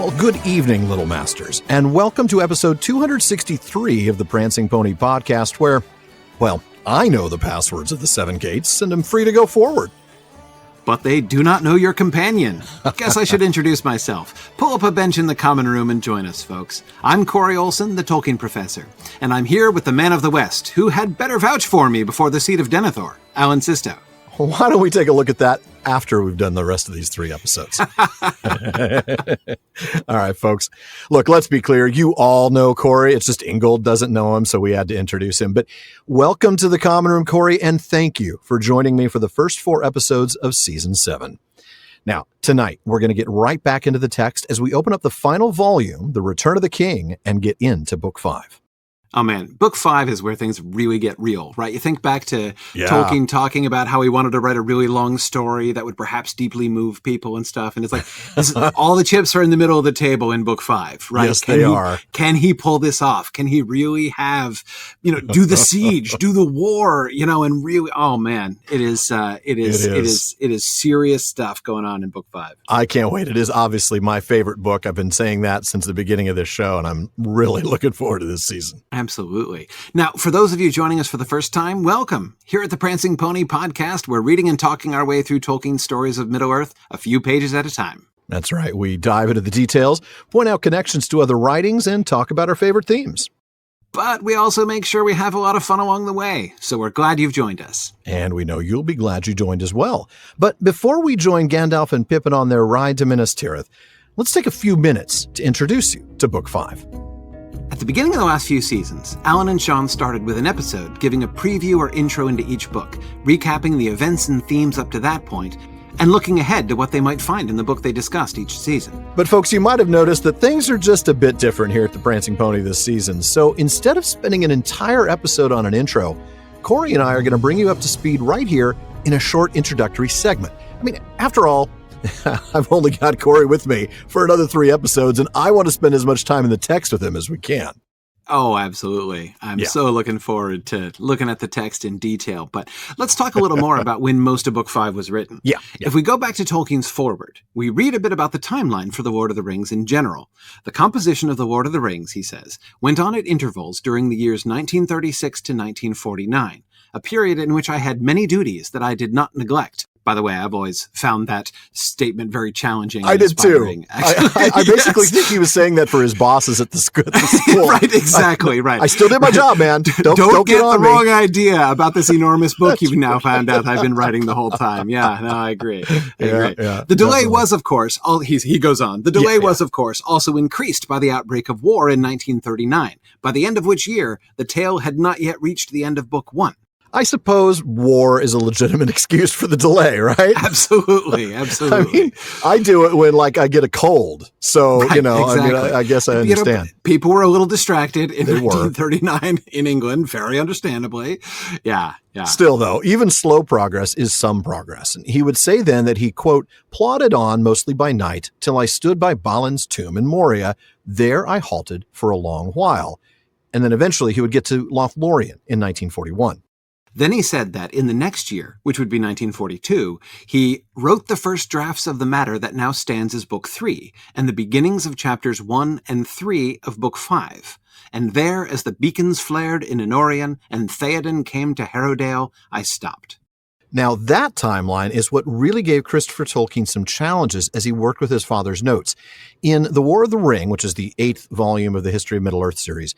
Well, good evening, Little Masters, and welcome to episode 263 of the Prancing Pony podcast where, well, I know the passwords of the 7 gates and am free to go forward. But they do not know your companion. Guess I should introduce myself. Pull up a bench in the common room and join us, folks. I'm Corey Olson, the Tolkien professor, and I'm here with the man of the West, who had better vouch for me before the seat of Denethor, Alan Sisto. Why don't we take a look at that after we've done the rest of these 3 episodes? All right, folks. Look, let's be clear. You all know Corey. It's just Ingold doesn't know him, so we had to introduce him. But welcome to the Common Room, Corey, and thank you for joining me for the first 4 episodes of Season 7. Now, tonight, we're going to get right back into the text as we open up the final volume, The Return of the King, and get into Book 5. Oh man, book 5 is where things really get real, right? You think back to Tolkien talking about how he wanted to write a really long story that would perhaps deeply move people and stuff. And it's like, all the chips are in the middle of the table in book 5, right? Yes, they are. Can he pull this off? Can he really have, do the siege, do the war, and really, oh man, it is serious stuff going on in book 5. I can't wait. It is obviously my favorite book. I've been saying that since the beginning of this show, and I'm really looking forward to this season. Absolutely. Now, for those of you joining us for the first time, welcome. Here at the Prancing Pony podcast, we're reading and talking our way through Tolkien's stories of Middle-earth, a few pages at a time. That's right. We dive into the details, point out connections to other writings, and talk about our favorite themes. But we also make sure we have a lot of fun along the way, so we're glad you've joined us. And we know you'll be glad you joined as well. But before we join Gandalf and Pippin on their ride to Minas Tirith, let's take a few minutes to introduce you to Book 5. At the beginning of the last few seasons, Alan and Sean started with an episode giving a preview or intro into each book, recapping the events and themes up to that point, and looking ahead to what they might find in the book they discussed each season. But folks, you might have noticed that things are just a bit different here at the Prancing Pony this season. So instead of spending an entire episode on an intro, Corey and I are going to bring you up to speed right here in a short introductory segment. I mean, after all, I've only got Corey with me for another 3 episodes, and I want to spend as much time in the text with him as we can. Oh, absolutely. I'm so looking forward to looking at the text in detail. But let's talk a little more about when most of Book 5 was written. Yeah. If we go back to Tolkien's foreword, we read a bit about the timeline for The Lord of the Rings in general. The composition of The Lord of the Rings, he says, went on at intervals during the years 1936 to 1949, a period in which I had many duties that I did not neglect. By the way, I've always found that statement very challenging. I did too. I basically think he was saying that for his bosses at the school. Right, exactly, right. I still did my job, man. Don't get the wrong idea about this enormous book you've now found out I've been writing the whole time. Yeah, no, I agree. The delay was, of course, he goes on. The delay was, of course, also increased by the outbreak of war in 1939, by the end of which year the tale had not yet reached the end of Book 1. I suppose war is a legitimate excuse for the delay, right? Absolutely. I mean, I do it when, I get a cold. So, right, exactly. I guess I understand. People were a little distracted in 1939 in England, very understandably. Yeah. Still, though, even slow progress is some progress. And he would say then that he, quote, plodded on mostly by night till I stood by Balin's tomb in Moria. There I halted for a long while. And then eventually he would get to Lothlorien in 1941. Then he said that in the next year, which would be 1942, he wrote the first drafts of the matter that now stands as Book 3, and the beginnings of chapters 1 and 3 of Book 5. And there, as the beacons flared in Anorion, and Theoden came to Harrowdale, I stopped. Now, that timeline is what really gave Christopher Tolkien some challenges as he worked with his father's notes. In The War of the Ring, which is the 8th volume of the History of Middle-earth series,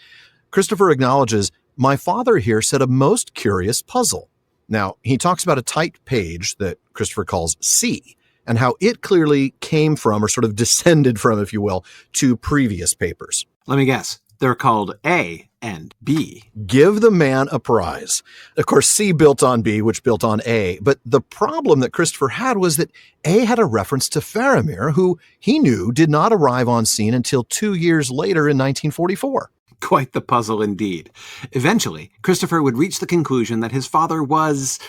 Christopher acknowledges, my father here said a most curious puzzle. Now, he talks about a tight page that Christopher calls C, and how it clearly came from, or sort of descended from, if you will, 2 previous papers. Let me guess. They're called A and B. Give the man a prize. Of course, C built on B, which built on A. But the problem that Christopher had was that A had a reference to Faramir, who he knew did not arrive on scene until 2 years later in 1944. Quite the puzzle indeed. Eventually, Christopher would reach the conclusion that his father was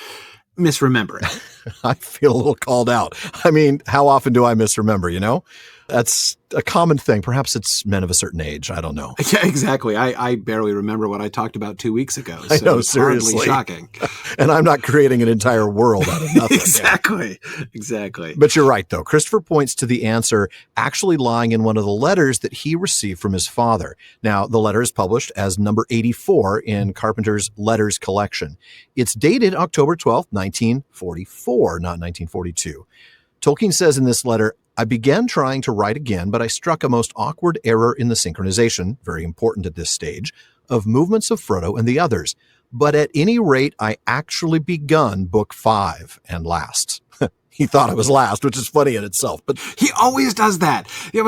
misremembering. I feel a little called out. I mean, how often do I misremember, That's a common thing. Perhaps it's men of a certain age. I don't know. Yeah, exactly. I barely remember what I talked about 2 weeks ago. So I know, it's seriously. hardly shocking. And I'm not creating an entire world out of nothing. Exactly. But you're right, though. Christopher points to the answer actually lying in one of the letters that he received from his father. Now, the letter is published as number 84 in Carpenter's Letters collection. It's dated October 12th, 1944, not 1942. Tolkien says in this letter, I began trying to write again, but I struck a most awkward error in the synchronization, very important at this stage, of movements of Frodo and the others. But at any rate, I actually begun book 5 and last. He thought I was last, which is funny in itself. But he always does that. You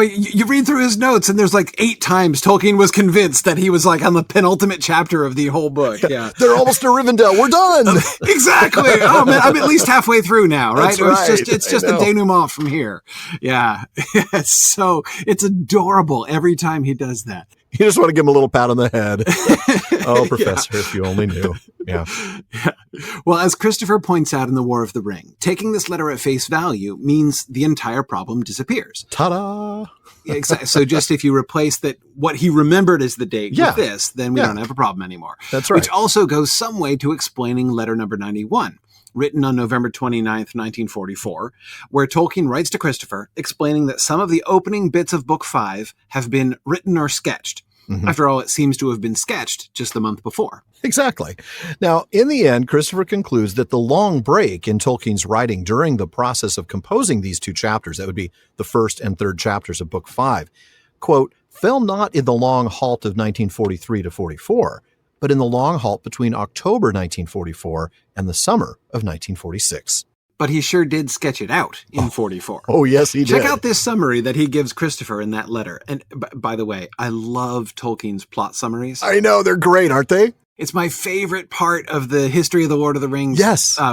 read through his notes, and there's like 8 times Tolkien was convinced that he was like on the penultimate chapter of the whole book. Yeah, they're almost to Rivendell. We're done. Exactly. Oh man, I'm at least halfway through now, right? That's right. It's just a denouement from here. Yeah, it's adorable every time he does that. You just want to give him a little pat on the head. Oh, Professor, if you only knew. Yeah. Well, as Christopher points out in The War of the Ring, taking this letter at face value means the entire problem disappears. Ta-da! Exactly. So just if you replace that, what he remembered as the date with this, then we don't have a problem anymore. That's right. Which also goes some way to explaining letter number 91. Written on November 29th, 1944, where Tolkien writes to Christopher explaining that some of the opening bits of Book 5 have been written or sketched. Mm-hmm. After all, it seems to have been sketched just the month before. Exactly. Now, in the end, Christopher concludes that the long break in Tolkien's writing during the process of composing these 2 chapters, that would be the first and third chapters of Book 5, quote, fell not in the long halt of 1943 to 44, but in the long halt between October 1944 and the summer of 1946. But he sure did sketch it out in 44. Oh, yes, he did. Check out this summary that he gives Christopher in that letter. And by the way, I love Tolkien's plot summaries. I know, they're great, aren't they? It's my favorite part of the history of the Lord of the Rings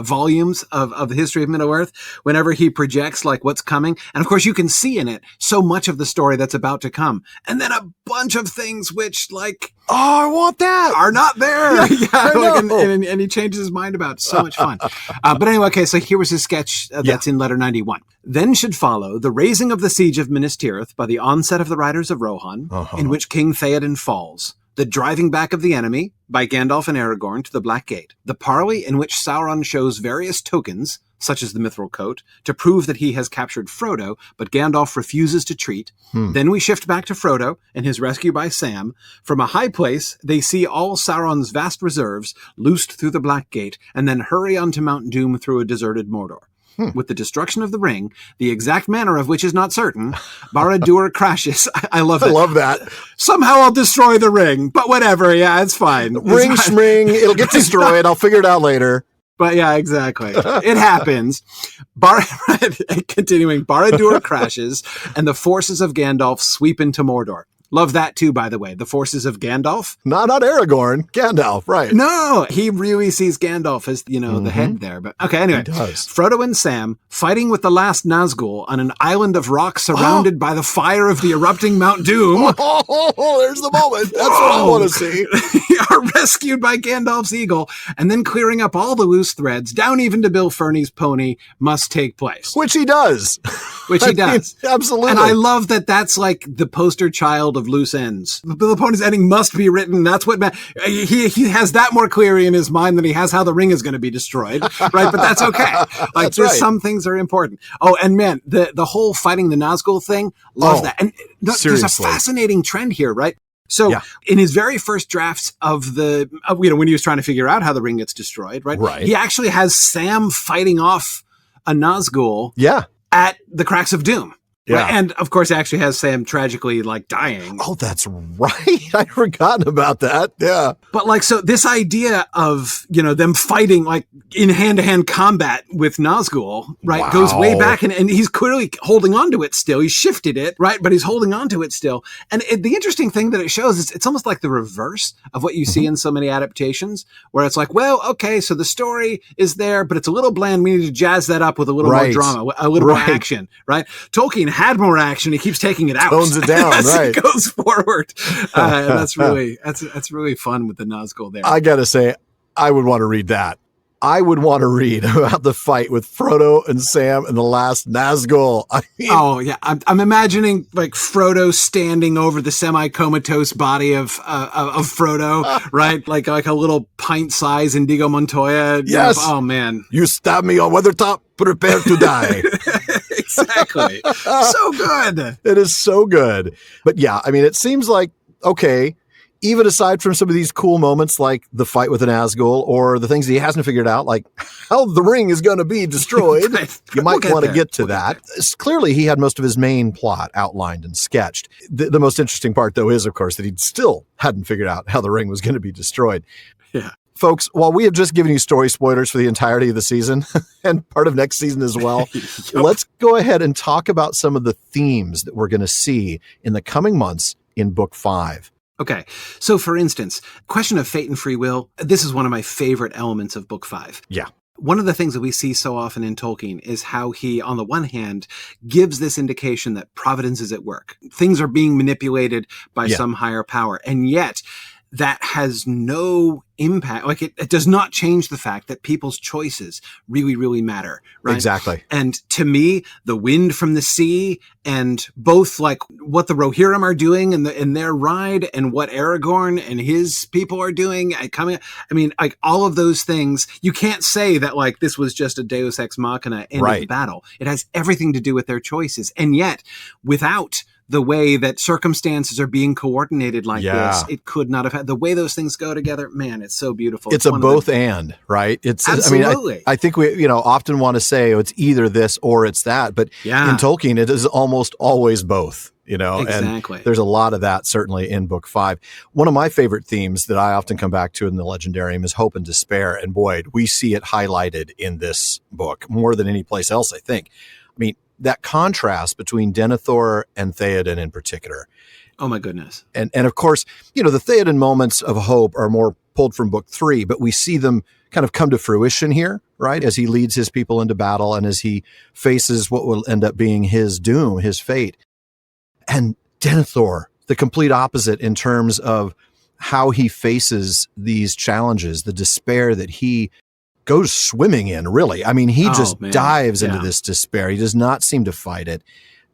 volumes of the history of Middle-earth, whenever he projects like what's coming. And of course, you can see in it so much of the story that's about to come. And then a bunch of things which like, oh, I want that, are not there. Yeah, and he changes his mind about it. So much fun. But anyway, okay, so here was his sketch that's in letter 91. Then should follow the raising of the siege of Minas Tirith by the onset of the riders of Rohan, in which King Theoden falls. The driving back of the enemy by Gandalf and Aragorn to the Black Gate. The parley in which Sauron shows various tokens, such as the mithril coat, to prove that he has captured Frodo, but Gandalf refuses to treat. Then we shift back to Frodo and his rescue by Sam. From a high place, they see all Sauron's vast reserves loosed through the Black Gate, and then hurry on to Mount Doom through a deserted Mordor. With the destruction of the ring, the exact manner of which is not certain, Barad-dûr crashes. I love it. I love that. Somehow I'll destroy the ring, but whatever. Yeah, it's fine. Ring schmring, it'll get destroyed. I'll figure it out later. But yeah, exactly. It happens. Continuing, Barad-dûr crashes, and the forces of Gandalf sweep into Mordor. Love that too, by the way. The forces of Gandalf. Not Aragorn. Gandalf, right. No, he really sees Gandalf as, the head there. But okay, anyway. He does. Frodo and Sam fighting with the last Nazgul on an island of rock surrounded by the fire of the erupting Mount Doom. Oh, there's the moment. That's what I want to see. Are rescued by Gandalf's eagle, and then clearing up all the loose threads, down even to Bill Ferny's pony, must take place. Which he does. Absolutely. And I love that that's like the poster child of loose ends. The pony's ending must be written. That's what he has that more clearly in his mind than he has how the ring is going to be destroyed, right? But that's okay. Like there's some things are important. Oh, and man, the whole fighting the Nazgul thing, love that. And there's a fascinating trend here, right? So in his very first drafts of when he was trying to figure out how the ring gets destroyed, right? He actually has Sam fighting off a Nazgul at the Cracks of Doom. Yeah. Right? And of course, it actually has Sam tragically dying. Oh, that's right. I'd forgotten about that. Yeah. But so this idea of, them fighting in hand-to-hand combat with Nazgul, right, goes way back. And he's clearly holding on to it still. He shifted it, right? But he's holding on to it still. And the interesting thing that it shows is it's almost like the reverse of what you see in so many adaptations, where it's like, well, okay, so the story is there, but it's a little bland. We need to jazz that up with a little more drama, a little more action, right? Tolkien had more action. He keeps taking it out. Tones it down, as right. He goes forward. And that's really fun with the Nazgul there. I got to say, I would want to read that. I would want to read about the fight with Frodo and Sam and the last Nazgul. I mean, oh yeah, I'm imagining like Frodo standing over the semi-comatose body of Frodo, right? Like a little pint-sized Indigo Montoya. Yes. Oh man, you stab me on Weathertop, prepare to die. Exactly. So good. It is so good. But yeah, I mean, it seems like, okay, even aside from some of these cool moments like the fight with an Nazgul or the things he hasn't figured out, like how the ring is going to be destroyed, you might want to get to that. Clearly, he had most of his main plot outlined and sketched. The most interesting part, though, is, of course, that he still hadn't figured out how the ring was going to be destroyed. Yeah. Folks, while we have just given you story spoilers for the entirety of the season and part of next season as well, let's go ahead and talk about some of the themes that we're going to see in the coming months in Book 5. Okay, so for instance, question of fate and free will, this is one of my favorite elements of Book 5. Yeah. One of the things that we see so often in Tolkien is how he, on the one hand, gives this indication that providence is at work. Things are being manipulated by some higher power, and yet that has no impact. Like it does not change the fact that people's choices really, really matter, right? Exactly. And to me, the wind from the sea and both like what the Rohirrim are doing in their ride and what Aragorn and his people are doing, like all of those things, you can't say that like this was just a Deus Ex Machina end of the battle. It has everything to do with their choices. And yet, without the way that circumstances are being coordinated like this, it could not have had the way those things go together. Man, it's so beautiful. It's a both and, right? It's absolutely. I mean, I think we, often want to say it's either this or it's that, but in Tolkien, it is almost always both, Exactly. And there's a lot of that certainly in Book 5. One of my favorite themes that I often come back to in the Legendarium is hope and despair. And boy, we see it highlighted in this book more than any place else, I think. I mean, that contrast between Denethor and Theoden in particular. Oh my goodness. And of course, the Theoden moments of hope are more pulled from Book 3, but we see them kind of come to fruition here, right? As he leads his people into battle and as he faces what will end up being his doom, his fate. And Denethor, the complete opposite in terms of how he faces these challenges, the despair that he goes swimming in, really. I mean, he just dives into this despair. He does not seem to fight it.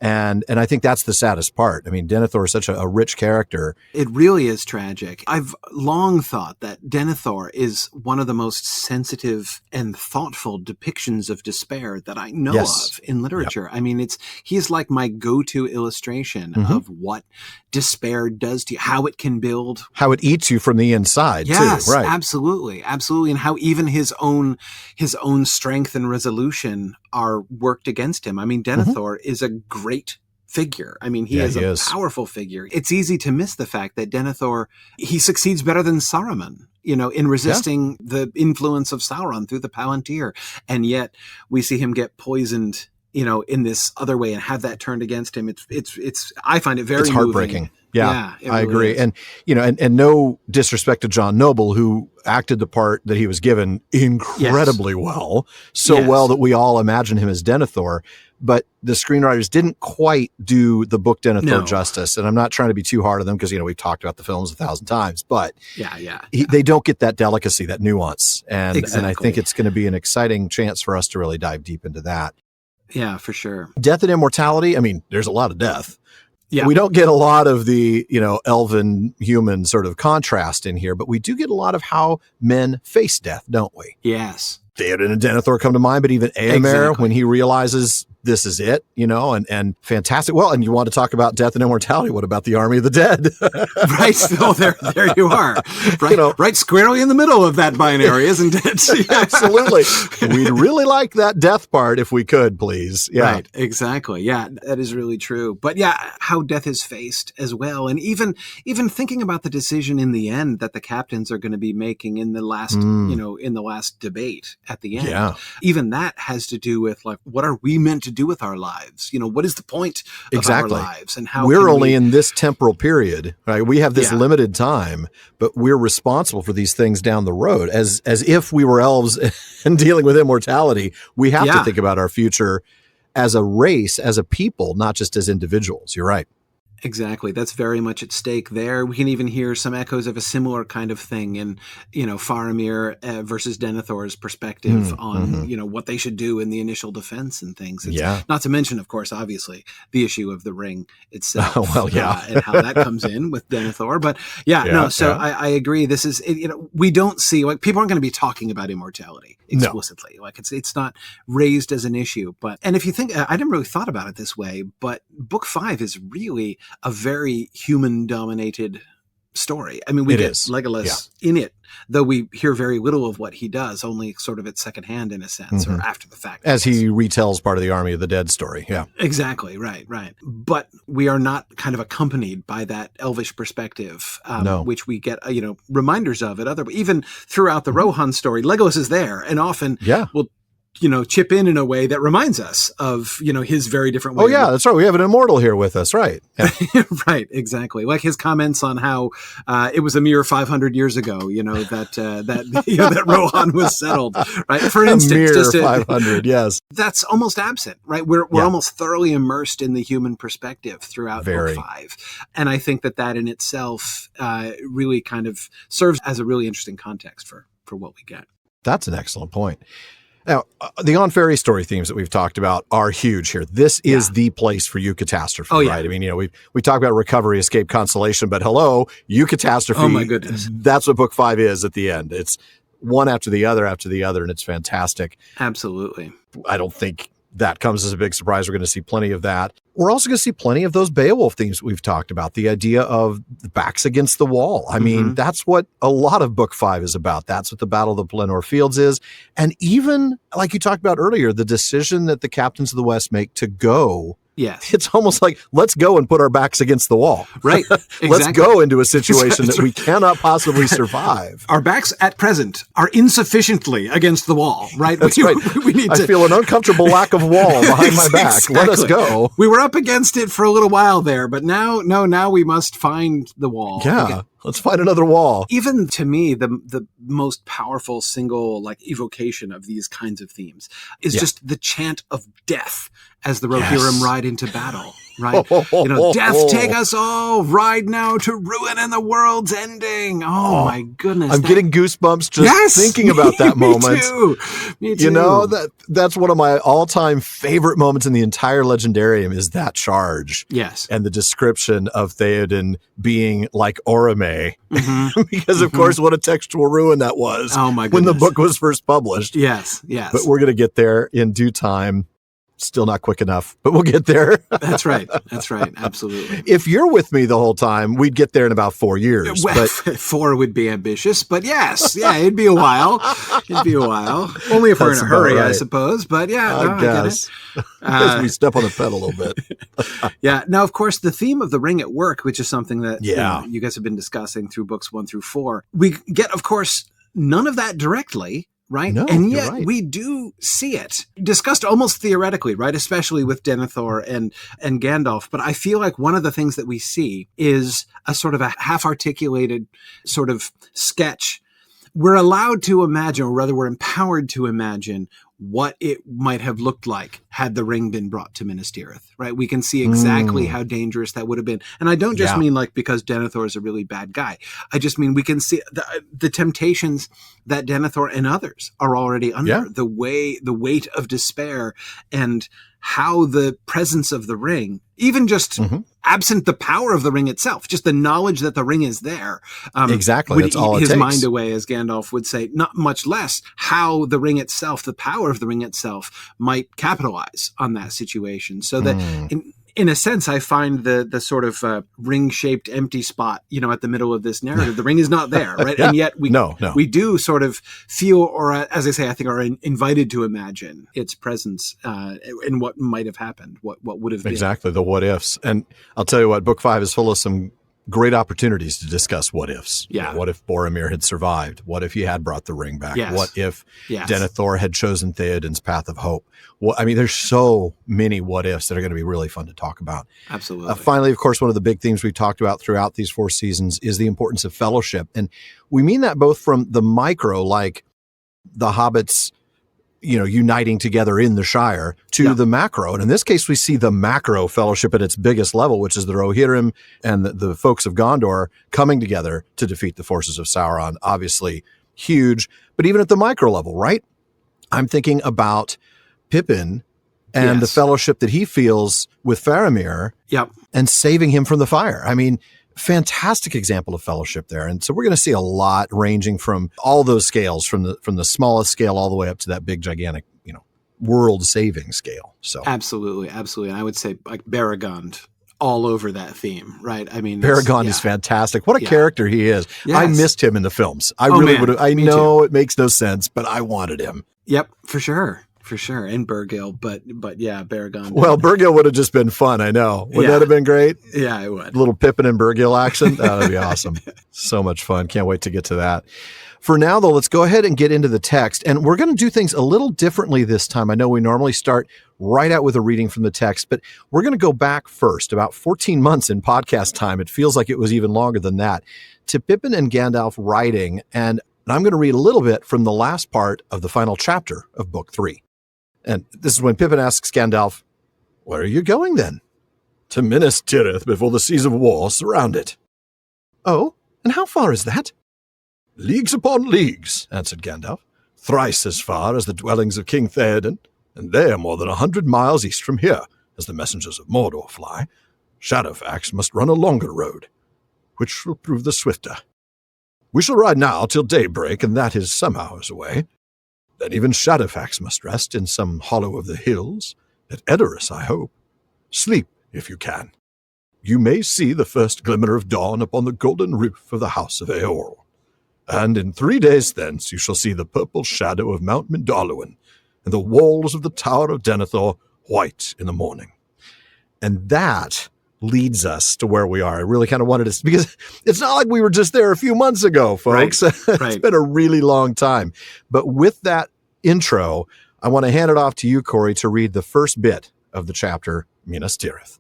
And I think that's the saddest part. I mean, Denethor is such a rich character. It really is tragic. I've long thought that Denethor is one of the most sensitive and thoughtful depictions of despair that I know of in literature. Yep. I mean, he's like my go-to illustration of what despair does to you, how it can build. How it eats you from the inside, too. Right. Absolutely. Absolutely. And how even his own strength and resolution are worked against him. I mean, Denethor is a great figure. I mean, he is a powerful figure. It's easy to miss the fact that Denethor, he succeeds better than Saruman, in resisting the influence of Sauron through the Palantir. And yet we see him get poisoned, in this other way and have that turned against him. It's I find it very heartbreaking. Moving. Yeah, I really agree. Is. And no disrespect to John Noble, who acted the part that he was given incredibly well, well that we all imagine him as Denethor. But the screenwriters didn't quite do the book Denethor justice. And I'm not trying to be too hard on them because, we've talked about the films 1,000 times, but they don't get that delicacy, that nuance. And I think it's going to be an exciting chance for us to really dive deep into that. Yeah, for sure. Death and immortality. I mean, there's a lot of death. Yeah. We don't get a lot of the, elven human sort of contrast in here, but we do get a lot of how men face death, don't we? Yes. Theoden and Denethor come to mind, but even Éomer, when he realizes this is it, and fantastic. Well, and you want to talk about death and immortality. What about the army of the dead? Right. So there you are. Right, right squarely in the middle of that binary, isn't it? Absolutely. We'd really like that death part if we could, please. Yeah. Right. Exactly. Yeah, that is really true. But how death is faced as well. And even thinking about the decision in the end that the captains are going to be making in the last, in the last debate at the end. Yeah. Even that has to do with like, what are we meant to do with our lives? What is the point of our lives, and how we're only in this temporal period, right? We have this limited time, but we're responsible for these things down the road as if we were elves and dealing with immortality. We have to think about our future as a race, as a people, not just as individuals. You're right. Exactly. That's very much at stake there. We can even hear some echoes of a similar kind of thing in, Faramir versus Denethor's perspective on, what they should do in the initial defense and things. It's, not to mention, of course, obviously, the issue of the ring itself. And how that comes in with Denethor. But I agree. This is, we don't see, people aren't going to be talking about immortality explicitly. No. It's not raised as an issue. And if you think, I never really thought about it this way, but Book 5 is really a very human-dominated story. I mean, we get Legolas in it, though we hear very little of what he does, only sort of at secondhand in a sense, or after the fact. As he retells part of the Army of the Dead story, Exactly, right. But we are not kind of accompanied by that elvish perspective, which we get, reminders of it. Even throughout the Rohan story, Legolas is there, and often will chip in a way that reminds us of, his very different way. Oh, yeah, that's right. We have an immortal here with us, right? Yeah. Right, exactly. Like his comments on how it was a mere 500 years ago, that Rohan was settled, right? For instance, just 500, yes. That's almost absent, right? We're almost thoroughly immersed in the human perspective throughout Book 5. And I think that in itself really kind of serves as a really interesting context for what we get. That's an excellent point. Now, the on-fairy story themes that we've talked about are huge here. This is the place for eucatastrophe, right? I mean, we talk about recovery, escape, consolation, but hello, eucatastrophe. Oh, my goodness. That's what Book 5 is at the end. It's one after the other, and it's fantastic. Absolutely. I don't think that comes as a big surprise. We're going to see plenty of that. We're also going to see plenty of those Beowulf themes we've talked about, the idea of the backs against the wall. I mean, that's what a lot of Book 5 is about. That's what the Battle of the Pelennor Fields is. And even, like you talked about earlier, the decision that the captains of the West make to go. Yes. It's almost like, let's go and put our backs against the wall. Right. Exactly. Let's go into a situation that we cannot possibly survive. Our backs at present are insufficiently against the wall, right? That's right. I feel an uncomfortable lack of wall behind my back. Exactly. Let us go. We were up against it for a little while there, but now we must find the wall. Yeah. Okay. Let's find another wall. Even to me, the most powerful single evocation of these kinds of themes is just the chant of death as the Rohirrim ride into battle, right? Death take us all, ride now to ruin and the world's ending. Oh my goodness. I'm getting goosebumps just thinking about that moment. Me too. That's one of my all-time favorite moments in the entire Legendarium is that charge. Yes. And the description of Theoden being like Orome. Because of course, what a textual ruin that was when the book was first published. Yes. But we're going to get there in due time. Still not quick enough, but we'll get there. That's right. Absolutely. If you're with me the whole time, we'd get there in about 4 years. Well, 4 would be ambitious, but yes. Yeah, it'd be a while. Only if we're in a hurry, right. I suppose. But I guess. As we step on the pedal a little bit. Yeah. Now, of course, the theme of the ring at work, which is something that you guys have been discussing through books 1 through 4, we get, of course, none of that directly. Right. No, and yet we do see it discussed almost theoretically, right? Especially with Denethor and Gandalf. But I feel like one of the things that we see is a sort of a half-articulated sort of sketch. We're allowed to imagine, or rather we're empowered to imagine what it might have looked like had the ring been brought to Minas Tirith, right? We can see exactly how dangerous that would have been. And I don't just mean because Denethor is a really bad guy. I just mean we can see the temptations that Denethor and others are already under, the weight of despair, and how the presence of the ring, even just absent the power of the ring itself, just the knowledge that the ring is there, exactly, that's all it his takes. Mind away, as Gandalf would say, not much less how the ring itself, the power of the ring itself, might capitalize on that situation. So that in a sense, I find the sort of ring-shaped empty spot, at the middle of this narrative. The ring is not there, right? And yet we do sort of feel, or as I say, I think are invited to imagine its presence in what might have happened, what would have been. Exactly, the what ifs. And I'll tell you what, Book 5 is full of some great opportunities to discuss what ifs. Yeah. What if Boromir had survived? What if he had brought the ring back? Yes. What if Denethor had chosen Theoden's path of hope? Well, I mean, there's so many what ifs that are going to be really fun to talk about. Absolutely. Finally, of course, one of the big themes we've talked about throughout these 4 seasons is the importance of fellowship. And we mean that both from the micro, like the hobbits uniting together in the Shire to the macro. And in this case, we see the macro fellowship at its biggest level, which is the Rohirrim and the folks of Gondor coming together to defeat the forces of Sauron. Obviously huge, but even at the micro level, right? I'm thinking about Pippin and the fellowship that he feels with Faramir and saving him from the fire. I mean, fantastic example of fellowship there. And so we're going to see a lot ranging from all those scales, from the smallest scale all the way up to that big, gigantic, world saving scale. So absolutely. And I would say like Baragond all over that theme, right? I mean, Baragond is fantastic. What a character he is. Yes. I missed him in the films. I really would have. I know too. It makes no sense, but I wanted him. Yep, for sure. And Burgil, but yeah, Baragond. Well, Burgil would have just been fun, I know. Wouldn't that have been great? Yeah, it would. A little Pippin and Burgil action. That would be awesome. So much fun. Can't wait to get to that. For now, though, let's go ahead and get into the text. And we're going to do things a little differently this time. I know we normally start right out with a reading from the text, but we're going to go back first, about 14 months in podcast time. It feels like it was even longer than that, to Pippin and Gandalf writing. And I'm going to read a little bit from the last part of the final chapter of Book 3. And this is when Pippin asks Gandalf, "Where are you going then?" "To Minas Tirith before the seas of war surround it." "Oh, and how far is that?" "Leagues upon leagues," answered Gandalf. "Thrice as far as the dwellings of King Theoden, and they are more than 100 miles east from here, as the messengers of Mordor fly. Shadowfax must run a longer road, which will prove the swifter. We shall ride now till daybreak, and that is some hours away. Then even Shadowfax must rest in some hollow of the hills, at Edoras, I hope. Sleep, if you can. You may see the first glimmer of dawn upon the golden roof of the house of Eorl. And in 3 days thence you shall see the purple shadow of Mount Mindalluin, and the walls of the Tower of Denethor white in the morning." And that leads us to where we are. I really kind of wanted to, because it's not like we were just there a few months ago, folks. Right. It's been a really long time. But with that intro, I want to hand it off to you, Corey, to read the first bit of the chapter, Minas Tirith.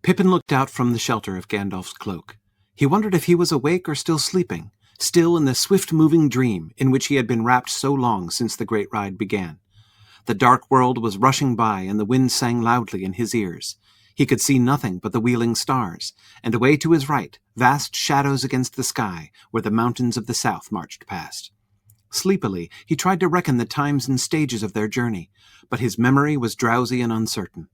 Pippin looked out from the shelter of Gandalf's cloak. He wondered if he was awake or still sleeping, still in the swift-moving dream in which he had been wrapped so long since the great ride began. The dark world was rushing by, and the wind sang loudly in his ears. He could see nothing but the wheeling stars, and away to his right, vast shadows against the sky, where the mountains of the south marched past. Sleepily, he tried to reckon the times and stages of their journey, but his memory was drowsy and uncertain.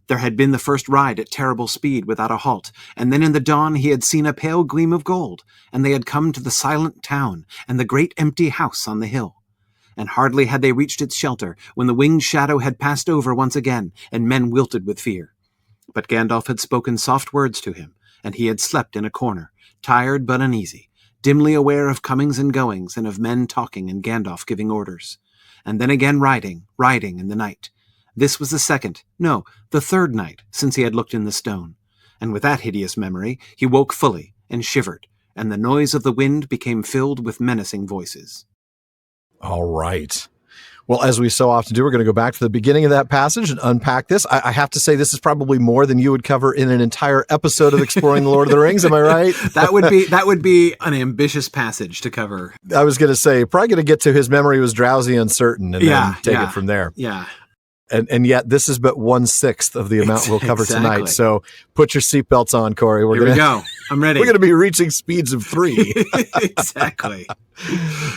There had been the first ride at terrible speed without a halt, and then in the dawn he had seen a pale gleam of gold, and they had come to the silent town and the great empty house on the hill. And hardly had they reached its shelter when the winged shadow had passed over once again, and men wilted with fear. But Gandalf had spoken soft words to him, and he had slept in a corner, tired but uneasy, dimly aware of comings and goings, and of men talking and Gandalf giving orders. And then again riding in the night. This was the third night since he had looked in the stone. And with that hideous memory, he woke fully and shivered, and the noise of the wind became filled with menacing voices. All right. Well, as we so often do, we're going to go back to the beginning of that passage and unpack this. I have to say this is probably more than you would cover in an entire episode of Exploring the Lord of the Rings. Am I right? That would be an ambitious passage to cover. I was going to say, probably going to get to his memory was drowsy, uncertain, and then take it from there. Yeah. And yet this is but 1/6 of the amount we'll cover tonight. So put your seatbelts on, Corey. Here we go. I'm ready. We're going to be reaching speeds of 3. Exactly.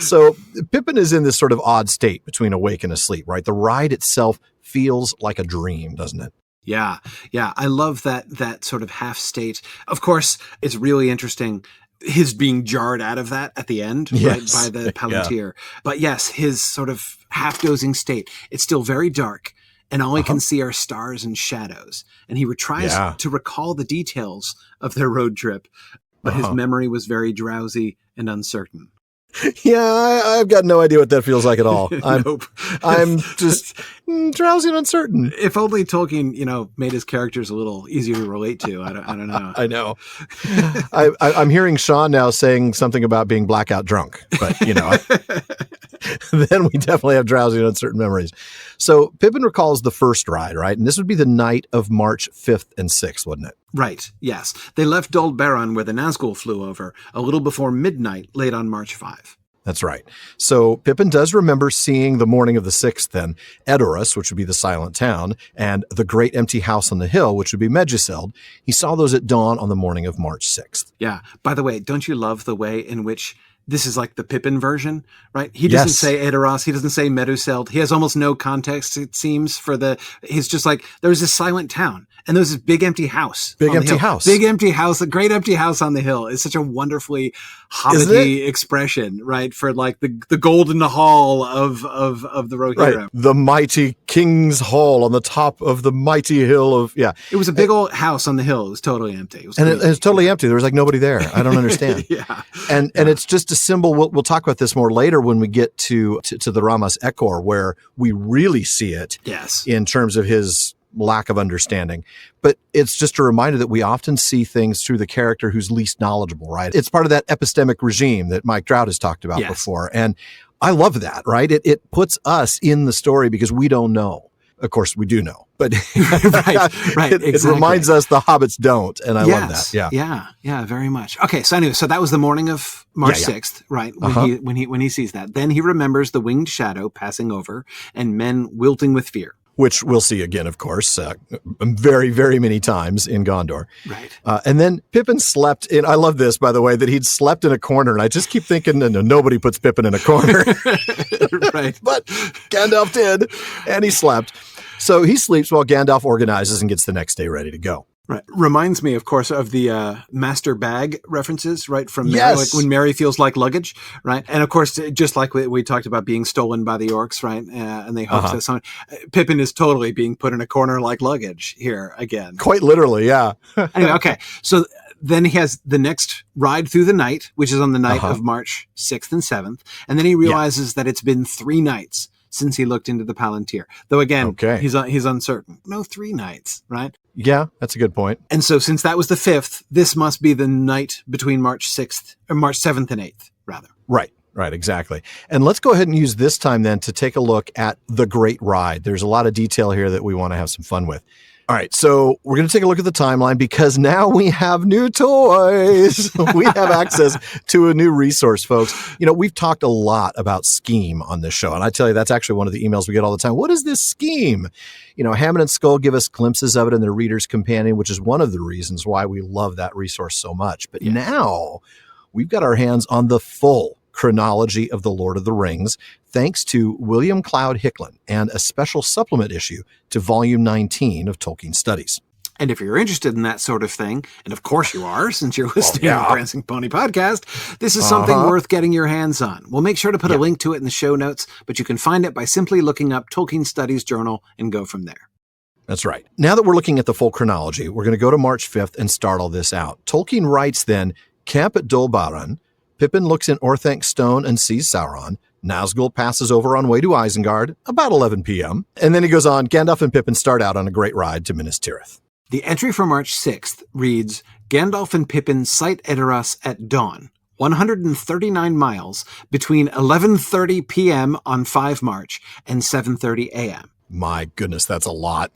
So Pippin is in this sort of odd state between awake and asleep, right? The ride itself feels like a dream, doesn't it? Yeah. I love that sort of half state. Of course, it's really interesting his being jarred out of that at the end, right, by the Palantir. Yeah. But yes, his sort of half dozing state. It's still very dark, and all he can see are stars and shadows. And he tries to recall the details of their road trip, but his memory was very drowsy and uncertain. Yeah, I've got no idea what that feels like at all. Nope. I'm just drowsy and uncertain. If only Tolkien, made his characters a little easier to relate to. I don't know. I know. I'm hearing Sean now saying something about being blackout drunk, but then we definitely have drowsy and uncertain memories. So Pippin recalls the first ride, right? And this would be the night of March 5th and 6th, wouldn't it? Right, yes. They left Dol Baron, where the Nazgul flew over, a little before midnight late on March 5. That's right. So Pippin does remember seeing the morning of the 6th then, Edoras, which would be the silent town, and the great empty house on the hill, which would be Medjugorje. He saw those at dawn on the morning of March 6th. Yeah. By the way, don't you love the way in which this is like the Pippin version, right? He doesn't say Edoras. He doesn't say Medjugorje. He has almost no context, it seems, he's just like, there's this silent town. And there's this big empty house. Big empty house. Big empty house. A great empty house on the hill. It's such a wonderfully hobbity expression, right? For like the golden hall of the Rohirrim. Right. The mighty King's Hall on the top of the mighty hill of, yeah. It was a big old house on the hill. It was totally empty. It was totally empty. There was like nobody there. I don't understand. Yeah. And it's just a symbol. We'll talk about this more later when we get to the Ramas Ekor, where we really see it. Yes. In terms of his lack of understanding. But it's just a reminder that we often see things through the character who's least knowledgeable, right? It's part of that epistemic regime that Mike Drought has talked about before. And I love that, right? It puts us in the story because we don't know. Of course, we do know, but right, exactly. It reminds us the hobbits don't. And I love that. Yeah, very much. Okay. So anyway, so that was the morning of March 6th, right? When he sees that, then he remembers the winged shadow passing over and men wilting with fear. Which we'll see again, of course, very, very many times in Gondor. Right. And then Pippin slept in, I love this, by the way, that he'd slept in a corner. And I just keep thinking, no, nobody puts Pippin in a corner. Right. But Gandalf did, and he slept. So he sleeps while Gandalf organizes and gets the next day ready to go. Right. Reminds me, of course, of the master bag references, right? From Mary, like when Mary feels like luggage, right? And of course, just like we talked about being stolen by the orcs, right? And they hope that someone, Pippin is totally being put in a corner like luggage here again. Quite literally, yeah. Anyway, okay. So then he has the next ride through the night, which is on the night of March 6th and 7th. And then he realizes that it's been 3 nights since he looked into the Palantir. Though again, he's uncertain. No, 3 nights, right? Yeah, that's a good point. And so since that was the 5th, this must be the night between March 6th or March 7th and 8th, rather. Right, exactly. And let's go ahead and use this time then to take a look at the Great Ride. There's a lot of detail here that we want to have some fun with. All right, so we're going to take a look at the timeline because now we have new toys. We have access to a new resource, folks. You know, we've talked a lot about scheme on this show, and I tell you, that's actually one of the emails we get all the time. What is this scheme? You know, Hammond and Skull give us glimpses of it in their Reader's Companion, which is one of the reasons why we love that resource so much. But now we've got our hands on the full chronology of the Lord of the Rings, thanks to William Cloud Hicklin and a special supplement issue to Volume 19 of Tolkien Studies. And if you're interested in that sort of thing, and of course you are, since you're listening to the Prancing Pony podcast, this is something worth getting your hands on. We'll make sure to put a link to it in the show notes, but you can find it by simply looking up Tolkien Studies Journal and go from there. That's right. Now that we're looking at the full chronology, we're going to go to March 5th and start all this out. Tolkien writes then, camp at Dol Baran. Pippin looks in Orthanc Stone and sees Sauron. Nazgul passes over on way to Isengard, about 11 p.m. And then he goes on, Gandalf and Pippin start out on a great ride to Minas Tirith. The entry for March 6th reads, Gandalf and Pippin sight Edoras at dawn, 139 miles, between 11:30 p.m. on 5 March and 7:30 a.m. My goodness, that's a lot.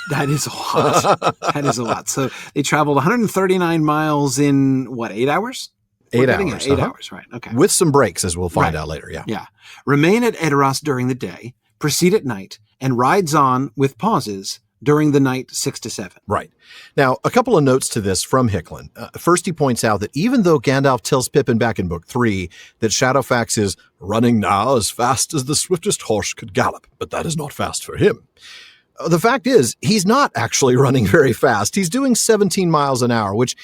That is a lot. That is a lot. So they traveled 139 miles in, 8 hours? 8 hours. 8 hours, right. Okay. With some breaks, as we'll find out later, Yeah. Remain at Edoras during the day, proceed at night, and rides on with pauses during the night 6 to 7. Right. Now, a couple of notes to this from Hicklin. First, he points out that even though Gandalf tells Pippin back in Book 3 that Shadowfax is running now as fast as the swiftest horse could gallop, but that is not fast for him. The fact is, he's not actually running very fast. He's doing 17 miles an hour, which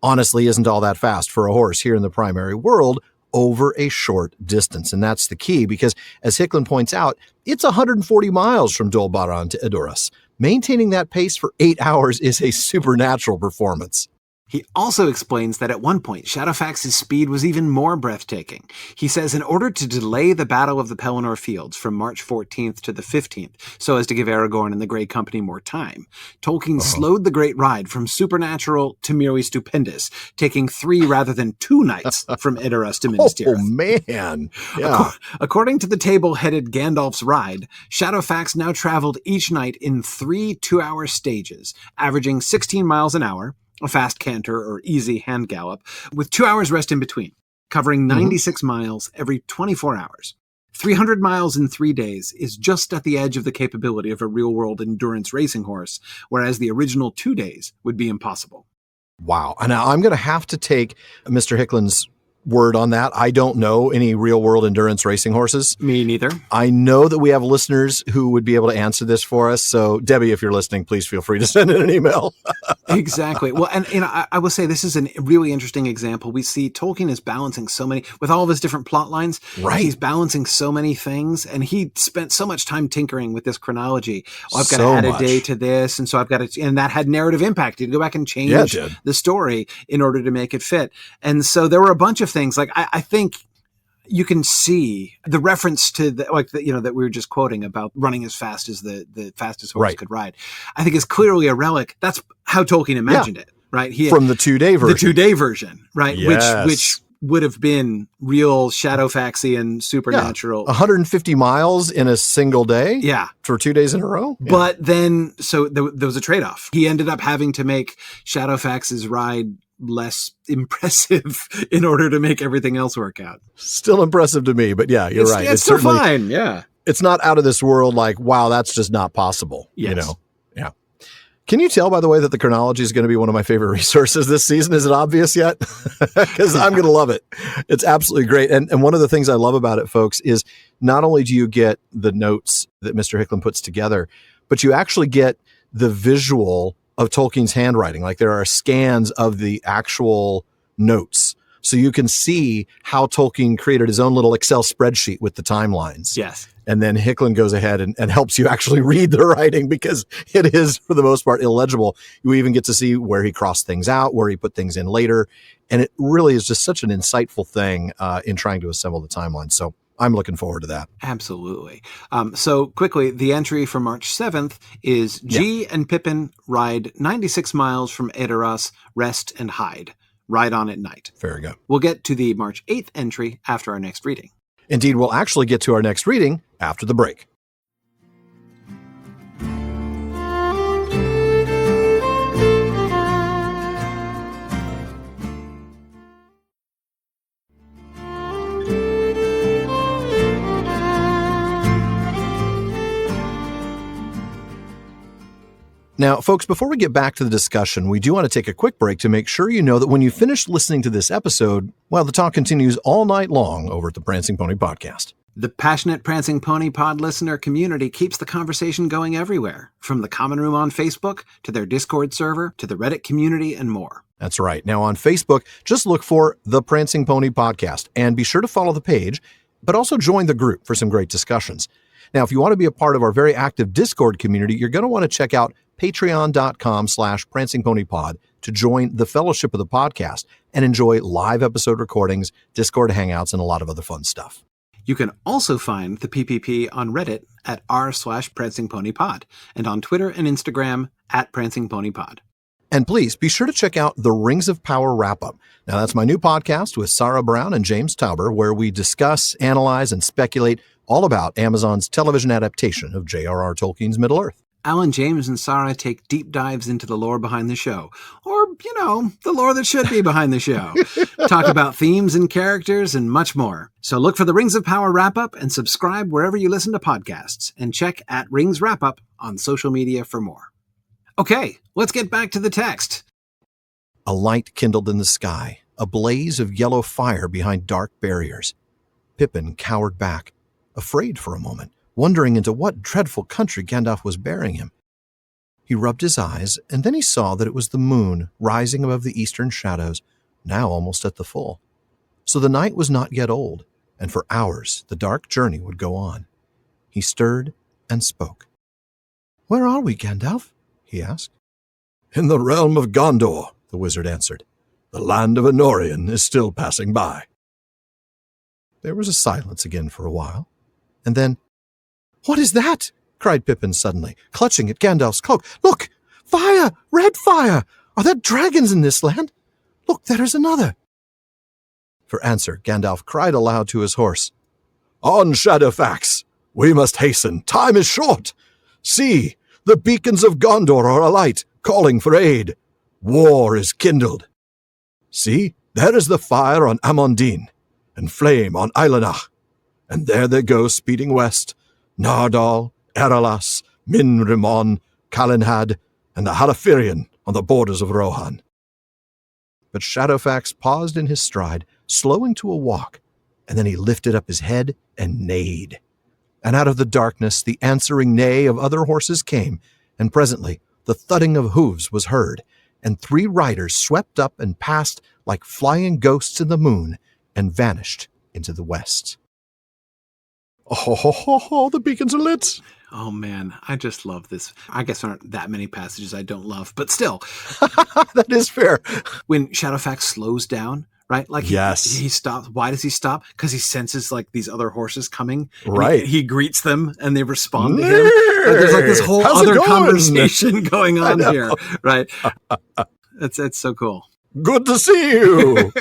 honestly isn't all that fast for a horse here in the primary world over a short distance. And that's the key because, as Hicklin points out, it's 140 miles from Dol Baran to Edoras. Maintaining that pace for 8 hours is a supernatural performance. He also explains that at one point, Shadowfax's speed was even more breathtaking. He says in order to delay the Battle of the Pelennor Fields from March 14th to the 15th, so as to give Aragorn and the Grey Company more time, Tolkien slowed the Great Ride from supernatural to merely stupendous, taking 3 rather than 2 nights from Edoras to Minas Tirith. Oh, man. Yeah. According to the table headed Gandalf's Ride, Shadowfax now traveled each night in 3 2-hour stages, averaging 16 miles an hour, a fast canter or easy hand gallop, with 2 hours rest in between. covering 96 miles every 24 hours. 300 miles in 3 days is just at the edge of the capability of a real-world endurance racing horse, whereas the original 2 days would be impossible. Wow. Now, I'm going to have to take Mr. Hicklin's word on that. I don't know any real-world endurance racing horses. Me neither. I know that we have listeners who would be able to answer this for us. So, Debbie, if you're listening, please feel free to send in an email. Exactly. Well, and I will say this is a really interesting example. We see Tolkien is balancing so many, with all of his different plot lines. Right. He's balancing so many things, and he spent so much time tinkering with this chronology. I've got to add a day to this, and so I've got to, and that had narrative impact. He'd go back and change the story in order to make it fit. And so there were a bunch of things. Like I think you can see the reference to that we were just quoting about running as fast as the fastest horse could ride. I think is clearly a relic. That's how Tolkien imagined it, right? From the 2-day version. The 2-day version, right? Yes. Which would have been real Shadowfaxian supernatural. 150 miles in a single day? Yeah. For 2 days in a row? Yeah. But then, so there was a trade-off. He ended up having to make Shadowfax's ride less impressive in order to make everything else work out. Still impressive to me, but yeah, you're right. It's still fine, yeah. It's not out of this world like, wow, that's just not possible. Yes. You know? Yeah. Can you tell, by the way, that the chronology is going to be one of my favorite resources this season? Is it obvious yet? Because I'm going to love it. It's absolutely great. And one of the things I love about it, folks, is not only do you get the notes that Mr. Hicklin puts together, but you actually get the visual of Tolkien's handwriting. Like there are scans of the actual notes. So you can see how Tolkien created his own little Excel spreadsheet with the timelines. Yes. And then Hicklin goes ahead and helps you actually read the writing because it is, for the most part, illegible. You even get to see where he crossed things out, where he put things in later. And it really is just such an insightful thing in trying to assemble the timeline. So I'm looking forward to that. Absolutely. So quickly, the entry for March 7th is G and Pippin ride 96 miles from Edoras, rest and hide. Ride on at night. Very good. We'll get to the March 8th entry after our next reading. Indeed, we'll actually get to our next reading after the break. Now, folks, before we get back to the discussion, we do want to take a quick break to make sure you know that when you finish listening to this episode, well, the talk continues all night long over at the Prancing Pony Podcast. The passionate Prancing Pony Pod listener community keeps the conversation going everywhere, from the common room on Facebook to their Discord server to the Reddit community and more. That's right. Now, on Facebook, just look for the Prancing Pony Podcast and be sure to follow the page, but also join the group for some great discussions. Now, if you want to be a part of our very active Discord community, you're going to want to check out patreon.com/prancingponypod to join the fellowship of the podcast and enjoy live episode recordings, Discord hangouts, and a lot of other fun stuff. You can also find the PPP on Reddit at r/prancingponypod and on Twitter and Instagram at prancingponypod. And please be sure to check out the Rings of Power Wrap-Up. Now, that's my new podcast with Sarah Brown and James Tauber, where we discuss, analyze, and speculate all about Amazon's television adaptation of J.R.R. Tolkien's Middle-earth. Alan, James, and Sarah take deep dives into the lore behind the show. Or, the lore that should be behind the show. Talk about themes and characters and much more. So look for the Rings of Power Wrap-Up and subscribe wherever you listen to podcasts. And check at Rings Wrap-Up on social media for more. Okay, let's get back to the text. A light kindled in the sky, a blaze of yellow fire behind dark barriers. Pippin cowered back, afraid for a moment, wondering into what dreadful country Gandalf was bearing him. He rubbed his eyes, and then he saw that it was the moon rising above the eastern shadows, now almost at the full. So the night was not yet old, and for hours the dark journey would go on. He stirred and spoke. "Where are we, Gandalf?" he asked. "In the realm of Gondor," the wizard answered. "The land of Anorion is still passing by." There was a silence again for a while, and then, "What is that?" cried Pippin suddenly, clutching at Gandalf's cloak. "Look! Fire! Red fire! Are there dragons in this land? Look, there is another." For answer, Gandalf cried aloud to his horse. "On, Shadowfax! We must hasten. Time is short. See, the beacons of Gondor are alight, calling for aid. War is kindled. See, there is the fire on Amondine. and flame on Eilenach. And there they go speeding west, Nardal, Eralas, Minrimon, Calenhad, and the Halafirion on the borders of Rohan. But Shadowfax paused in his stride, slowing to a walk, and then he lifted up his head and neighed. And out of the darkness the answering neigh of other horses came, and presently the thudding of hooves was heard, and 3 riders swept up and passed like flying ghosts in the moon, and vanished into the west. Oh, the beacons are lit. Oh, man, I just love this. I guess there aren't that many passages I don't love, but still. That is fair. When Shadowfax slows down, right? Like he stops. Why does he stop? Because he senses like these other horses coming. Right. He greets them and they respond to him. There's like this whole other conversation going on here, right? That's so cool. Good to see you.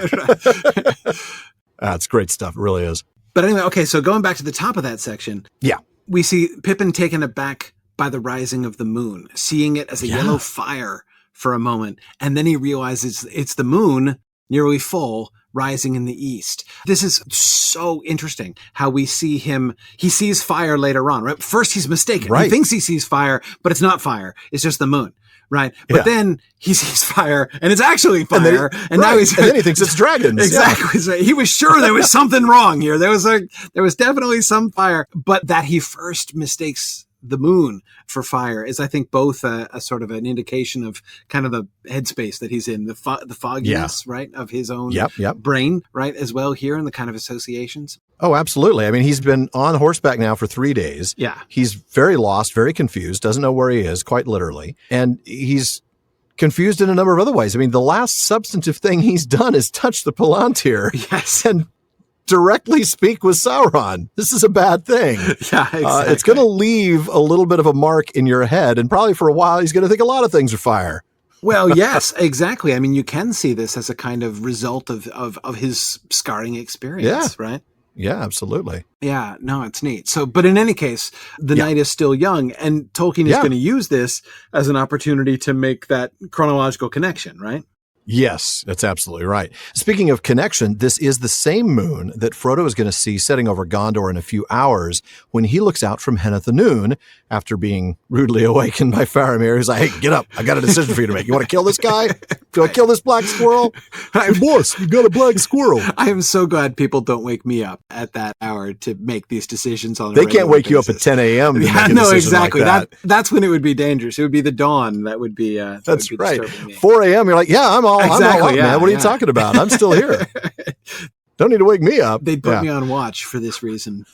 That's great stuff. It really is. But anyway, okay, so going back to the top of that section. Yeah. We see Pippin taken aback by the rising of the moon, seeing it as a yellow fire for a moment. And then he realizes it's the moon, nearly full, rising in the east. This is so interesting how we see him. He sees fire later on, right? First, he's mistaken. Right. He thinks he sees fire, but it's not fire. It's just the moon. Right. But then he sees fire and it's actually fire. And now he's, and then he thinks it's dragons. Exactly. So he was sure there was something wrong here. There was definitely some fire, but that he first mistakes the moon for fire is, I think, both a sort of an indication of kind of the headspace that he's in, the fogginess, right, of his own brain, right, as well here, and the kind of associations. Oh, absolutely. I mean, he's been on horseback now for 3 days. Yeah. He's very lost, very confused, doesn't know where he is, quite literally. And he's confused in a number of other ways. I mean, the last substantive thing he's done is touch the Palantir. Yes. And directly speak with Sauron. This is a bad thing. Yeah, exactly. It's going to leave a little bit of a mark in your head, and probably for a while he's going to think a lot of things are fire. Well, yes, exactly. I mean, you can see this as a kind of result of his scarring experience, right? Yeah, absolutely. Yeah, no, it's neat. So, but in any case, the night is still young, and Tolkien is going to use this as an opportunity to make that chronological connection, right? Yes, that's absolutely right. Speaking of connection, this is the same moon that Frodo is going to see setting over Gondor in a few hours when he looks out from Hen at the Noon after being rudely awakened by Faramir. He's like, hey, get up. I got a decision for you to make. You want to kill this guy? Do I kill this black squirrel? Hey, boss, we got a black squirrel. I am so glad people don't wake me up at that hour to make these decisions on a They can't wake basis. You up at 10 a.m. to make a no, decision exactly. like that. That's when it would be dangerous. It would be the dawn that would be that's would be right. disturbing me. 4 a.m. You're like, yeah, I'm all up, man. What are you talking about? I'm still here. Don't need to wake me up. They'd put me on watch for this reason.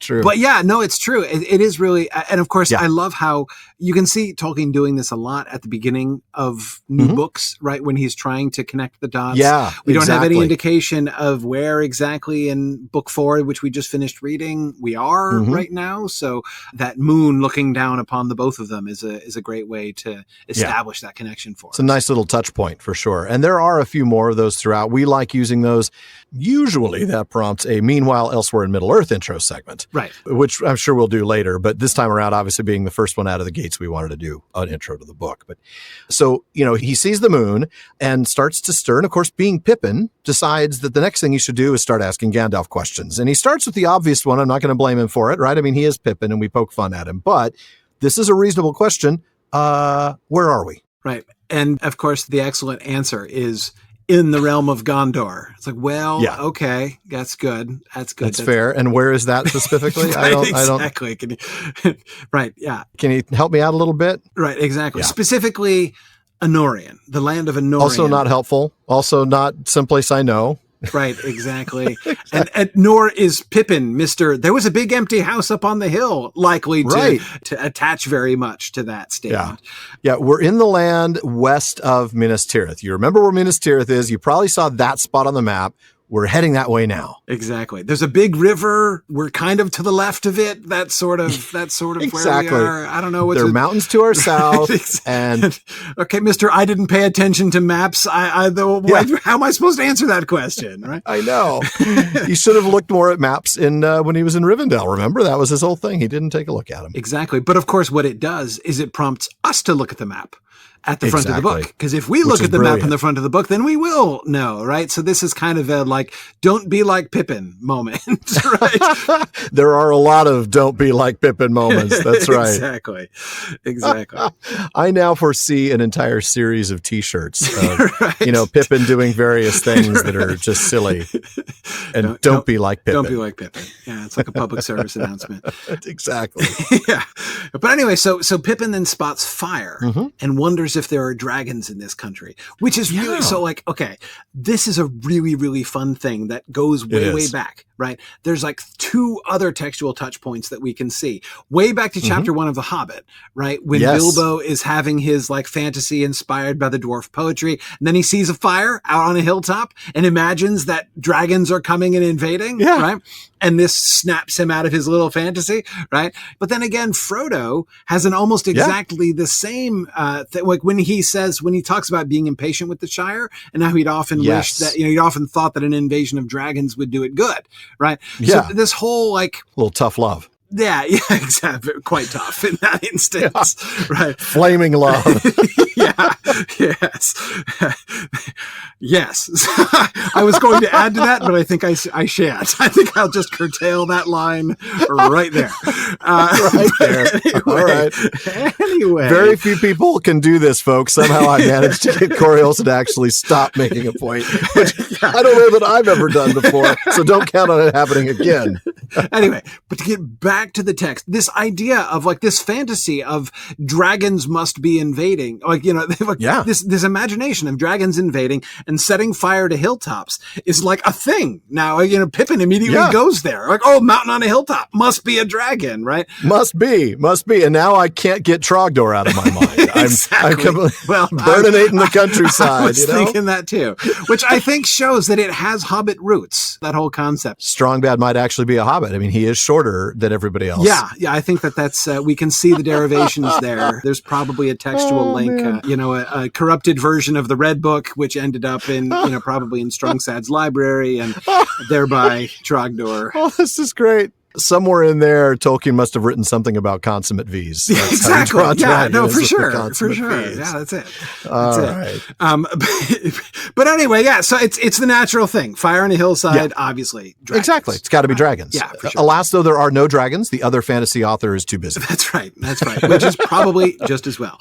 True. But yeah, no, it's true. It is really, and of course, I love how you can see Tolkien doing this a lot at the beginning of new books, right? When he's trying to connect the dots. Yeah, we don't have any indication of where exactly in book 4, which we just finished reading, we are right now. So that moon looking down upon the both of them is a great way to establish that connection for us. It's a nice little touch point for sure. And there are a few more of those throughout. We like using those. Usually that prompts a Meanwhile Elsewhere in Middle-earth intro segment. Right. Which I'm sure we'll do later. But this time around, obviously being the first one out of the gates, we wanted to do an intro to the book. But so, he sees the moon and starts to stir. And of course, being Pippin, decides that the next thing he should do is start asking Gandalf questions. And he starts with the obvious one. I'm not going to blame him for it, right? I mean, he is Pippin and we poke fun at him. But this is a reasonable question. Where are we? Right. And of course, the excellent answer is in the realm of Gondor. It's like, well, okay, that's good. That's good. That's fair. And where is that specifically? Right, exactly. Can you, right. Yeah. Can you help me out a little bit? Right. Exactly. Yeah. Specifically, Anorian, the land of Anorian. Also not helpful. Also not someplace I know. Right, exactly. And nor is Pippin, there was a big empty house up on the hill, likely to attach very much to that statement. Yeah, we're in the land west of Minas Tirith. You remember where Minas Tirith is. You probably saw that spot on the map. We're heading that way now. Exactly. There's a big river. We're kind of to the left of it. That's sort of exactly. where we are. I don't know. There are mountains to our south. And okay, Mister, I didn't pay attention to maps. How am I supposed to answer that question? Right. I know. He should have looked more at maps when he was in Rivendell. Remember, that was his whole thing. He didn't take a look at them. Exactly. But of course, what it does is it prompts us to look at the map. at the front of the book. Because if we look at the map in the front of the book, then we will know, right? So this is kind of a like, don't be like Pippin moment, right? There are a lot of don't be like Pippin moments. That's right. Exactly. I now foresee an entire series of T-shirts of, right. Pippin doing various things that are just silly. And don't be like Pippin. Don't be like Pippin. Yeah, it's like a public service announcement. Exactly. Yeah. But anyway, so Pippin then spots fire and wonders if there are dragons in this country, which is really so like, okay, this is a really, really fun thing that goes way back, right? There's like 2 other textual touch points that we can see way back to chapter 1 of The Hobbit, right? When Bilbo is having his like fantasy inspired by the dwarf poetry, and then he sees a fire out on a hilltop and imagines that dragons are coming and invading, right? And this snaps him out of his little fantasy, right? But then again, Frodo has an almost exactly the same thing. Like when he talks about being impatient with the Shire and how he'd often wished that, he'd often thought that an invasion of dragons would do it good, right? Yeah. So this whole like little tough love. Yeah, exactly. Quite tough in that instance, right? Flaming love. Yes. I was going to add to that, but I think I shan't. I think I'll just curtail that line right there. Right there. Anyway, all right. Anyway. Very few people can do this, folks. Somehow I managed to get Corey Olsen to actually stop making a point, which I don't know that I've ever done before, so don't count on it happening again. Anyway, but to get back to the text, this idea of like this fantasy of dragons must be invading, like, this imagination of dragons invading and setting fire to hilltops is like a thing. Now, Pippin immediately goes there. Like, oh, mountain on a hilltop must be a dragon, right? Must be. And now I can't get Trogdor out of my mind. Exactly. I'm burninating the countryside. I was thinking that too, which I think shows that it has Hobbit roots, that whole concept. Strongbad might actually be a Hobbit. I mean, he is shorter than everybody else. Yeah, I think that's we can see the derivations there. There's probably a textual link, a corrupted version of the Red Book, which ended up in, probably in Strongsad's library, and thereby Trogdor. Oh, this is great. Somewhere in there, Tolkien must have written something about consummate V's. That's exactly. For sure. V's. Yeah, that's it. But anyway, so it's the natural thing. Fire on a hillside, obviously. Dragons. Exactly. It's got to be dragons. Yeah, for sure. Alas, though, there are no dragons. The other fantasy author is too busy. That's right. Which is probably just as well.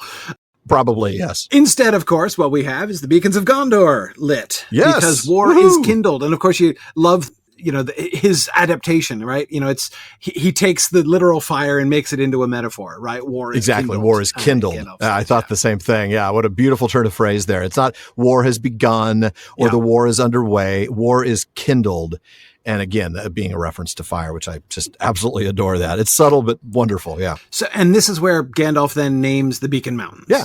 Probably, yes. Instead, of course, what we have is the beacons of Gondor lit. Yes. Because war is kindled. And of course, you love his adaptation, right? He takes the literal fire and makes it into a metaphor, right? War is kindled. War is kindled. I thought the same thing. Yeah. What a beautiful turn of phrase there. It's not war has begun or the war is underway. War is kindled. And again, that being a reference to fire, which I just absolutely adore that. It's subtle, but wonderful. Yeah. So, and this is where Gandalf then names the Beacon Mountains. Yeah.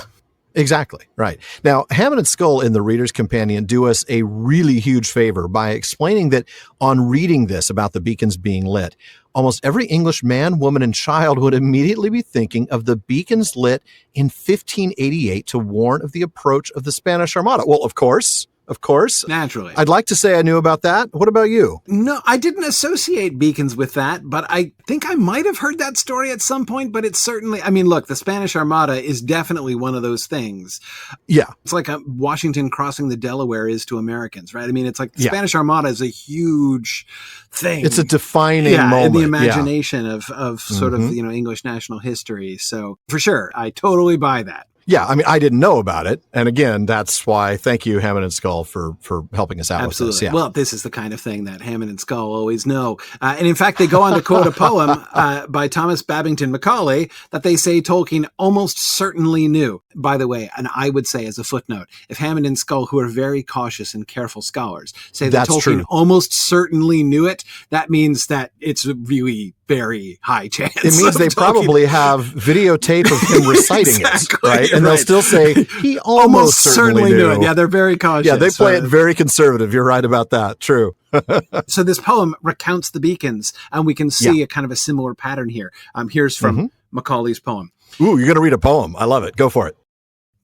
Exactly. Right. Now, Hammond and Skull in the Reader's Companion do us a really huge favor by explaining that on reading this about the beacons being lit, almost every English man, woman, and child would immediately be thinking of the beacons lit in 1588 to warn of the approach of the Spanish Armada. Well, of course. Naturally. I'd like to say I knew about that. What about you? No, I didn't associate beacons with that, but I think I might have heard that story at some point, but it's certainly, look, the Spanish Armada is definitely one of those things. Yeah. It's like Washington crossing the Delaware is to Americans, right? It's like the Spanish Armada is a huge thing. It's a defining moment. In the imagination of sort of, English national history. So for sure, I totally buy that. Yeah, I didn't know about it. And again, that's why thank you, Hammond and Skull, for helping us out Absolutely. with this. Yeah. Well, this is the kind of thing that Hammond and Skull always know. And in fact, they go on to quote a poem by Thomas Babington Macaulay that they say Tolkien almost certainly knew. By the way, and I would say as a footnote, if Hammond and Skull, who are very cautious and careful scholars, say that Tolkien almost certainly knew it, that means that it's a really very high chance. It means they probably have videotape of him reciting it, right? And they'll still say, he almost certainly knew it. Yeah, they're very cautious. Yeah, they play it very conservative. You're right about that. True. So this poem recounts the beacons, and we can see a kind of a similar pattern here. Here's from Macaulay's poem. Ooh, you're going to read a poem. I love it. Go for it.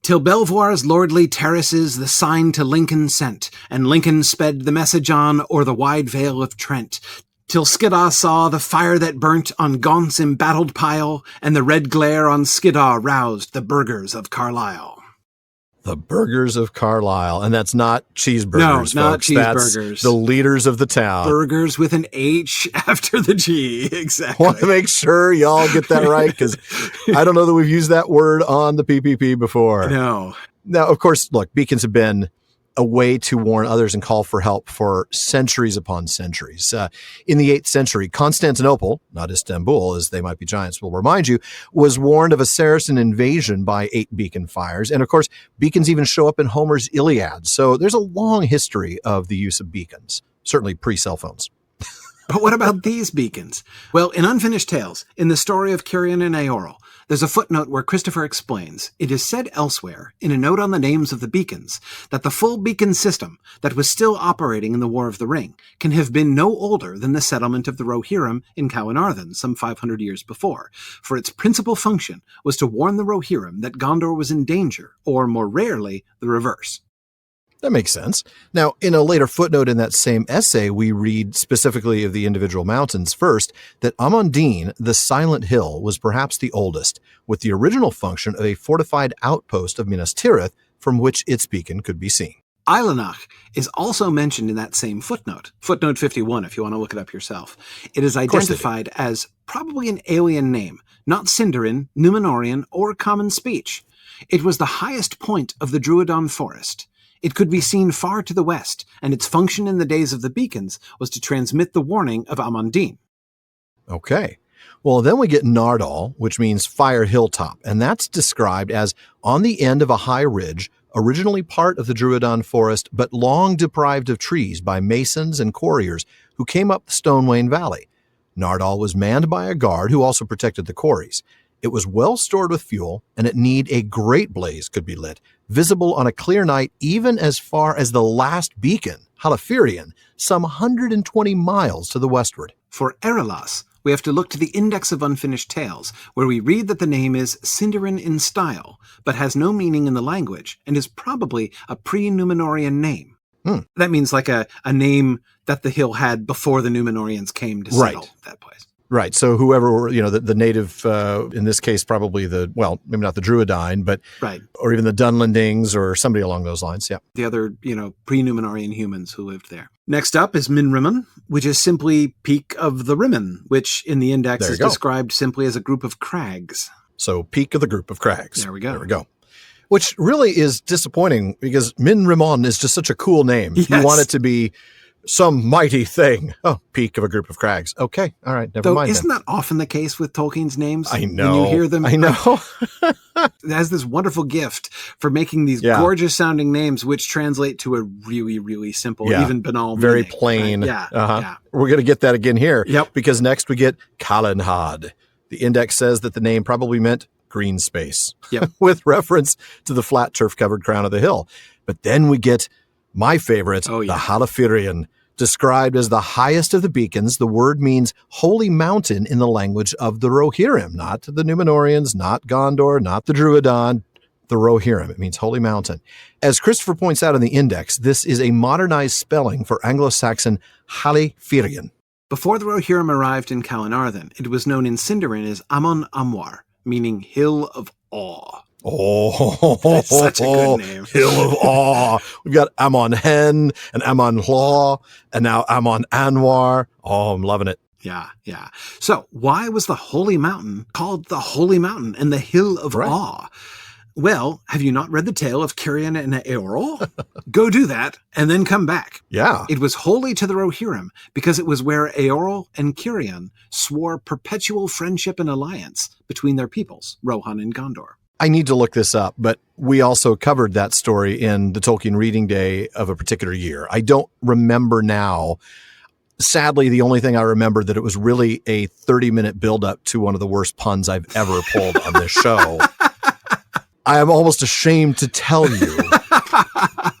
Till Belvoir's lordly terraces the sign to Lincoln sent, and Lincoln sped the message on o'er the wide vale of Trent, till Skiddaw saw the fire that burnt on Gaunt's embattled pile, and the red glare on Skiddaw roused the burghers of Carlisle. The burgers of Carlisle. And that's not cheeseburgers, No, not folks. cheeseburgers. That's the leaders of the town. Burgers with an H after the G. Exactly. Want to make sure y'all get that right, because I don't know that we've used that word on the PPP before. No. Now, of course, look, beacons have been a way to warn others and call for help for centuries upon centuries. In the 8th century, Constantinople, not Istanbul, as they might be giants will remind you, was warned of a Saracen invasion by 8 beacon fires. And of course, beacons even show up in Homer's Iliad. So there's a long history of the use of beacons, certainly pre-cell phones. But what about these beacons? Well, in Unfinished Tales, in the story of Cirion and Eorl, there's a footnote where Christopher explains, it is said elsewhere, in a note on the names of the beacons, that the full beacon system that was still operating in the War of the Ring can have been no older than the settlement of the Rohirrim in Caernarvon some 500 years before, for its principal function was to warn the Rohirrim that Gondor was in danger, or more rarely, the reverse. That makes sense. Now, in a later footnote in that same essay, we read specifically of the individual mountains first that Amundine, the Silent Hill, was perhaps the oldest, with the original function of a fortified outpost of Minas Tirith from which its beacon could be seen. Eilenach is also mentioned in that same footnote, footnote 51, if you want to look it up yourself. It is identified as probably an alien name, not Sindarin, Númenorian, or common speech. It was the highest point of the Druidon forest. It could be seen far to the west, and its function in the days of the beacons was to transmit the warning of Amundine. Okay. Well, then we get Nardal, which means fire hilltop, and that's described as on the end of a high ridge, originally part of the Druidon forest, but long deprived of trees by masons and quarriers who came up the Stonewain Valley. Nardal was manned by a guard who also protected the quarries. It was well stored with fuel, and at need a great blaze could be lit, visible on a clear night even as far as the last beacon, Halaphirion, some 120 miles to the westward. For Erelas, we have to look to the Index of Unfinished Tales, where we read that the name is Sindarin in style, but has no meaning in the language, and is probably a pre-Númenorian name. That means like a name that the hill had before the Númenorians came to settle that place. Right. So whoever, the native, in this case, probably maybe not the Druidine, but, or even the Dunlendings or somebody along those lines. Yeah. The other, pre-Númenorian humans who lived there. Next up is Minrimon, which is simply Peak of the Rimmen, which in the index is described simply as a group of crags. So Peak of the group of crags. There we go. There we go. Which really is disappointing because Minrimon is just such a cool name. Yes. You want it to be some mighty thing. Oh, peak of a group of crags. Okay. All right. Never mind. Isn't that often the case with Tolkien's names? I know. When you hear them. I know. It has this wonderful gift for making these gorgeous sounding names, which translate to a really, really simple, even banal meaning. Very plain. Right? Yeah. We're going to get that again here. Yep. Because next we get Calenhad. The index says that the name probably meant green space. Yep. With reference to the flat turf-covered crown of the hill. But then we get my favorite, the Halaphirion. Described as the highest of the beacons, the word means holy mountain in the language of the Rohirrim, not the Númenorians, not Gondor, not the Druidon, the Rohirrim. It means holy mountain. As Christopher points out in the index, this is a modernized spelling for Anglo-Saxon Halaphirion. Before the Rohirrim arrived in Caernarvon, it was known in Sindarin as Amon Amwar, meaning Hill of Awe. Oh, that's such a good name. Hill of Awe. We've got Amon Hen and Amon Law and now Amon Anwar. Oh, I'm loving it. Yeah. So why was the Holy Mountain called the Holy Mountain and the Hill of Awe? Well, have you not read the tale of Cirion and Eorl? Go do that and then come back. Yeah. It was holy to the Rohirrim because it was where Eorl and Cirion swore perpetual friendship and alliance between their peoples, Rohan and Gondor. I need to look this up, but we also covered that story in the Tolkien reading day of a particular year. I don't remember now. Sadly, the only thing I remember that it was really a 30-minute buildup to one of the worst puns I've ever pulled on this show. I am almost ashamed to tell you.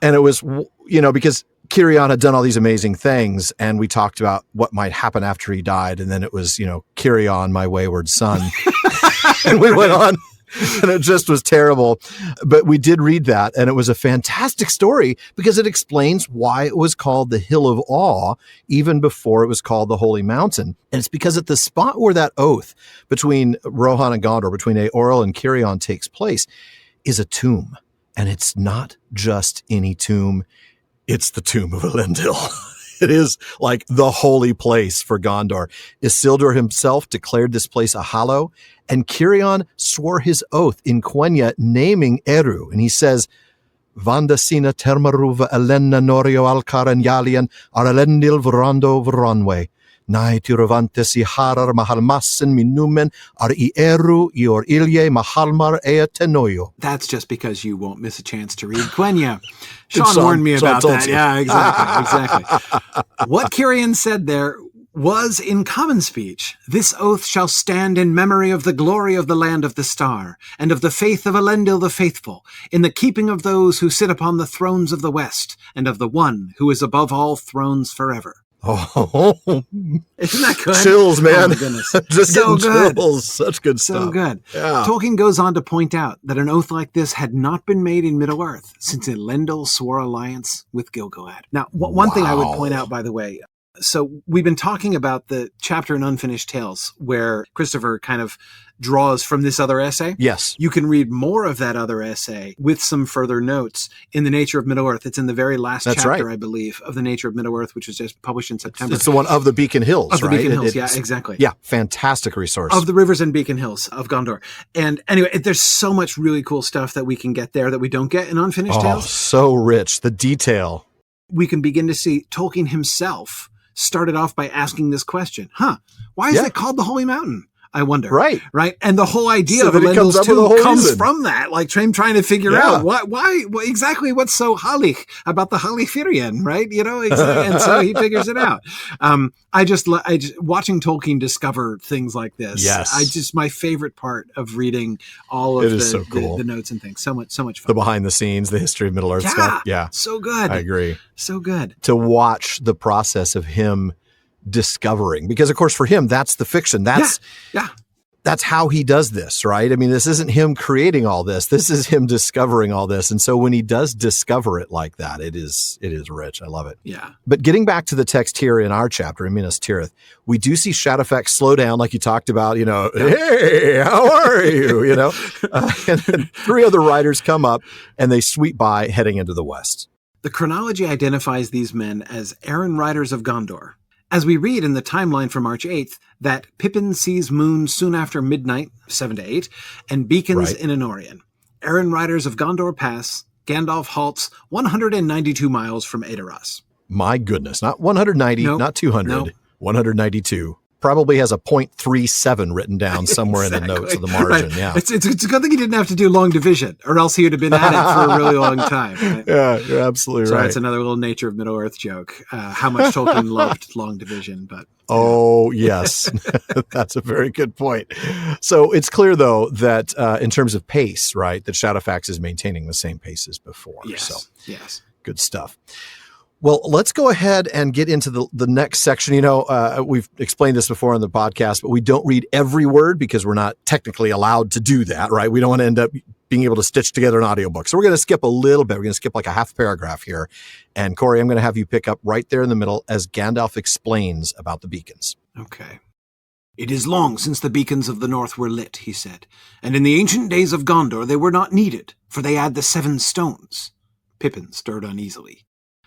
And it was, because Cirion had done all these amazing things, and we talked about what might happen after he died. And then it was, Cirion, my wayward son. And we went on. And it just was terrible. But we did read that, and it was a fantastic story because it explains why it was called the Hill of Awe even before it was called the Holy Mountain. And it's because at the spot where that oath between Rohan and Gondor, between Eorl and Cirion takes place, is a tomb. And it's not just any tomb. It's the tomb of Elendil. It is like the holy place for Gondor. Isildur himself declared this place a hallow, and Cirion swore his oath in Quenya naming Eru. And he says, Vandasina termaruva Elena norio alcaran yalian ar Elendil vorando voronwe. Nai tiruvantes I harar mahalmassen minumen ar I Eru ior ilye mahalmar ea tenoyo. That's just because you won't miss a chance to read Quenya. Sean warned me about that. Yeah, exactly. What Cirion said there was in common speech. This oath shall stand in memory of the glory of the land of the star, and of the faith of Elendil the faithful, in the keeping of those who sit upon the thrones of the west, and of the one who is above all thrones forever. Oh, isn't that good? Chills, man. Oh my goodness. Just so good. Chills. Such good stuff. So good. Yeah. Tolkien goes on to point out that an oath like this had not been made in Middle-earth since Elendil swore alliance with Gil-galad. Now, one thing I would point out, by the way, so we've been talking about the chapter in Unfinished Tales where Christopher kind of draws from this other essay. Yes. You can read more of that other essay with some further notes in The Nature of Middle-earth. It's in the very last chapter, I believe, of The Nature of Middle-earth, which was just published in September. It's the one of the Beacon Hills, of right? The Beacon Hills, yeah, exactly. Yeah, fantastic resource. Of the rivers and Beacon Hills of Gondor. And anyway, there's so much really cool stuff that we can get there that we don't get in Unfinished Tales. Oh, so rich. The detail. We can begin to see Tolkien himself started off by asking this question. Why is it called the Holy Mountain? I wonder. Right. And the whole idea of Elendil's tomb comes from that. Like trying to figure out why exactly what's so halich about the Halifirian, right? And so he figures it out. I just watching Tolkien discover things like this. Yes. My favorite part of reading all of the notes and things. So much fun. The behind the scenes, the history of Middle-earth stuff. Yeah. So good. I agree. So good. To watch the process of him discovering, because of course for him that's the fiction, that's how he does this, right? I mean, this isn't him creating all this is him discovering all this. And so when he does discover it like that, it is rich. I love it. But getting back to the text here in our chapter in Minas Tirith, we do see Shadowfax slow down like you talked about, hey, how are you, and then three other riders come up and they sweep by heading into the west. The chronology identifies these men as errand riders of Gondor. As we read in the timeline from March 8th, that Pippin sees moon soon after midnight, 7 to 8, and beacons in Anorion. Errand riders of Gondor pass. Gandalf halts 192 miles from Edoras. My goodness, not 190, not 200, 192. Probably has a 0.37 written down somewhere in the notes of the margin. Right. Yeah, it's a good thing he didn't have to do long division, or else he would have been at it for a really long time. Right? Yeah, you're absolutely right. That's another little Nature of Middle-earth joke. How much Tolkien loved long division, but oh yes, that's a very good point. So it's clear though that in terms of pace, right, that Shadowfax is maintaining the same pace as before. Yes. Good stuff. Well, let's go ahead and get into the next section. We've explained this before on the podcast, but we don't read every word because we're not technically allowed to do that, right? We don't want to end up being able to stitch together an audiobook. So we're going to skip a little bit. We're going to skip like a half paragraph here. And Corey, I'm going to have you pick up right there in the middle as Gandalf explains about the beacons. Okay. It is long since the beacons of the north were lit, he said, and in the ancient days of Gondor they were not needed, for they had the 7 stones. Pippin stirred uneasily.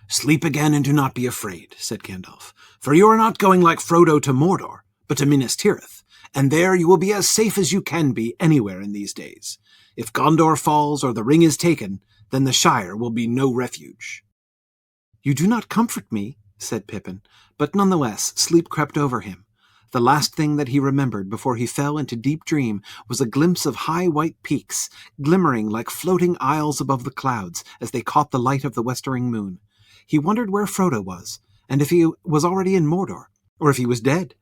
Sleep again and do not be afraid, said Gandalf, for you are not going like Frodo to Mordor, but to Minas Tirith, and there you will be as safe as you can be anywhere in these days. If Gondor falls or the ring is taken, then the Shire will be no refuge. You do not comfort me, said Pippin, but nonetheless sleep crept over him. The last thing that he remembered before he fell into deep dream was a glimpse of high white peaks, glimmering like floating isles above the clouds as they caught the light of the westering moon. He wondered where Frodo was, and if he was already in Mordor, or if he was dead.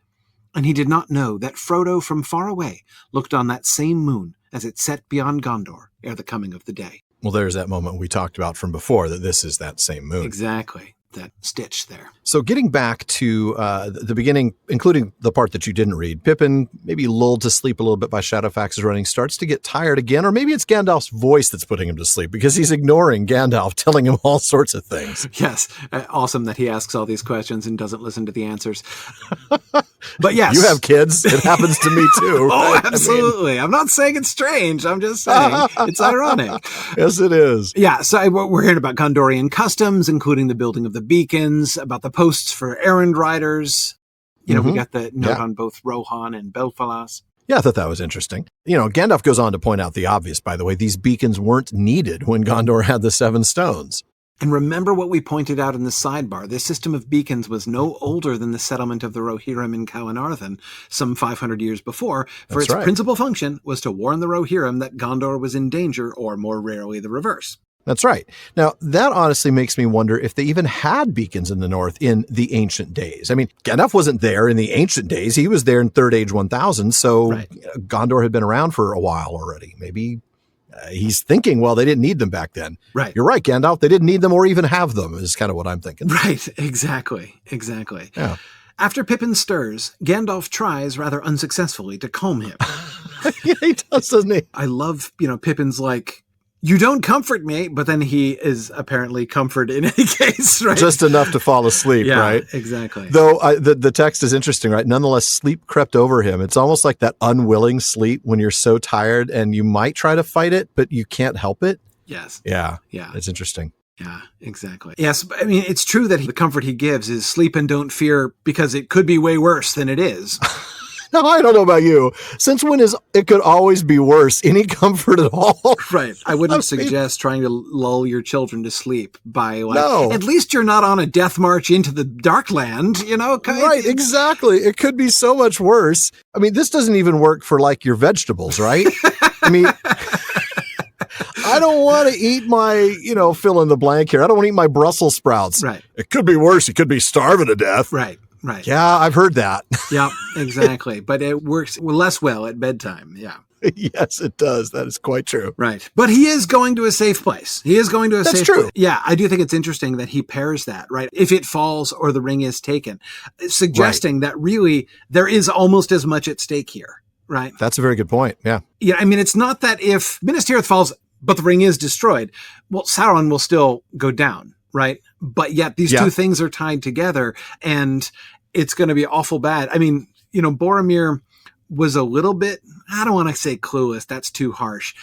And he did not know that Frodo from far away looked on that same moon as it set beyond Gondor ere the coming of the day. Well, there's that moment we talked about from before, that this is that same moon. Exactly. That stitch there. So getting back to the beginning, including the part that you didn't read, Pippin, maybe lulled to sleep a little bit by Shadowfax's running, starts to get tired again, or maybe it's Gandalf's voice that's putting him to sleep because he's ignoring Gandalf, telling him all sorts of things. Yes. Awesome that he asks all these questions and doesn't listen to the answers. But yes. You have kids. It happens to me too. Oh, Right? absolutely. I'm not saying it's strange. I'm just saying it's ironic. Yes, it is. Yeah, so we're hearing about Gondorian customs, including the building of the beacons, about the posts for errand riders. We got the note on both Rohan and Belfalas. Yeah, I thought that was interesting. Gandalf goes on to point out the obvious, by the way. These beacons weren't needed when Gondor had the 7 stones. And remember what we pointed out in the sidebar. This system of beacons was no older than the settlement of the Rohirrim in Caernarfon some 500 years before, for its principal function was to warn the Rohirrim that Gondor was in danger, or more rarely the reverse. That's right. Now, that honestly makes me wonder if they even had beacons in the north in the ancient days. I mean, Gandalf wasn't there in the ancient days. He was there in Third Age 1000, so Gondor had been around for a while already. Maybe he's thinking, well, they didn't need them back then. Right. You're right, Gandalf. They didn't need them or even have them, is kind of what I'm thinking. Right. Exactly. Yeah. After Pippin stirs, Gandalf tries rather unsuccessfully to calm him. Yeah, he does, doesn't he? I love, Pippin's like, you don't comfort me, but then he is apparently comforted in any case, right? Just enough to fall asleep, right? Exactly. Though the text is interesting, right? Nonetheless, sleep crept over him. It's almost like that unwilling sleep when you're so tired and you might try to fight it, but you can't help it. Yes. Yeah. Yeah. It's interesting. Yeah, exactly. Yes, I mean, it's true that the comfort he gives is sleep and don't fear because it could be way worse than it is. No, I don't know about you. Since when is it could always be worse? Any comfort at all? Right. I wouldn't suggest trying to lull your children to sleep by at least you're not on a death march into the Darkland, Right, exactly. It could be so much worse. I mean, this doesn't even work for your vegetables, right? I mean, I don't want to eat my, fill in the blank here. I don't want to eat my Brussels sprouts. Right. It could be worse. You could be starving to death. Right. Yeah, I've heard that. Yeah, exactly. But it works less well at bedtime. Yeah. Yes, it does. That is quite true. Right. But he is going to a safe place. That's true. Yeah, I do think it's interesting that he pairs that, right? If it falls or the ring is taken, suggesting that really there is almost as much at stake here, right? That's a very good point. Yeah. Yeah, I mean, it's not that if Minas Tirith falls, but the ring is destroyed, well, Sauron will still go down, right? But yet these two things are tied together and it's going to be awful bad. I mean, Boromir was a little bit, I don't want to say clueless. That's too harsh.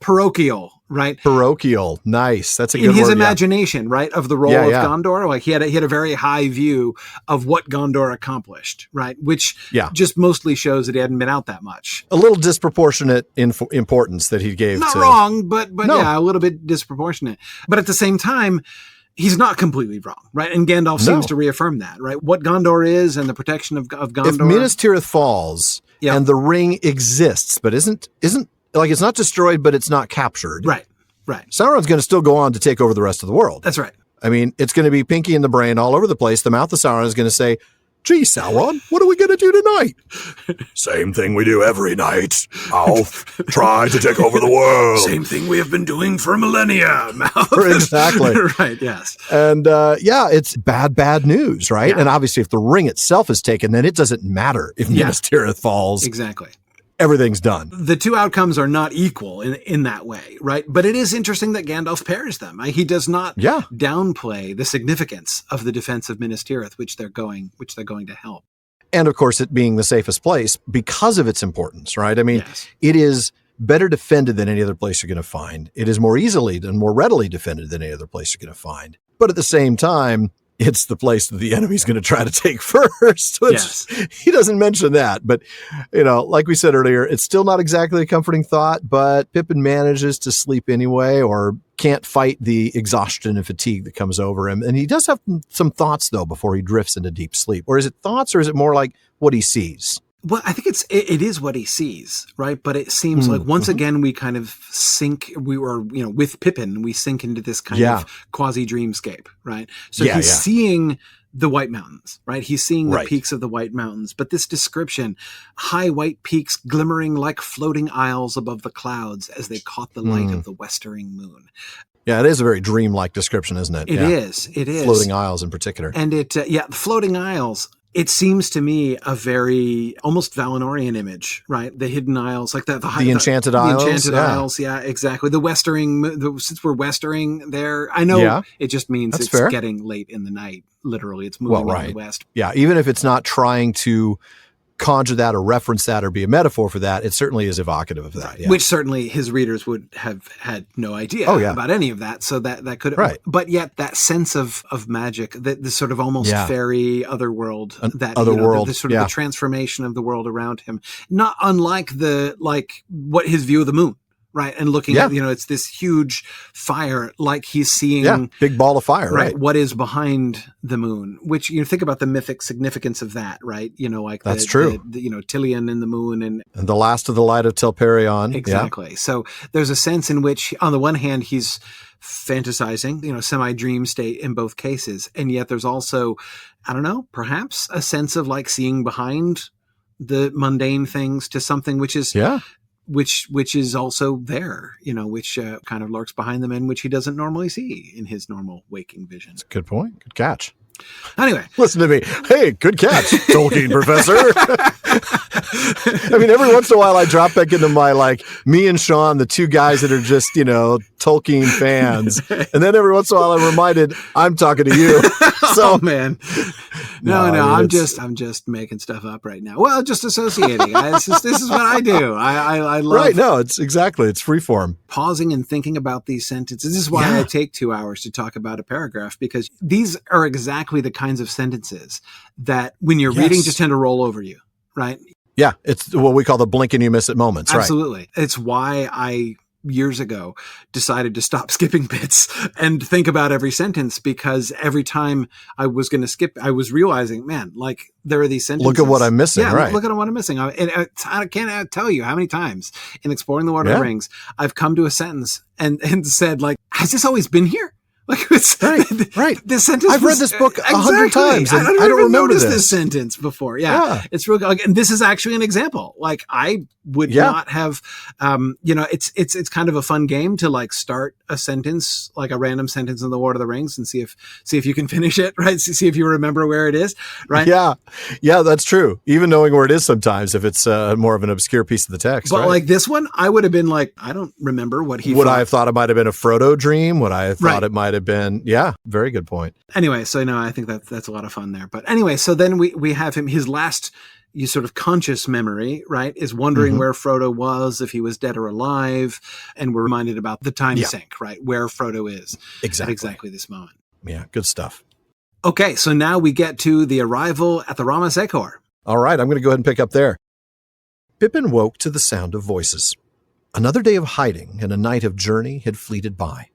Parochial, right? Parochial. Nice. That's a good word. In his imagination, right? Of the role of Gondor. He had a very high view of what Gondor accomplished, right? Which just mostly shows that he hadn't been out that much. A little disproportionate importance that he gave Not wrong, but a little bit disproportionate. But at the same time, he's not completely wrong, right? And Gandalf seems to reaffirm that, right? What Gondor is and the protection of Gondor. If Minas Tirith falls and the ring exists, but isn't it's not destroyed, but it's not captured. Right. Sauron's going to still go on to take over the rest of the world. That's right. I mean, it's going to be Pinky in the brain all over the place. The mouth of Sauron is going to say, gee, Sauron, what are we going to do tonight? Same thing we do every night. I'll try to take over the world. Same thing we have been doing for millennia. Exactly. Right, yes. And it's bad news, right? Yeah. And obviously if the ring itself is taken, then it doesn't matter if Minas Tirith falls. Exactly. Everything's done. The two outcomes are not equal in that way, right? But it is interesting that Gandalf pairs them. He does not downplay the significance of the defense of Minas Tirith, which they're going to help. And of course, it being the safest place because of its importance, right? I mean, it is better defended than any other place you're going to find. It is more easily and more readily defended than any other place you're going to find. But at the same time, it's the place that the enemy's going to try to take first, which he doesn't mention that. But, like we said earlier, it's still not exactly a comforting thought, but Pippin manages to sleep anyway, or can't fight the exhaustion and fatigue that comes over him. And he does have some thoughts, though, before he drifts into deep sleep. Or is it thoughts, or is it more like what he sees? Well, I think it is what he sees, right? But it seems like once again we kind of sink. With Pippin, we sink into this kind of quasi dreamscape, right? So he's seeing the White Mountains, right? He's seeing the peaks of the White Mountains. But this description, high white peaks glimmering like floating isles above the clouds as they caught the light of the westering moon. Yeah, it is a very dreamlike description, isn't it? It is. Floating isles in particular. And the floating isles. It seems to me a very almost Valinorian image, right? The hidden isles, like the Enchanted Isles. The Enchanted Isles, yeah, exactly. The westering, since we're westering there, I know it just means it's getting late in the night. Literally, it's moving in the west. Yeah, even if it's not trying to conjure that or reference that or be a metaphor for that, it certainly is evocative of that. Yeah. Which certainly his readers would have had no idea about any of that. So that could, but yet that sense of magic, this sort of almost fairy otherworld, the sort of the transformation of the world around him, not unlike what his view of the moon. Right. And looking at, it's this huge fire, like he's seeing big ball of fire, right? What is behind the moon, which you think about the mythic significance of that, right? Like that's true. Tilion and the moon and the last of the light of Telperion. Exactly. Yeah. So there's a sense in which on the one hand, he's fantasizing, semi-dream state in both cases. And yet there's also, I don't know, perhaps a sense of like seeing behind the mundane things to something which is, which is also there, which kind of lurks behind them and which he doesn't normally see in his normal waking vision. That's a good point. Good catch. Anyway. Listen to me. Hey, good catch, Tolkien professor. I mean, every once in a while I drop back into my, me and Sean, the two guys that are just, Tolkien fans. And then every once in a while I'm reminded I'm talking to you. So, man. No, I'm just making stuff up right now. Well, just associating. This is what I do. I love. Right. No, it's free form. Pausing and thinking about these sentences. This is why I take 2 hours to talk about a paragraph, because these are exactly the kinds of sentences that when you're reading just tend to roll over you. Right. Yeah. It's what we call the blink and you miss it moments. Absolutely. Right? It's why I years ago decided to stop skipping bits and think about every sentence, because every time I was going to skip, I was realizing, man, there are these sentences. Look at what I'm missing. Yeah, look at what I'm missing. I can't tell you how many times in exploring the Lord of the Rings, I've come to a sentence and said, has this always been here? It's right. This sentence. I've read this book 100 times. And I don't remember this sentence before. Yeah. It's real. And this is actually an example. I would not have. It's kind of a fun game to start a sentence, a random sentence in the Lord of the Rings, and see if you can finish it. Right. See if you remember where it is. Right. Yeah, that's true. Even knowing where it is sometimes, if it's more of an obscure piece of the text. But this one, I would have been I don't remember what he. Would I have thought it might have been a Frodo dream? Would I have thought it might have been, very good point. Anyway, so I think that's a lot of fun there. But anyway, so then we have him, his last sort of conscious memory, right, is wondering where Frodo was, if he was dead or alive, and we're reminded about the time sink, right, where Frodo is at exactly this moment. Yeah, good stuff. Okay, so now we get to the arrival at the Ramas Echor. All right, I'm going to go ahead and pick up there. Pippin woke to the sound of voices. Another day of hiding and a night of journey had fleeted by.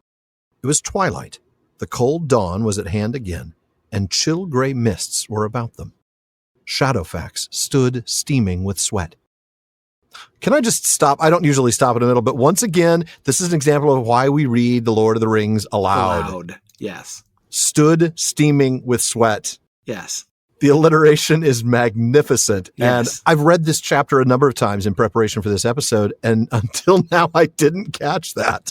It was twilight, the cold dawn was at hand again, and chill gray mists were about them. Shadowfax stood steaming with sweat. Can I just stop? I don't usually stop in the middle, but once again, this is an example of why we read The Lord of the Rings aloud. Yes. Stood steaming with sweat. Yes. The alliteration is magnificent. Yes. And I've read this chapter a number of times in preparation for this episode, and until now, I didn't catch that.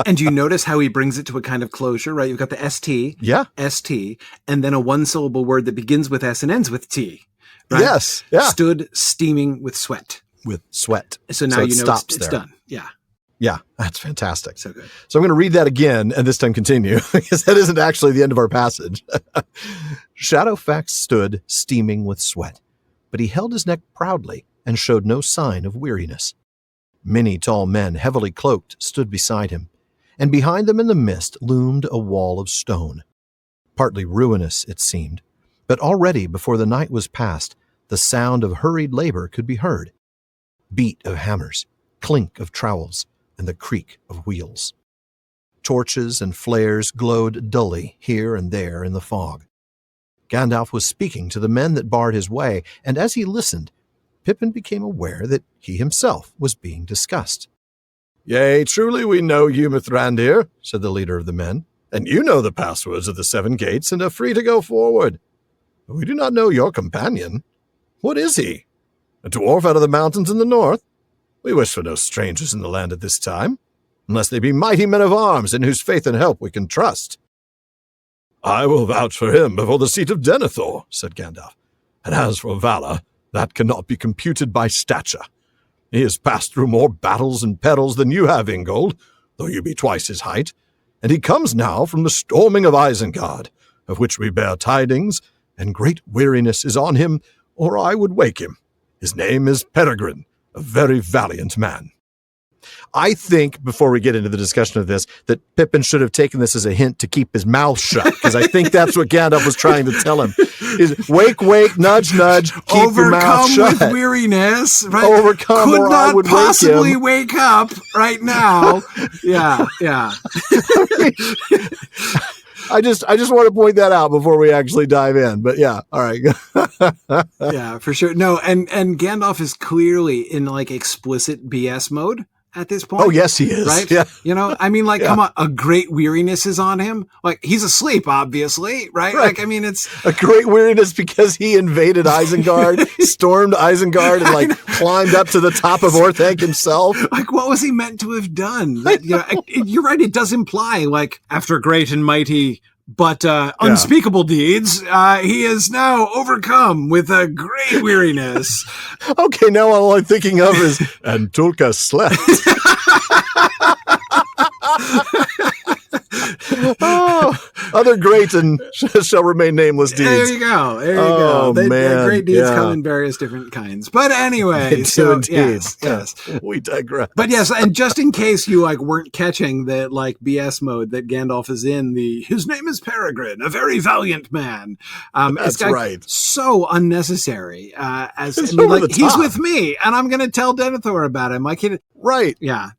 And you notice how he brings it to a kind of closure, right? You've got the ST, ST, and then a one-syllable word that begins with S and ends with T. Right? Yes. Yeah. Stood steaming with sweat. With sweat. So now it's done. Yeah. Yeah, that's fantastic. So good. So I'm going to read that again and this time continue, because that isn't actually the end of our passage. Shadowfax stood steaming with sweat, but he held his neck proudly and showed no sign of weariness. Many tall men, heavily cloaked, stood beside him, and behind them in the mist loomed a wall of stone. Partly ruinous, it seemed, but already before the night was past, the sound of hurried labor could be heard. Beat of hammers, clink of trowels, and the creak of wheels. Torches and flares glowed dully here and there in the fog. Gandalf was speaking to the men that barred his way, and as he listened, Pippin became aware that he himself was being discussed. "Yea, truly we know you, Mithrandir," said the leader of the men, "and you know the passwords of the 7 gates and are free to go forward. But we do not know your companion. What is he? A dwarf out of the mountains in the north? We wish for no strangers in the land at this time, unless they be mighty men of arms in whose faith and help we can trust." "I will vouch for him before the seat of Denethor," said Gandalf. "And as for valor, that cannot be computed by stature. He has passed through more battles and perils than you have, Ingold, though you be twice his height, and he comes now from the storming of Isengard, of which we bear tidings, and great weariness is on him, or I would wake him, His name is Peregrine, a very valiant man. I think, before we get into the discussion of this, that Pippin should have taken this as a hint to keep his mouth shut, because I think that's what Gandalf was trying to tell him. Is wake, wake, nudge, nudge, keep your mouth shut. Overcome with weariness, right? Overcome, Could or not I would possibly wake up right now. Yeah. I just want to point that out before we actually dive in. But yeah, all right. Yeah, for sure. No, and Gandalf is clearly in like explicit BS mode at this point. Oh, yes, he is. Right? Yeah. You know, I mean, like, come on, a great weariness is on him. Like, he's asleep, obviously, right? Like, I mean, it's a great weariness because he invaded Isengard, stormed Isengard, and like climbed up to the top of Orthanc himself. Like, what was he meant to have done? That, you know, you're right. It does imply, like, after great and mighty but unspeakable deeds, he is now overcome with a great weariness. Okay, now all I'm thinking of is, and Tulka slept. Other great and shall remain nameless deeds. There you go. There you go. Man. Great deeds come in various different kinds. But anyway, yes. We digress. But yes, and just in case you like weren't catching that like BS mode that Gandalf is in, his name is Peregrine, a very valiant man. That's right. So unnecessary. He's with me, and I'm going to tell Denethor about him. Like, right. Yeah.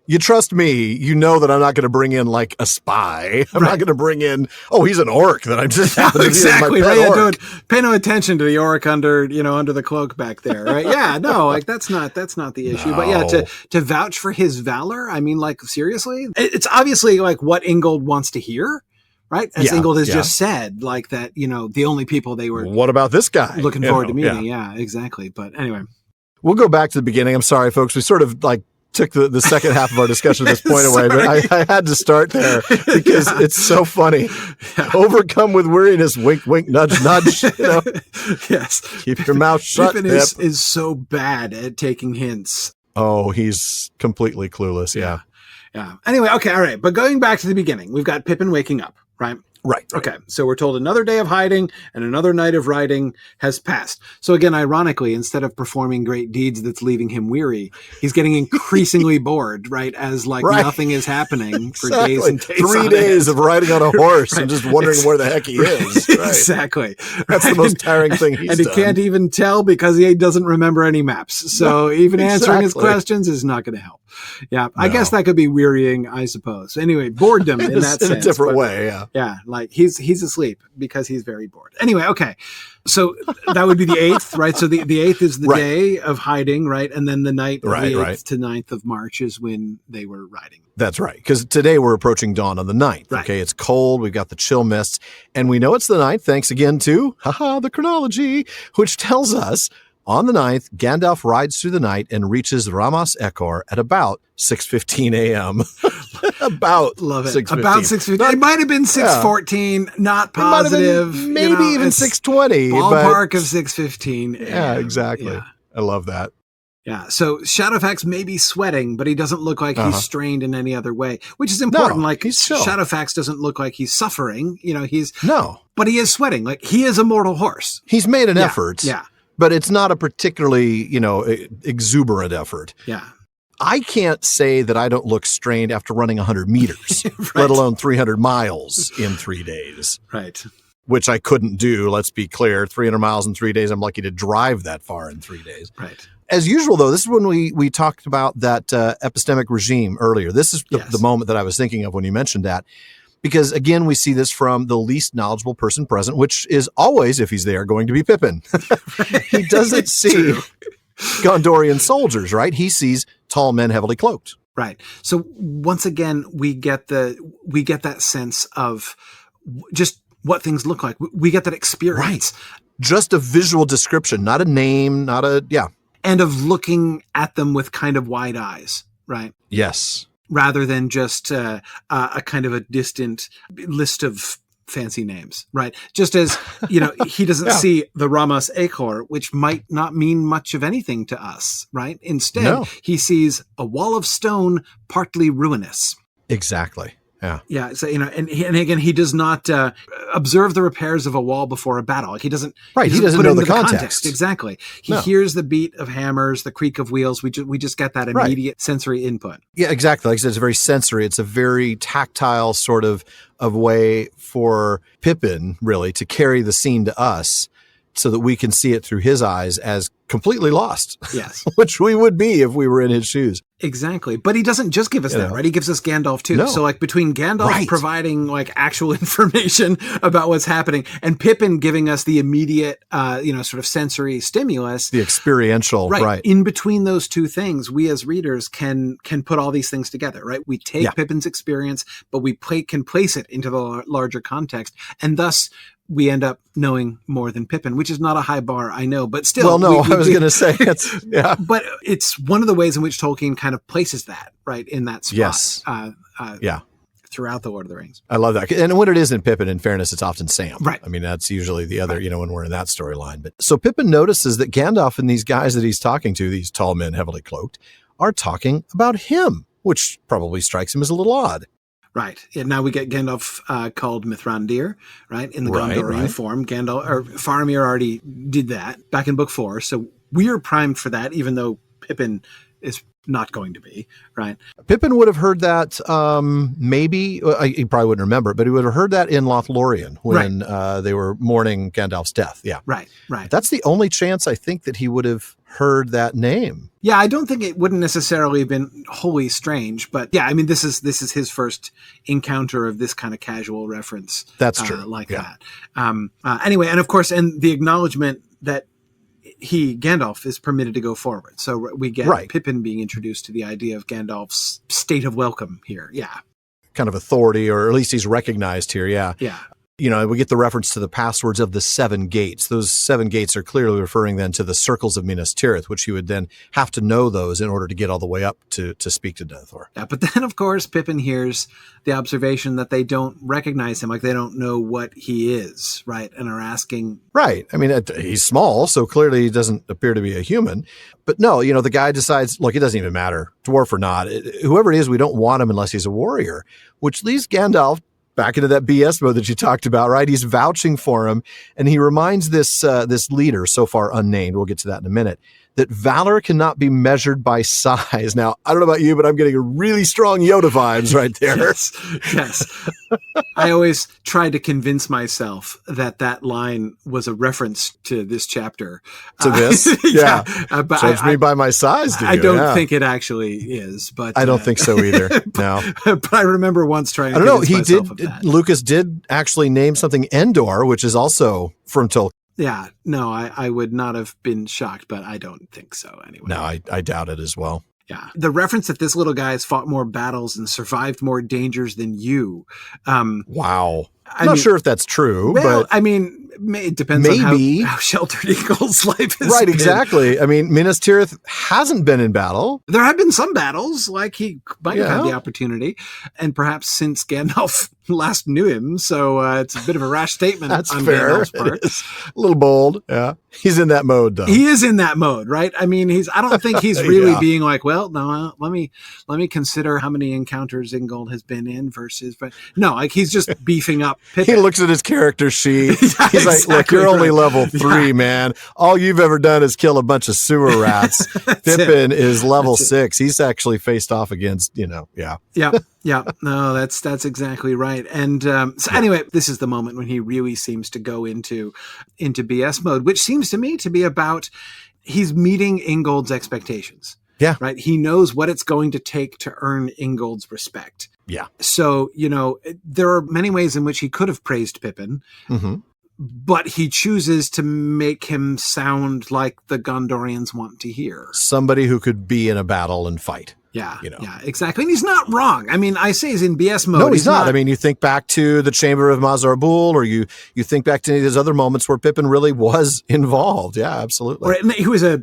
You trust me, you know that I'm not going to bring in like a spy. I'm not going to bring in, he's an orc that I'm just exactly my right. orc. Don't pay no attention to the orc under the cloak back there, right? Yeah, no, like that's not the issue. No. But yeah, to vouch for his valor, I mean, like seriously, it's obviously like what Ingold wants to hear. Right? As Ingold has just said, like that, the only people they were. What about this guy? Looking forward to meeting. Yeah, exactly. But anyway. We'll go back to the beginning. I'm sorry, folks. We sort of like took the second half of our discussion at this point away, but I had to start there because it's so funny. Yeah. Overcome with weariness, wink, wink, nudge, nudge. Yes. Keep your mouth shut. Pippin is so bad at taking hints. Oh, he's completely clueless. Yeah. Anyway, okay, all right. But going back to the beginning, we've got Pippin waking up, right? Right. Okay. So we're told another day of hiding and another night of riding has passed. So again, ironically, instead of performing great deeds that's leaving him weary, he's getting increasingly bored, right? As like nothing is happening for days and days. 3 days of riding on a horse and just wondering where the heck he is. Right? Exactly. That's the most tiring thing he's done. And he can't even tell because he doesn't remember any maps. So even answering his questions is not going to help. Yeah, I guess that could be wearying, I suppose. Anyway, boredom in that sense. In a different way, yeah. Yeah, like he's asleep because he's very bored. Anyway, okay. So that would be the 8th, right? So the 8th is the day of hiding, right? And then the night of the 8th to 9th of March is when they were riding. That's right. Because today we're approaching dawn on the 9th. Right. Okay, it's cold. We've got the chill mists. And we know it's the 9th, thanks again to, the chronology, which tells us on the 9th, Gandalf rides through the night and reaches Ramas Ekor at about 6:15 a.m. About love it. 6:15. About 6:15. It might have been 6:14. Not positive. Maybe even 6:20. Ballpark of 6:15. Yeah, exactly. Yeah. I love that. Yeah. So Shadowfax may be sweating, but he doesn't look like he's strained in any other way, which is important. No, like he's chill. Shadowfax doesn't look like he's suffering. No, but he is sweating. Like he is a mortal horse. He's made an effort. Yeah. But it's not a particularly, exuberant effort. Yeah. I can't say that I don't look strained after running 100 meters, let alone 300 miles in 3 days. Right. Which I couldn't do. Let's be clear. 300 miles in 3 days. I'm lucky to drive that far in 3 days. Right. As usual, though, this is when we talked about that epistemic regime earlier. This is the moment that I was thinking of when you mentioned that. Because, again, we see this from the least knowledgeable person present, which is always, if he's there, going to be Pippin. He doesn't see Gondorian soldiers, right? He sees tall men heavily cloaked. Right. So once again, we get that sense of just what things look like. We get that experience. Right. Just a visual description, not a name, and of looking at them with kind of wide eyes, right? Yes. Rather than just a kind of a distant list of fancy names, right? Just as, he doesn't see the Ramas Ekor, which might not mean much of anything to us, right? Instead, he sees a wall of stone partly ruinous. Exactly. Yeah. Yeah. So, and again, he does not observe the repairs of a wall before a battle. Like he doesn't Right. He doesn't put know it the into context. Exactly. He hears the beat of hammers, the creak of wheels. We just get that immediate sensory input. Yeah, exactly. Like I said, it's very sensory. It's a very tactile sort of way for Pippin, really, to carry the scene to us so that we can see it through his eyes as completely lost. Yes. Which we would be if we were in his shoes. Exactly. But he doesn't just give us that, right? He gives us Gandalf too. No. So like between Gandalf providing like actual information about what's happening and Pippin giving us the immediate, sort of sensory stimulus. The experiential, right. In between those two things, we as readers can put all these things together, right? We take Pippin's experience, but we can place it into the larger context. And thus, we end up knowing more than Pippin, which is not a high bar, I know, but still. Well, no, I was going to say it's, But it's one of the ways in which Tolkien kind of places that, right, in that spot. Yes. Throughout the Lord of the Rings. I love that. And when it is in Pippin, in fairness, it's often Sam. Right. I mean, that's usually the other, when we're in that storyline. But so Pippin notices that Gandalf and these guys that he's talking to, these tall men heavily cloaked, are talking about him, which probably strikes him as a little odd. Right. And now we get Gandalf called Mithrandir, right? In the Gondorian form. Faramir already did that back in book 4. So we are primed for that, even though Pippin is not going to be, right? Pippin would have heard that maybe, he probably wouldn't remember, but he would have heard that in Lothlorien when they were mourning Gandalf's death. Yeah. Right. That's the only chance I think that he would have heard that name. Yeah, I don't think it wouldn't necessarily have been wholly strange, but yeah, I mean, this is his first encounter of this kind of casual reference. That's true. That. Anyway, and of course, and the acknowledgement that Gandalf is permitted to go forward. So we get Pippin being introduced to the idea of Gandalf's state of welcome here. Yeah. Kind of authority, or at least he's recognized here. Yeah. Yeah. We get the reference to the passwords of the 7 gates. Those 7 gates are clearly referring then to the circles of Minas Tirith, which you would then have to know those in order to get all the way up to speak to Denethor. Yeah, but then, of course, Pippin hears the observation that they don't recognize him, like they don't know what he is, right? And are asking... Right. I mean, he's small, so clearly he doesn't appear to be a human. But no, the guy decides, look, it doesn't even matter, dwarf or not. Whoever it is, we don't want him unless he's a warrior, which leaves Gandalf back into that BS mode that you talked about, right? He's vouching for him, and he reminds this leader, so far unnamed, we'll get to that in a minute, that valor cannot be measured by size. Now, I don't know about you, but I'm getting a really strong Yoda vibes right there. Yes. I always try to convince myself that line was a reference to this chapter. To this? But judge me by my size, do you? I don't think it actually is, but I don't think so either. No. But I remember once trying to convince myself of that. Lucas did actually name something Endor, which is also from Tolkien. Yeah, no, I would not have been shocked, but I don't think so anyway. No, I doubt it as well. Yeah. The reference that this little guy has fought more battles and survived more dangers than you. Wow. I'm not sure if that's true. Well, but I mean, it depends on how sheltered Eagle's life is. Right, exactly. I mean, Minas Tirith hasn't been in battle. There have been some battles, like he might have had the opportunity, and perhaps since Gandalf last knew him, so it's a bit of a rash statement That's on fair. Gandalf's part. A little bold, yeah. He's in that mode, though. He is in that mode, right? I mean, I don't think he's really being like, well, no, let me consider how many encounters Ingold has been in versus, but no, like he's just beefing up Pippin. He looks at his character sheet. He's like, look, you're only level 3, man. All you've ever done is kill a bunch of sewer rats. Pippin is level 6. He's actually faced off against, Yeah. No, that's exactly right. And anyway, this is the moment when he really seems to go into BS mode, which seems to me to be about he's meeting Ingold's expectations. Yeah. Right. He knows what it's going to take to earn Ingold's respect. Yeah. So, there are many ways in which he could have praised Pippin, but he chooses to make him sound like the Gondorians want to hear. Somebody who could be in a battle and fight. Yeah, exactly. And he's not wrong. I mean, I say he's in BS mode. No, he's not. I mean, you think back to the Chamber of Mazarbul, or you think back to any of those other moments where Pippin really was involved. Yeah, absolutely. He was a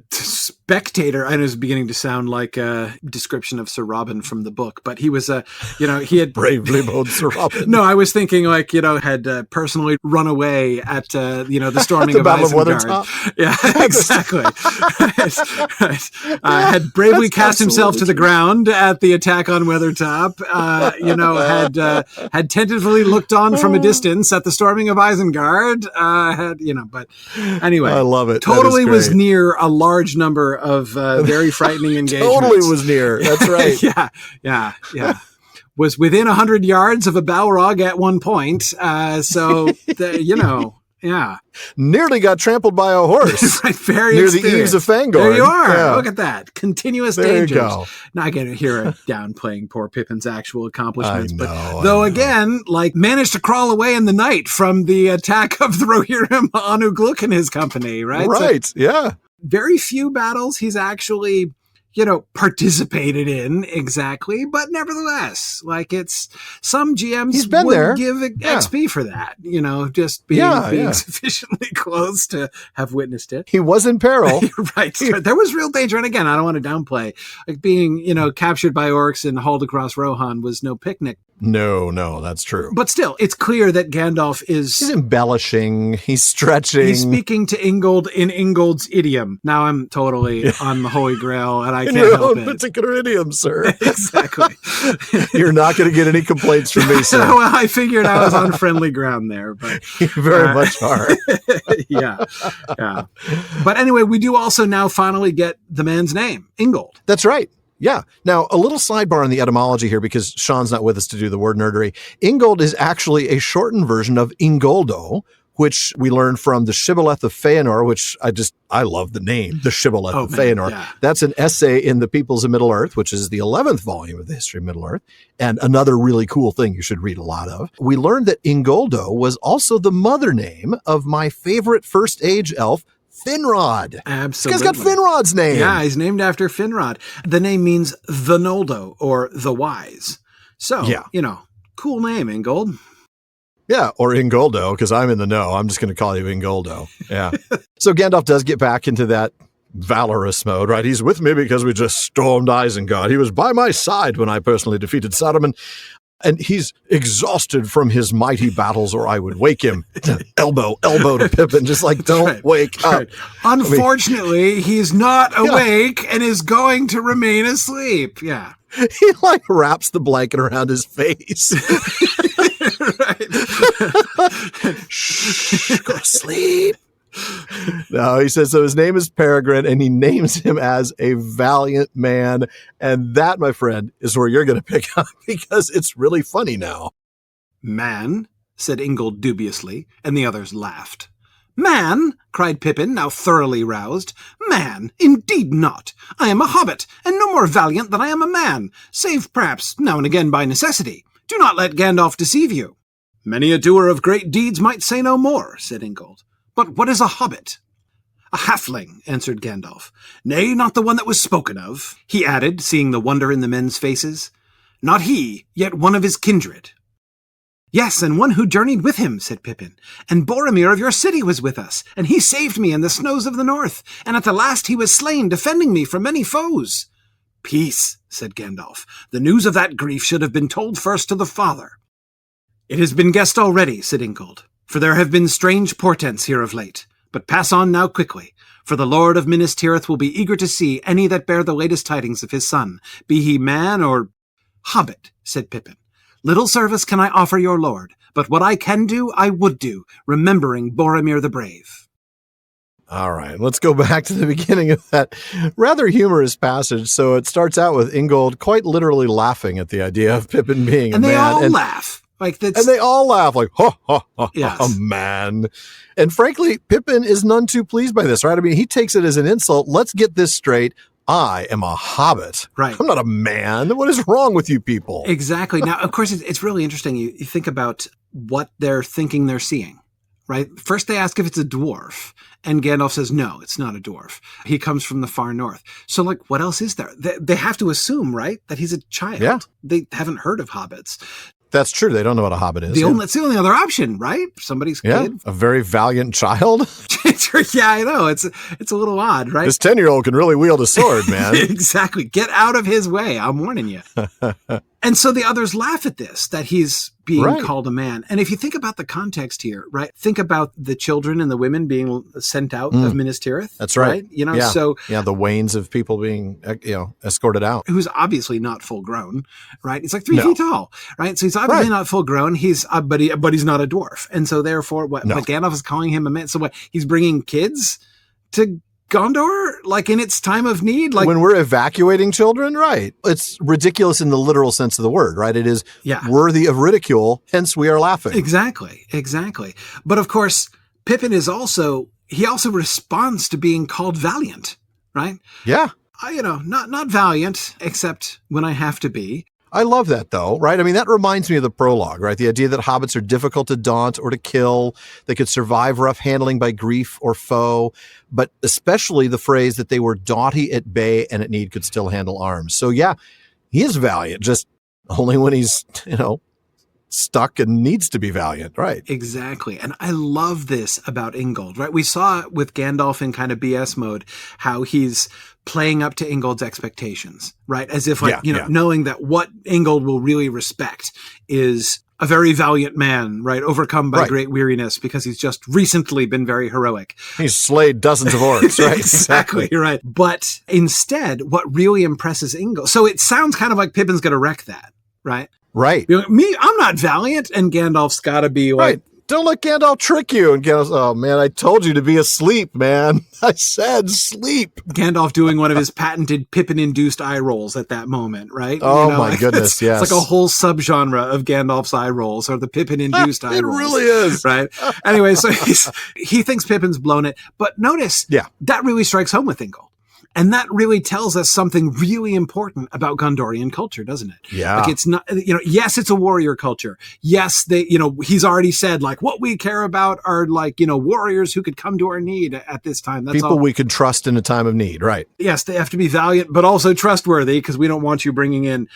spectator. I know it's beginning to sound like a description of Sir Robin from the book, but he was he had bravely bowed Sir Robin. No, I was thinking had personally run away at the storming the of Battle of Isengard. Yeah, exactly. Had bravely cast himself to the ground at the attack on Weathertop. Had tentatively looked on from a distance at the storming of Isengard. But anyway, I love it. Totally was near a large number of very frightening engagements. Totally was near. That's right. Yeah. Was within 100 yards of a Balrog at one point. Nearly got trampled by a horse. Right, very near the eaves of Fangorn. There you are. Yeah. Look at that. Continuous there dangers. You go. Not going to hear it downplaying poor Pippin's actual accomplishments. Though again, managed to crawl away in the night from the attack of the Rohirrim on Ugluk and his company, right? Right, so, very few battles he's actually participated in exactly, but nevertheless, it's some GMs he's been would there. Give XP for that, just being sufficiently close to have witnessed it. He was in peril. Right. There was real danger. And again, I don't want to downplay being, captured by orcs and hauled across Rohan was no picnic. No, that's true. But still, it's clear that Gandalf he's embellishing, he's stretching. He's speaking to Ingold in Ingold's idiom. Now I'm totally on the Holy Grail and I can't your help own it. particular idiom, sir. Exactly. You're not going to get any complaints from me, sir. Well, I figured I was on friendly ground there, but you very much are. Yeah. But anyway, we do also now finally get the man's name, Ingold. That's right. Yeah. Now, a little sidebar on the etymology here, because Sean's not with us to do the word nerdery. Ingold is actually a shortened version of Ingoldo, which we learned from the Shibboleth of Feanor, which I love the name, the Shibboleth of Feanor. Yeah. That's an essay in the Peoples of Middle-earth, which is the 11th volume of the History of Middle-earth, and another really cool thing you should read a lot of. We learned that Ingoldo was also the mother name of my favorite First Age elf, Finrod. Absolutely. This guy's got Finrod's name. Yeah, he's named after Finrod. The name means the Noldo, or the wise. So, cool name, Ingold. Yeah, or Ingoldo, because I'm in the know. I'm just going to call you Ingoldo. Yeah. So Gandalf does get back into that valorous mode, right? He's with me because we just stormed Isengard. He was by my side when I personally defeated Saruman. And he's exhausted from his mighty battles, or I would wake him. elbow to Pippin, just don't wake up. Right. Unfortunately, he's not awake and is going to remain asleep. Yeah. He wraps the blanket around his face. Shh, go to sleep. No, he says, so his name is Peregrine, and he names him as a valiant man. And that, my friend, is where you're going to pick up, because it's really funny now. Man, said Ingold dubiously, and the others laughed. Man, cried Pippin, now thoroughly roused. Man, indeed not. I am a hobbit, and no more valiant than I am a man, save perhaps now and again by necessity. Do not let Gandalf deceive you. Many a doer of great deeds might say no more, said Ingold. But what is a hobbit? A halfling, answered Gandalf. Nay, not the one that was spoken of, he added, seeing the wonder in the men's faces. Not he, yet one of his kindred. Yes, and one who journeyed with him, said Pippin. And Boromir of your city was with us, and he saved me in the snows of the north, and at the last he was slain, defending me from many foes. Peace, said Gandalf. The news of that grief should have been told first to the father. It has been guessed already, said Ingold, for there have been strange portents here of late. But pass on now quickly, for the Lord of Minas Tirith will be eager to see any that bear the latest tidings of his son, be he man or... Hobbit, said Pippin. Little service can I offer your lord, but what I can do, I would do, remembering Boromir the Brave. All right, let's go back to the beginning of that rather humorous passage. So it starts out with Ingold quite literally laughing at the idea of Pippin being a man. And they all laugh. And they all laugh ha, ha, ha, yes. A man. And frankly, Pippin is none too pleased by this, right? I mean, he takes it as an insult. Let's get this straight. I am a hobbit. Right. I'm not a man. What is wrong with you people? Exactly. Now, of course, it's really interesting. You think about what they're thinking they're seeing, right? First, they ask if it's a dwarf, and Gandalf says, no, it's not a dwarf. He comes from the far north. So, what else is there? They have to assume, right, that he's a child. Yeah. They haven't heard of hobbits. That's true. They don't know what a hobbit is. That's the only other option, right? Somebody's kid. A very valiant child. Yeah, I know. It's a little odd, right? This 10-year-old can really wield a sword, man. Exactly. Get out of his way. I'm warning you. And so the others laugh at this, that he's being called a man. And if you think about the context here, right? Think about the children and the women being sent out of Minas Tirith. That's right. You know, so the wains of people being, escorted out. Who's obviously not full grown, right? He's like 3 feet tall, right? So he's obviously not full grown. He's, but he's not a dwarf. And so therefore but Gandalf is calling him a man. So what, he's bringing kids to Gondor, like in its time of need, like when we're evacuating children, right? It's ridiculous in the literal sense of the word, right? It is worthy of ridicule, hence we are laughing. Exactly. But of course, Pippin is also responds to being called valiant, right? Yeah. Not valiant, except when I have to be. I love that, though, right? I mean, that reminds me of the prologue, right? The idea that hobbits are difficult to daunt or to kill. They could survive rough handling by grief or foe, but especially the phrase that they were doughty at bay and at need could still handle arms. So, yeah, he is valiant, just only when he's, stuck and needs to be valiant, right? Exactly. And I love this about Ingold, right? We saw with Gandalf in kind of BS mode how he's playing up to Ingold's expectations, right? As if knowing that what Ingold will really respect is a very valiant man, right? Overcome by great weariness because he's just recently been very heroic. He's slayed dozens of orcs, right? Exactly, right. But instead, what really impresses Ingold, so it sounds kind of like Pippin's going to wreck that, right? Right. I'm not valiant, and Gandalf's got to be like, Don't let Gandalf trick you. And Gandalf's, oh man, I told you to be asleep, man. I said sleep. Gandalf doing one of his patented Pippin-induced eye rolls at that moment, right? Oh my goodness, yes. It's like a whole subgenre of Gandalf's eye rolls, or the Pippin-induced eye rolls. It really is. Right? Anyway, so he thinks Pippin's blown it. But notice, that really strikes home with Ingold. And that really tells us something really important about Gondorian culture, doesn't it? Yeah. Like it's not, yes, it's a warrior culture. Yes, he's already said like what we care about are like, warriors who could come to our need at this time. That's people we could trust in a time of need. Right. Yes. They have to be valiant, but also trustworthy because we don't want you bringing in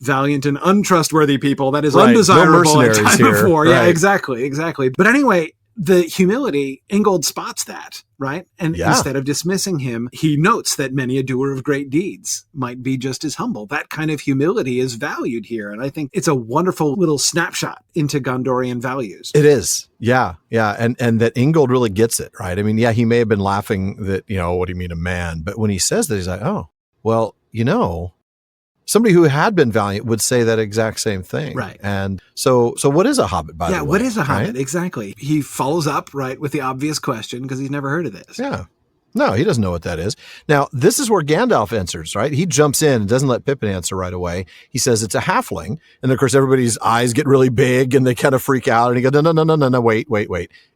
valiant and untrustworthy people. That is undesirable in time of war. Right. Yeah, exactly. But anyway, the humility, Ingold spots that, right? And instead of dismissing him, he notes that many a doer of great deeds might be just as humble. That kind of humility is valued here. And I think it's a wonderful little snapshot into Gondorian values. It is. Yeah. And that Ingold really gets it, right? I mean, he may have been laughing that, what do you mean a man? But when he says that, he's like, oh, well, somebody who had been valiant would say that exact same thing. Right. And so what is a hobbit, by the way? Yeah, what is a hobbit? Right? Exactly. He follows up, right, with the obvious question because he's never heard of this. Yeah. No, he doesn't know what that is. Now, this is where Gandalf answers, right? He jumps in and doesn't let Pippin answer right away. He says it's a halfling. And of course, everybody's eyes get really big and they kind of freak out. And he goes, no, wait.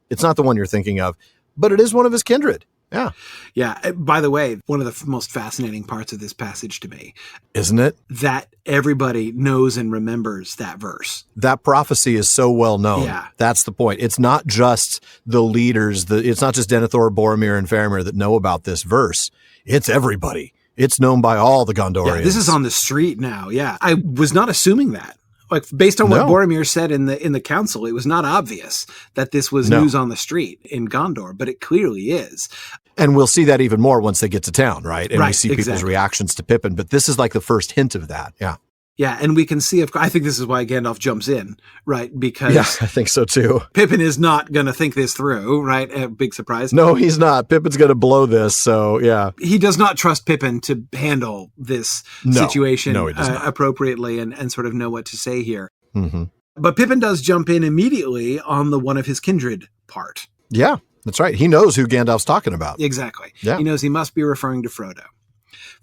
It's not the one you're thinking of, but it is one of his kindred. Yeah. Yeah. By the way, one of the most fascinating parts of this passage to me. Isn't it? That everybody knows and remembers that verse. That prophecy is so well known. Yeah. That's the point. It's not just the leaders. It's not just Denethor, Boromir, and Faramir that know about this verse. It's everybody. It's known by all the Gondorians. Yeah, this is on the street now. Yeah. I was not assuming that. Like based on what Boromir said in the council, it was not obvious that this was news on the street in Gondor, but it clearly is. And we'll see that even more once they get to town, right? And we see people's reactions to Pippin. But this is like the first hint of that. Yeah. Yeah, and we can see, I think this is why Gandalf jumps in, right? Because I think so too. Pippin is not going to think this through, right? A big surprise. No, he's not. Pippin's going to blow this, so yeah. He does not trust Pippin to handle this situation appropriately and sort of know what to say here. Mm-hmm. But Pippin does jump in immediately on the one of his kindred part. Yeah, that's right. He knows who Gandalf's talking about. Exactly. Yeah. He knows he must be referring to Frodo.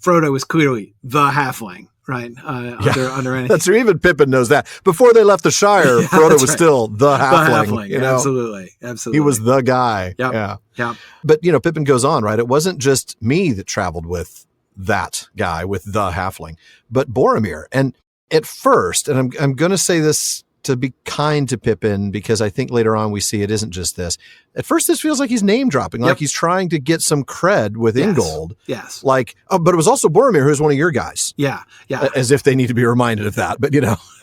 Frodo is clearly the halfling. Right. Under any. That's true. Even Pippin knows that. Before they left the Shire, Frodo was still the halfling. Absolutely. He was the guy. Yep. Yeah. But, Pippin goes on, right? It wasn't just me that traveled with that guy, with the halfling, but Boromir. And at first, and I'm going to say this to be kind to Pippin, because I think later on we see it isn't just this. At first, this feels like he's name dropping, like he's trying to get some cred with Ingold. Yes. Like, but it was also Boromir, who's one of your guys. Yeah. Yeah. As if they need to be reminded of that, but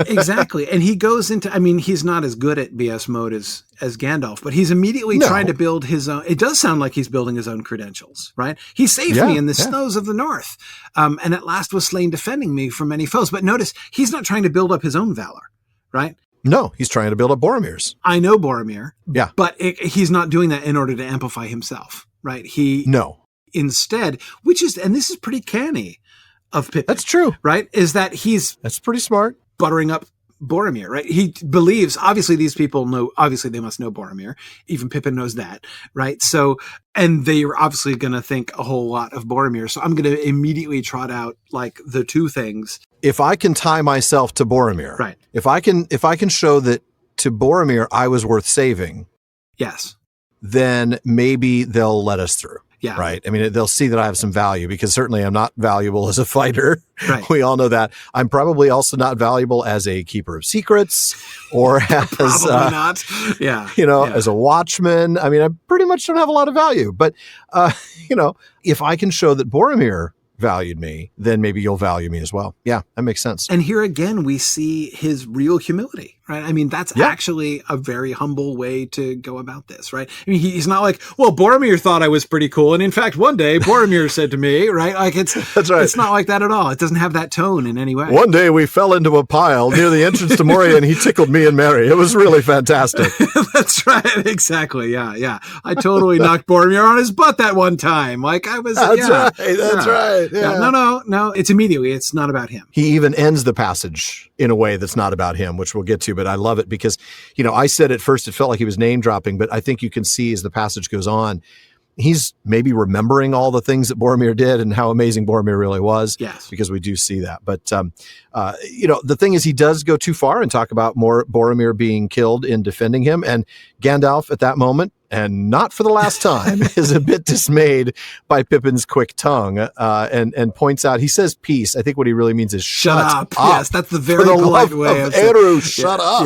Exactly. And he goes into, I mean, he's not as good at BS mode as Gandalf, but he's immediately trying to build his own. It does sound like he's building his own credentials, right? He saved me in the snows of the north, and at last was slain defending me from many foes. But notice, he's not trying to build up his own valor, right? No, he's trying to build up Boromir's. I know Boromir. Yeah. But he's not doing that in order to amplify himself, right? Instead, and this is pretty canny of Pippin. That's true. Right? Is that that's pretty smart. Buttering up Boromir, right? He believes, obviously these people know, obviously they must know Boromir. Even Pippin knows that, right? So, and they are obviously going to think a whole lot of Boromir. So I'm going to immediately trot out like the two things. If I can tie myself to Boromir, right? If I can show that to Boromir I was worth saving, yes, then maybe they'll let us through. Yeah. Right. I mean, they'll see that I have some value, because certainly I'm not valuable as a fighter. Right. We all know that. I'm probably also not valuable as a keeper of secrets or as probably not. Yeah. As a watchman. I mean, I pretty much don't have a lot of value, but if I can show that Boromir valued me, then maybe you'll value me as well. Yeah, that makes sense. And here again, we see his real humility, right? I mean, that's actually a very humble way to go about this, right? I mean, he's not like, well, Boromir thought I was pretty cool. And in fact, one day Boromir said to me, right? Like that's right. It's not like that at all. It doesn't have that tone in any way. One day we fell into a pile near the entrance to Moria and he tickled me and Mary. It was really fantastic. That's right. Exactly. Yeah. Yeah. I totally knocked Boromir on his butt that one time. Like I was, That's right. Yeah. No. It's immediately. It's not about him. He even ends the passage in a way that's not about him, which we'll get to, but I love it because, I said at first it felt like he was name dropping, but I think you can see as the passage goes on, he's maybe remembering all the things that Boromir did and how amazing Boromir really was. Yes. Because we do see that. But, the thing is, he does go too far and talk about more Boromir being killed in defending him. And Gandalf at that moment, and not for the last time, is a bit dismayed by Pippin's quick tongue and points out, he says peace. I think what he really means is shut up. Yes, that's the very polite way of Eru, shut up.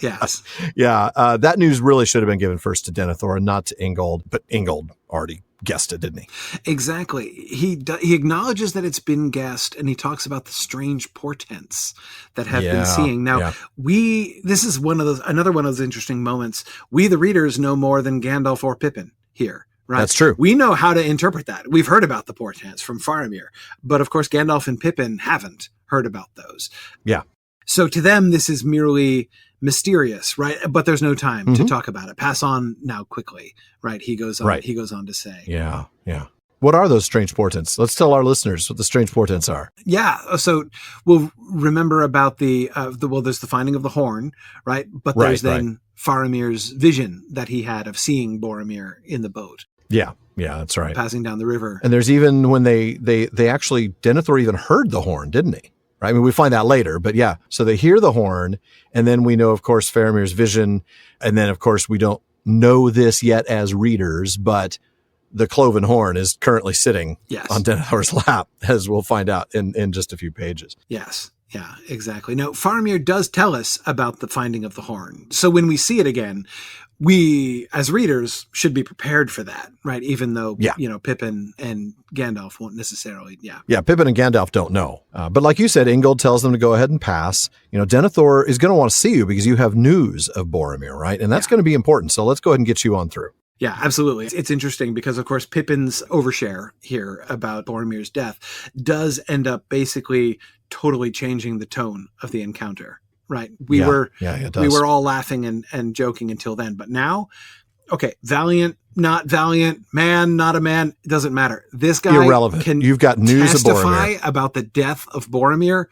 Yes. Yeah, that news really should have been given first to Denethor and not to Ingold, but Ingold already guessed it, didn't he? Exactly. He acknowledges that it's been guessed, and he talks about the strange portents that have been seeing. Now, this is another one of those interesting moments. We, the readers, know more than Gandalf or Pippin here. Right? That's true. We know how to interpret that. We've heard about the portents from Faramir, but of course Gandalf and Pippin haven't heard about those. Yeah. So to them, this is merely mysterious, right? But there's no time to talk about it. Pass on now quickly, right? He goes on. Right. He goes on to say, "Yeah. What are those strange portents? Let's tell our listeners what the strange portents are." Yeah. So we'll remember about there's the finding of the horn, right? But there's then Faramir's vision that he had of seeing Boromir in the boat. Yeah, that's right. Passing down the river. And there's even when they actually, Denethor even heard the horn, didn't he? Right? I mean, we find that later, but yeah. So they hear the horn, and then we know, of course, Faramir's vision. And then, of course, we don't know this yet as readers, but the cloven horn is currently sitting on Denethor's lap, as we'll find out in just a few pages. Yes. Yeah, exactly. Now, Faramir does tell us about the finding of the horn. So when we see it again, we, as readers, should be prepared for that, right? Even though, Pippin and Gandalf won't necessarily, Yeah, Pippin and Gandalf don't know. But like you said, Ingold tells them to go ahead and pass. Denethor is going to want to see you because you have news of Boromir, right? And that's going to be important. So let's go ahead and get you on through. Yeah, absolutely. It's interesting because, of course, Pippin's overshare here about Boromir's death does end up basically totally changing the tone of the encounter, right? We were all laughing and joking until then, but now, okay, valiant, not valiant, man, not a man, it doesn't matter. This guy irrelevant. You've got news of Boromir about the death of Boromir.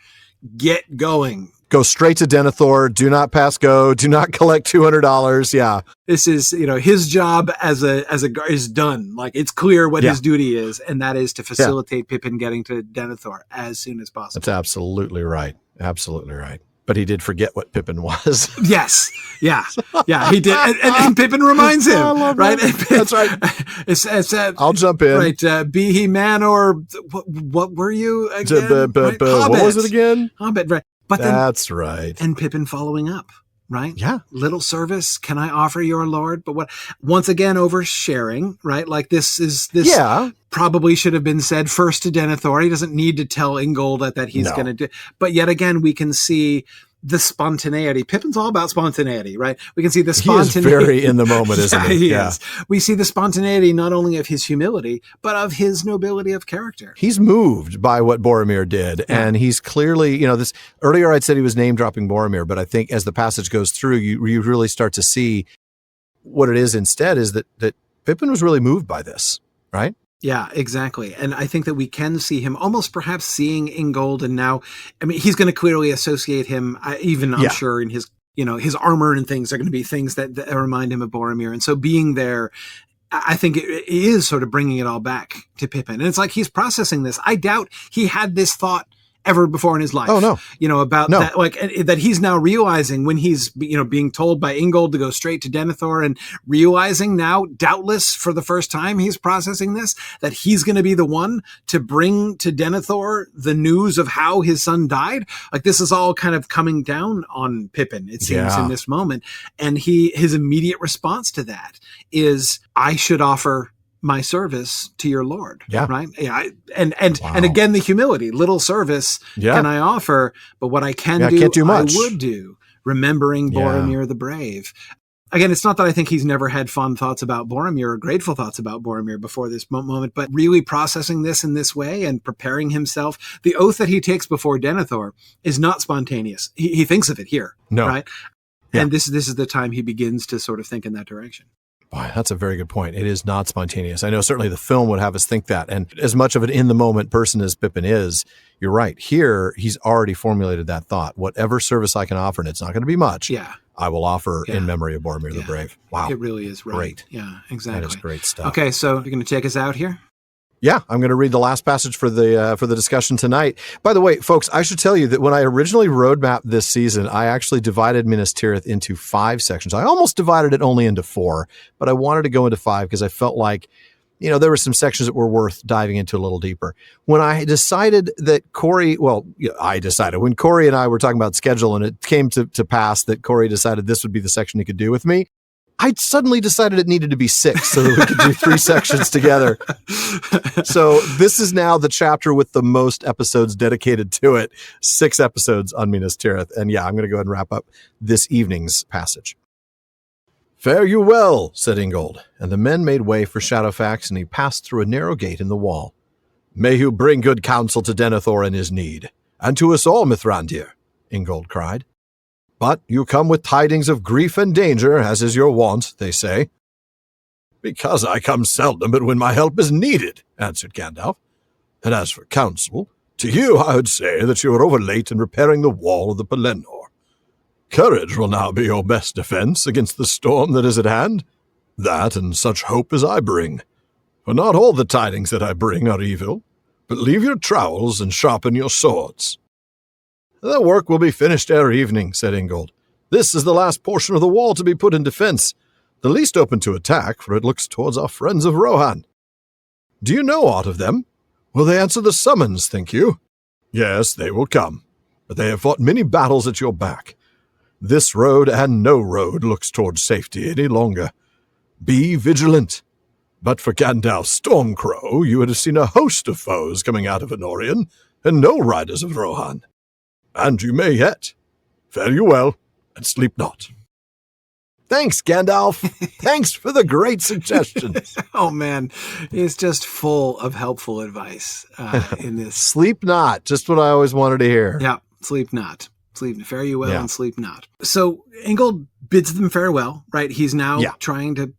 Get going. Go straight to Denethor. Do not pass go. Do not collect $200. Yeah. This is, his job as a is done. Like, it's clear what his duty is, and that is to facilitate Pippin getting to Denethor as soon as possible. That's absolutely right. Absolutely right. But he did forget what Pippin was. Yes. Yeah. Yeah, he did. And Pippin reminds him, right? That's right. I'll jump in. Right. Be he man or what were you again? What was it again? Hobbit, right. But that's right. And Pippin following up, right? Yeah. Little service can I offer your lord? But what, once again, oversharing, right? Like this probably should have been said first to Denethor. He doesn't need to tell Ingold that he's going to do. But yet again, we can see the spontaneity. Pippin's all about spontaneity, right? We can see the spontaneity. He is very in the moment, isn't he? He is. We see the spontaneity not only of his humility, but of his nobility of character. He's moved by what Boromir did. Yeah. And he's clearly, this earlier I'd said he was name dropping Boromir, but I think as the passage goes through, you really start to see what it is instead is that Pippin was really moved by this, right? Yeah, exactly. And I think that we can see him almost perhaps seeing Ingold. And now, I mean, he's going to clearly associate him, I'm sure in his, his armor and things are going to be things that remind him of Boromir. And so being there, I think it is sort of bringing it all back to Pippin. And it's like he's processing this. I doubt he had this thought ever before in his life. Oh, no. About that, like that he's now realizing when he's, being told by Ingold to go straight to Denethor and realizing now, doubtless for the first time he's processing this, that he's going to be the one to bring to Denethor the news of how his son died. Like this is all kind of coming down on Pippin, it seems, in this moment. And his immediate response to that is, I should offer my service to your lord. Yeah. Right. Yeah. And again, the humility, little service can I offer, but what I can't do much. I would do, remembering Boromir the Brave. Again, it's not that I think he's never had fond thoughts about Boromir or grateful thoughts about Boromir before this moment, but really processing this in this way and preparing himself. The oath that he takes before Denethor is not spontaneous. He thinks of it here. No. Right. Yeah. And this is the time he begins to sort of think in that direction. Boy, that's a very good point. It is not spontaneous. I know certainly the film would have us think that. And as much of an in-the-moment person as Pippin is, you're right. Here, he's already formulated that thought. Whatever service I can offer, and it's not going to be much, I will offer in memory of Boromir the Brave. Wow. It really is right. Great. Yeah, exactly. That is great stuff. Okay, so you're going to take us out here? Yeah, I'm going to read the last passage for the discussion tonight. By the way, folks, I should tell you that when I originally roadmapped this season, I actually divided Minas Tirith into 5 sections. I almost divided it only into 4, but I wanted to go into 5 because I felt like, there were some sections that were worth diving into a little deeper. When I decided that when Corey and I were talking about schedule and it came to pass that Corey decided this would be the section he could do with me, I suddenly decided it needed to be 6 so that we could do 3 sections together. So this is now the chapter with the most episodes dedicated to it, 6 episodes on Minas Tirith. And I'm going to go ahead and wrap up this evening's passage. Fare you well, said Ingold, and the men made way for Shadowfax, and he passed through a narrow gate in the wall. May you bring good counsel to Denethor in his need, and to us all, Mithrandir, Ingold cried. But you come with tidings of grief and danger, as is your wont, they say. Because I come seldom, but when my help is needed, answered Gandalf. And as for counsel, to you I would say that you are over late in repairing the wall of the Pelennor. Courage will now be your best defense against the storm that is at hand. That and such hope as I bring. For not all the tidings that I bring are evil, but leave your trowels and sharpen your swords. The work will be finished ere evening, said Ingold. This is the last portion of the wall to be put in defense, the least open to attack, for it looks towards our friends of Rohan. Do you know aught of them? Will they answer the summons, think you? Yes, they will come, but they have fought many battles at your back. This road and no road looks towards safety any longer. Be vigilant. But for Gandalf's Stormcrow, you would have seen a host of foes coming out of Anorion, and no riders of Rohan. And you may yet. Fare you well, and sleep not. Thanks, Gandalf. Thanks for the great suggestions. Oh, man. He's just full of helpful advice in this. Sleep not. Just what I always wanted to hear. Yeah, sleep not. Fare you well and sleep not. So Ingold bids them farewell, right? He's now trying to,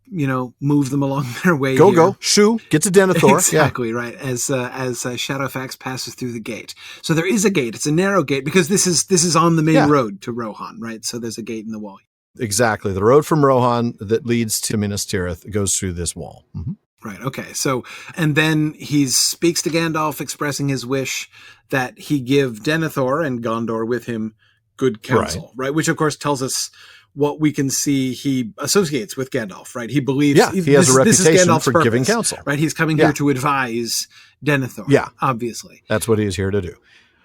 move them along their way. Go. Shoo, get to Denethor. Exactly, right. As Shadowfax passes through the gate. So there is a gate. It's a narrow gate because this is on the main road to Rohan, right? So there's a gate in the wall. Exactly. The road from Rohan that leads to Minas Tirith goes through this wall. Mm-hmm. Right. Okay. So, and then he speaks to Gandalf, expressing his wish that he give Denethor and Gondor with him good counsel, right? Which of course tells us what we can see he associates with Gandalf, right? He believes he has a reputation for giving counsel, right? He's coming here to advise Denethor. Yeah. Obviously. That's what he is here to do.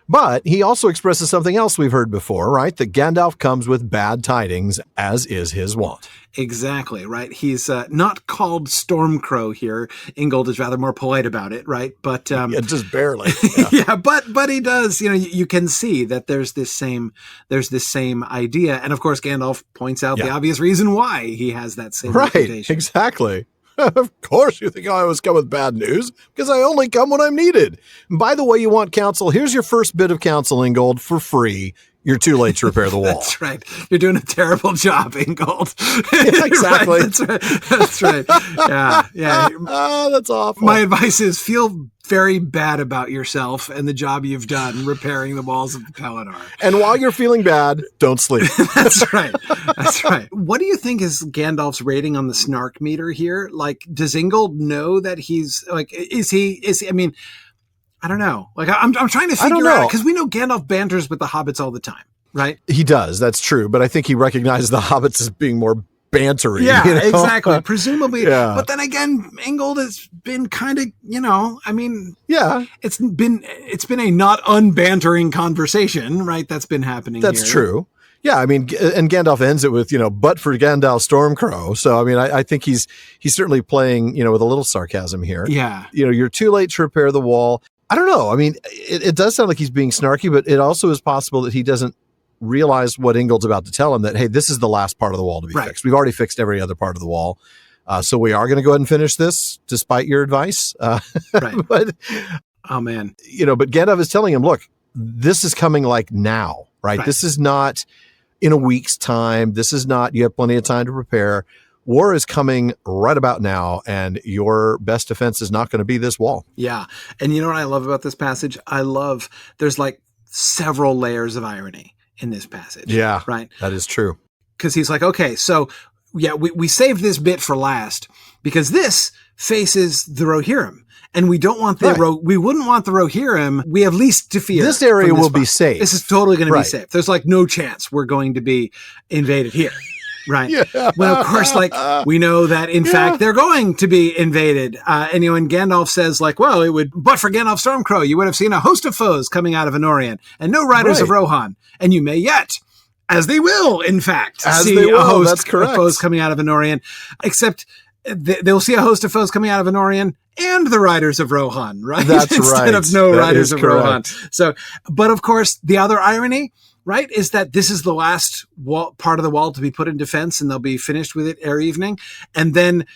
But he also expresses something else we've heard before, right? That Gandalf comes with bad tidings, as is his wont. Exactly, right? He's not called Stormcrow here. Ingold is rather more polite about it, right? But yeah, just barely. Yeah, yeah, but he does. You can see that there's this same idea, and of course Gandalf points out the obvious reason why he has that same reputation. Exactly. Of course you think I always come with bad news, because I only come when I'm needed. And by the way, you want counsel? Here's your first bit of counsel, Ingold, for free. You're too late to repair the wall. That's right. You're doing a terrible job, Ingold. Yeah, exactly. Right. That's right. Yeah. Oh, that's awful. My advice is feel very bad about yourself and the job you've done repairing the walls of the Pelennor. And while you're feeling bad, don't sleep. That's right. That's right. What do you think is Gandalf's rating on the snark meter here? Like, does Ingold know that he's like, is he, I mean, I don't know. Like, I'm trying to figure out, because we know Gandalf banters with the hobbits all the time, right? He does. That's true. But I think he recognizes the hobbits as being more bantery. Yeah, exactly. Presumably. Yeah. But then again, Ingold has been kind of, I mean, it's been a not unbantering conversation, right? That's been happening. That's true. Yeah, I mean, and Gandalf ends it with, but for Gandalf Stormcrow. So, I mean, I think he's certainly playing, with a little sarcasm here. Yeah. You're too late to repair the wall. I don't know. I mean, it does sound like he's being snarky, but it also is possible that he doesn't realize what Ingold's about to tell him, that, hey, this is the last part of the wall to be fixed. We've already fixed every other part of the wall. So we are going to go ahead and finish this despite your advice. Right. But, oh, man. But Gandalf is telling him, look, this is coming like now, right? This is not in a week's time. This is not, you have plenty of time to prepare. War is coming right about now, and your best defense is not going to be this wall. Yeah. And you know what I love about this passage? There's like several layers of irony in this passage. Yeah. Right. That is true. Because he's like, okay, so yeah, we saved this bit for last because this faces the Rohirrim. And we don't want we wouldn't want the Rohirrim. We have least to fear. This area will be safe. This is totally going to be safe. There's like no chance we're going to be invaded here. Right. Yeah. Well, of course, like we know that in fact they're going to be invaded. And Gandalf says like, well, but for Gandalf Stormcrow, you would have seen a host of foes coming out of Anorian and no riders of Rohan. And you may yet, as they will, in fact, see a host of foes coming out of Anorian, except they'll see a host of foes coming out of Anorian and the riders of Rohan, right? That's Instead of no riders of Rohan. So, but of course, the other irony, right, is that this is the last part of the wall to be put in defense, and they'll be finished with it ere evening. And then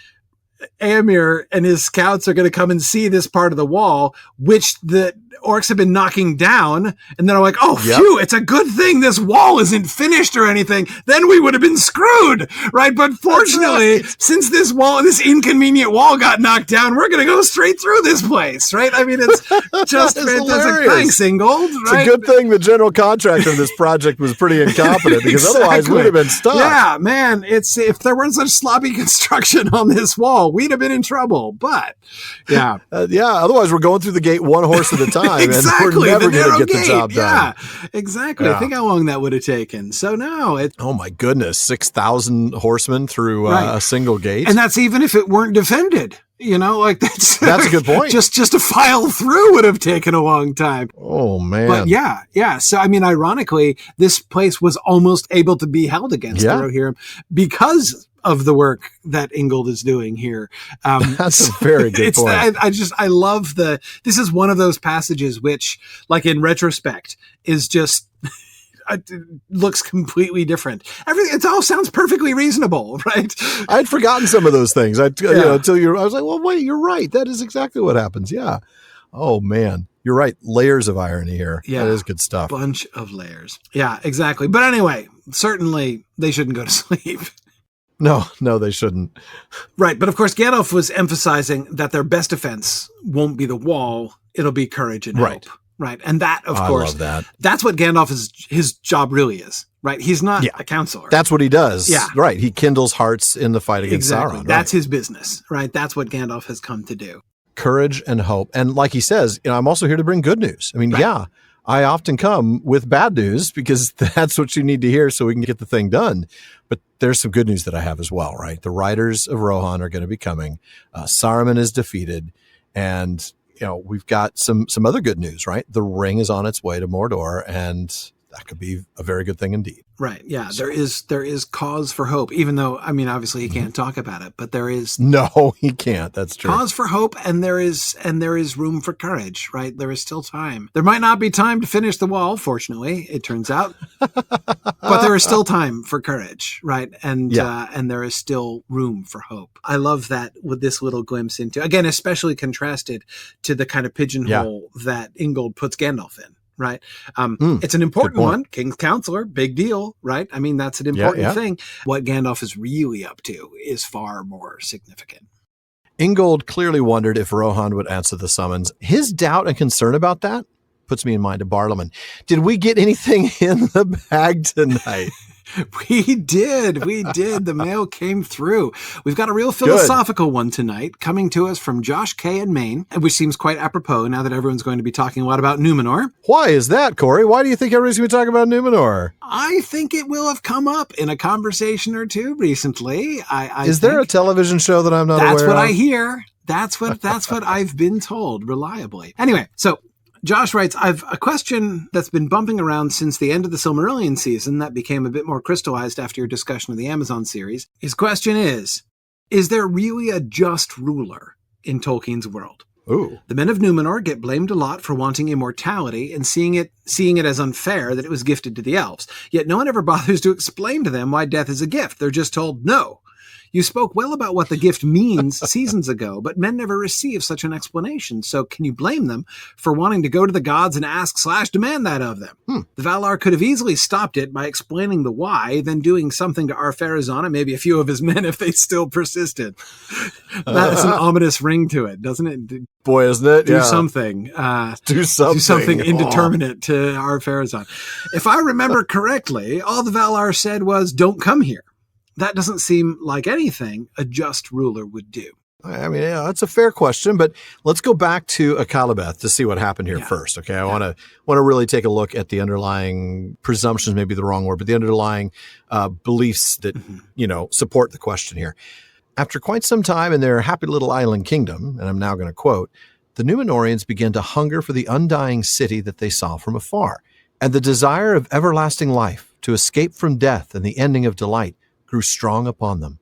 Éomer and his scouts are going to come and see this part of the wall, which the orcs have been knocking down. And then I'm like, oh, phew, it's a good thing this wall isn't finished or anything. Then we would have been screwed, right? But fortunately, since this inconvenient wall got knocked down, we're going to go straight through this place, right? I mean, it's just fantastic. Hilarious. Thanks, Ingold. Right? It's a good thing the general contractor of this project was pretty incompetent, because otherwise we'd have been stuck. Yeah, man, if there weren't such sloppy construction on this wall, we'd have been in trouble. But yeah, otherwise we're going through the gate one horse at a time. Exactly, and we're never going to get the job done. Yeah, exactly. Yeah. I think how long that would have taken. So no, oh my goodness, 6,000 horsemen through a single gate, and that's even if it weren't defended. That's a good point. Just to file through would have taken a long time. Oh man. But yeah. So I mean, ironically, this place was almost able to be held against the Rohirrim because of the work that Ingold is doing here. That's a very good point. I love this is one of those passages which, like in retrospect, is just looks completely different. It all sounds perfectly reasonable, right? I'd forgotten some of those things. Until I was like, well, wait, you're right. That is exactly what happens. Yeah. Oh man, you're right. Layers of irony here. Yeah. That is good stuff. Bunch of layers. Yeah, exactly. But anyway, certainly they shouldn't go to sleep. No, they shouldn't. Right. But of course, Gandalf was emphasizing that their best defense won't be the wall. It'll be courage and hope. Right. And that, of course, that's what his job really is. Right. He's not a counselor. That's what he does. Yeah. Right. He kindles hearts in the fight against Sauron. That's his business. Right. That's what Gandalf has come to do. Courage and hope. And like he says, I'm also here to bring good news. I mean, I often come with bad news because that's what you need to hear so we can get the thing done. But there's some good news that I have as well, right? The riders of Rohan are going to be coming. Saruman is defeated. And we've got some other good news, right? The ring is on its way to Mordor, and that could be a very good thing indeed. Right. Yeah. So, there is cause for hope, even though, I mean, obviously he can't talk about it, but there is no, he can't. That's true. Cause for hope. And there is room for courage, right? There is still time. There might not be time to finish the wall, fortunately, it turns out, but there is still time for courage, right? And there is still room for hope. I love that with this little glimpse into, again, especially contrasted to the kind of pigeonhole that Ingold puts Gandalf in. Right. It's an important one. King's counselor, big deal. Right. I mean, that's an important thing. What Gandalf is really up to is far more significant. Ingold clearly wondered if Rohan would answer the summons. His doubt and concern about that puts me in mind of Barliman. Did we get anything in the bag tonight? We did. The mail came through. We've got a real philosophical one tonight coming to us from Josh K. in Maine, which seems quite apropos now that everyone's going to be talking a lot about Numenor. Why is that, Corey? Why do you think everybody's going to be talking about Numenor? I think it will have come up in a conversation or two recently. Is there a television show that I'm not aware of? That's what I hear. That's what I've been told reliably. Anyway, so Josh writes, I've a question that's been bumping around since the end of the Silmarillion season that became a bit more crystallized after your discussion of the Amazon series. His question is there really a just ruler in Tolkien's world? Ooh. The men of Numenor get blamed a lot for wanting immortality and seeing it as unfair that it was gifted to the elves. Yet no one ever bothers to explain to them why death is a gift. They're just told no. You spoke well about what the gift means seasons ago, but men never receive such an explanation. So can you blame them for wanting to go to the gods and ask/demand that of them? The Valar could have easily stopped it by explaining the why, then doing something to Ar-Pharazôn and maybe a few of his men if they still persisted. That's an ominous ring to it, doesn't it? Boy, isn't it? Do something. Do something indeterminate to Ar-Pharazôn. If I remember correctly, all the Valar said was, don't come here. That doesn't seem like anything a just ruler would do. I mean, that's a fair question, but let's go back to Akalabeth to see what happened here first. Okay, I want to really take a look at the underlying presumptions, maybe the wrong word, but the underlying beliefs that support the question here. After quite some time in their happy little island kingdom, and I'm now going to quote, the Númenóreans began to hunger for the undying city that they saw from afar, and the desire of everlasting life, to escape from death and the ending of delight, grew strong upon them.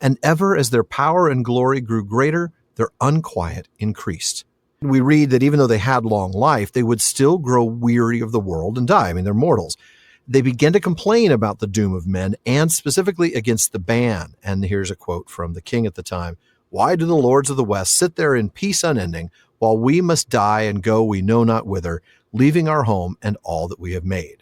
And ever as their power and glory grew greater, their unquiet increased. We read that even though they had long life, they would still grow weary of the world and die. I mean, they're mortals. They began to complain about the doom of men and specifically against the ban. And here's a quote from the king at the time. Why do the lords of the West sit there in peace unending while we must die and go we know not whither, leaving our home and all that we have made?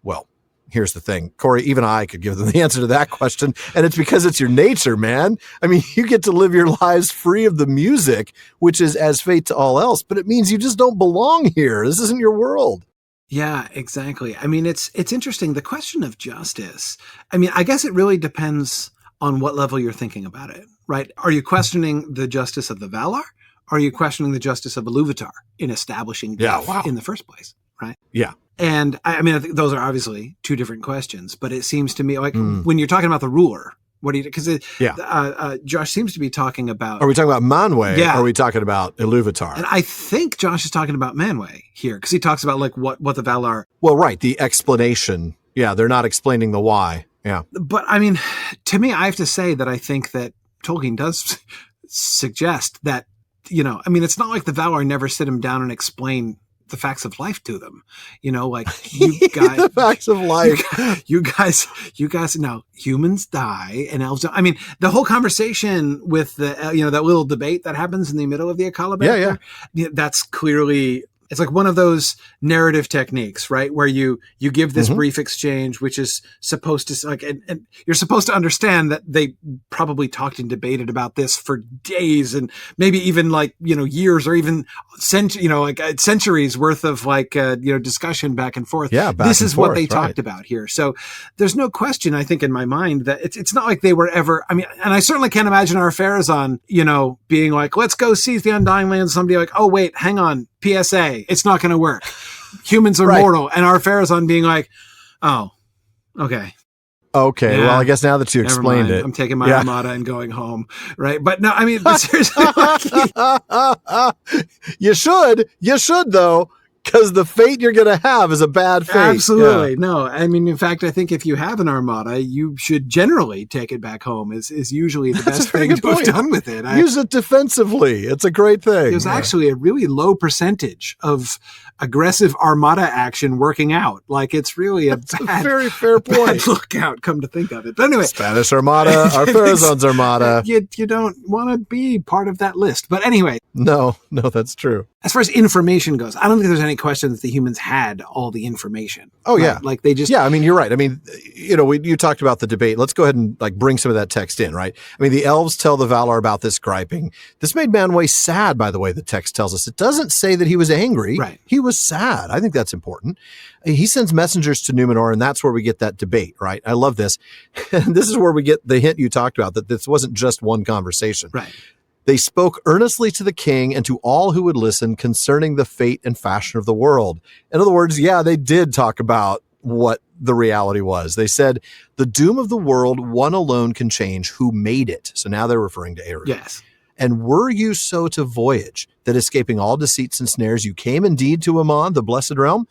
Well, here's the thing, Corey, even I could give them the answer to that question. And it's because it's your nature, man. I mean, you get to live your lives free of the music, which is as fate to all else, but it means you just don't belong here. This isn't your world. Yeah, exactly. I mean, it's interesting. The question of justice, I mean, I guess it really depends on what level you're thinking about it, right? Are you questioning the justice of the Valar? Or are you questioning the justice of Ilúvatar in establishing death in the first place, right? Yeah. And I mean, I think those are obviously two different questions, but it seems to me like when you're talking about the ruler, what do you, because Josh seems to be talking about. Are we talking about Manwë? Yeah. Or are we talking about Ilúvatar? And I think Josh is talking about Manwë here because he talks about like what the Valar. Well, right. The explanation. Yeah. They're not explaining the why. Yeah. But I mean, to me, I have to say that I think that Tolkien does suggest that, I mean, it's not like the Valar never sit him down and explain the facts of life to them, like you guys, the facts of life, you guys know humans die and elves don't. I mean, the whole conversation with the, that little debate that happens in the middle of the Akalabeth, that's clearly, it's like one of those narrative techniques, right? Where you give this brief exchange, which is supposed to like, and you're supposed to understand that they probably talked and debated about this for days and maybe even like, years or even centuries worth of like, discussion back and forth. Yeah. This is what they talked about here. So there's no question, I think, in my mind that it's not like they were ever, I mean, and I certainly can't imagine Ar-Pharazôn, being like, let's go seize the Undying Lands. Somebody like, oh, wait, hang on. PSA, it's not going to work. Humans are mortal. And Ar-Pharazôn being like, oh, okay. Okay, well, I guess now that you Never explained mind. it. I'm taking my Armada and going home, right? But no, I mean, but seriously, You should though, because the fate you're going to have is a bad fate. absolutely. Yeah. No, I mean, in fact, I think if you have an Armada, you should generally take it back home is usually the best thing to have done with it. Use it defensively. It's a great thing. There's actually a really low percentage of aggressive Armada action working out. Like, it's really a very fair point. bad lookout, come to think of it. But anyway, Spanish Armada, our Farazan's Armada. You don't want to be part of that list. But anyway. No, that's true. As far as information goes, I don't think there's any question that the humans had all the information. Oh, yeah. Like they just... Yeah, I mean, you're right. I mean, you talked about the debate. Let's go ahead and bring some of that text in, right? I mean, the elves tell the Valar about this griping. This made Manwë sad, by the way, the text tells us. It doesn't say that he was angry. Right. He was sad. I think that's important. He sends messengers to Numenor, and that's where we get that debate, right? I love this. And this is where we get the hint you talked about, that this wasn't just one conversation. Right. They spoke earnestly to the king and to all who would listen concerning the fate and fashion of the world. In other words, they did talk about what the reality was. They said, the doom of the world, one alone can change, who made it. So now they're referring to Eru. Yes. And were you so to voyage, that escaping all deceits and snares, you came indeed to Aman, the blessed realm?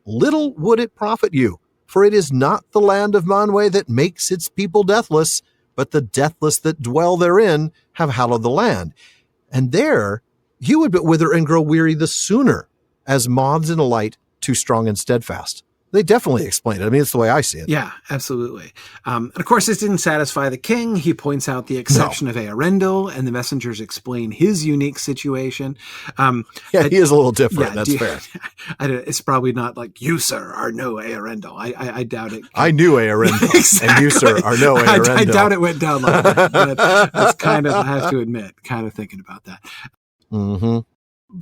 Little would it profit you, for it is not the land of Manwë that makes its people deathless, but the deathless that dwell therein have hallowed the land. And there you would but wither and grow weary the sooner, as moths in a light, too strong and steadfast. They definitely explain it. I mean, it's the way I see it. Yeah, absolutely. And of course, this didn't satisfy the king. He points out the exception of Eärendil, and the messengers explain his unique situation. He is a little different. That's fair. It's probably not like, you, sir, are no Eärendil. I doubt it. I knew Eärendil, exactly. And you, sir, are no Eärendil. I doubt it went down like that. But that's kind of, I have to admit, kind of thinking about that. Mm-hmm.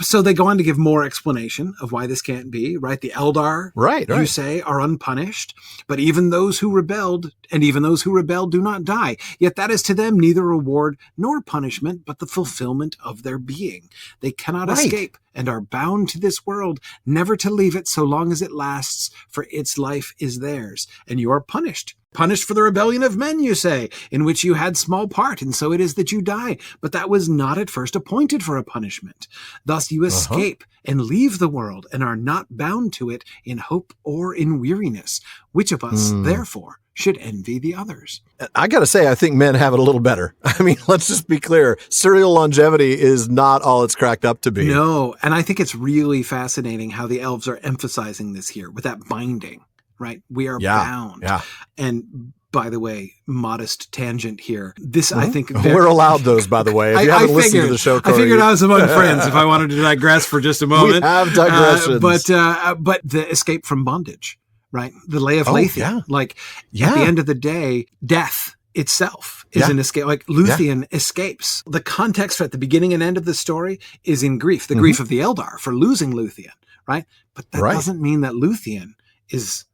So they go on to give more explanation of why this can't be, right? The Eldar, you say, are unpunished, but even those who rebelled, and even those who rebelled do not die. Yet that is to them neither reward nor punishment, but the fulfillment of their being. They cannot escape and are bound to this world, never to leave it so long as it lasts, for its life is theirs. And you are punished. Punished for the rebellion of men, you say, in which you had small part, and so it is that you die. But that was not at first appointed for a punishment. Thus you escape and leave the world, and are not bound to it in hope or in weariness. Which of us, therefore, should envy the others? I got to say, I think men have it a little better. I mean, let's just be clear. Serial longevity is not all it's cracked up to be. No, and I think it's really fascinating how the elves are emphasizing this here with that binding. Right. We are bound. Yeah. And by the way, modest tangent here. This, I think... We're allowed those, by the way. If you haven't listened to the show, Corey, I figured I was among friends if I wanted to digress for just a moment. We have digressions. But the escape from bondage, right? The Lay of Leithian. At the end of the day, death itself is an escape. Like Luthien escapes. The context at the beginning and end of the story is in grief. The grief of the Eldar for losing Luthien, right? But that doesn't mean that Luthien is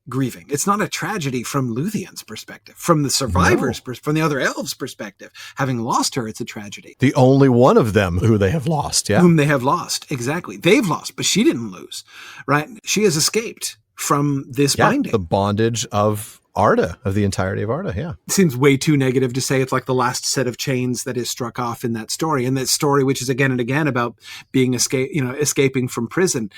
grieving. It's not a tragedy from Luthien's perspective, from the survivors, from the other elves' perspective. Having lost her, it's a tragedy. The only one of them who they have lost, Whom they have lost, exactly. They've lost, but she didn't lose, right? She has escaped from this binding. The bondage of Arda, of the entirety of Arda, It seems way too negative to say it's like the last set of chains that is struck off in that story. And that story, which is again and again about being escaping from prison.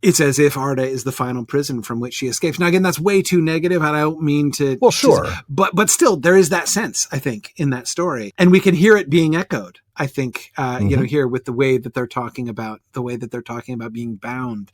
It's as if Arda is the final prison from which she escapes. Now, again, that's way too negative, and I don't mean to... Well, sure. But still, there is that sense, I think, in that story. And we can hear it being echoed, I think, here with the way that they're talking about being bound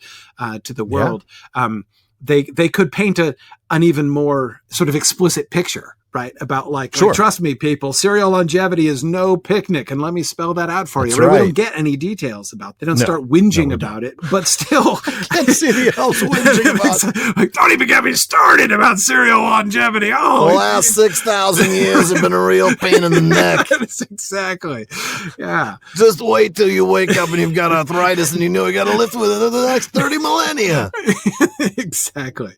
to the world. Yeah. They could paint an even more sort of explicit picture, right? About like, trust me, people, serial longevity is no picnic. And let me spell that out for you. We don't get any details about it. They don't start whinging about it, but still. I can't see the else whinging about it. Don't even get me started about serial longevity. Oh, the last 6,000 years have been a real pain in the neck. Exactly. Yeah. Just wait till you wake up and you've got arthritis and you know you got to live with it for the next 30 millennia. Exactly.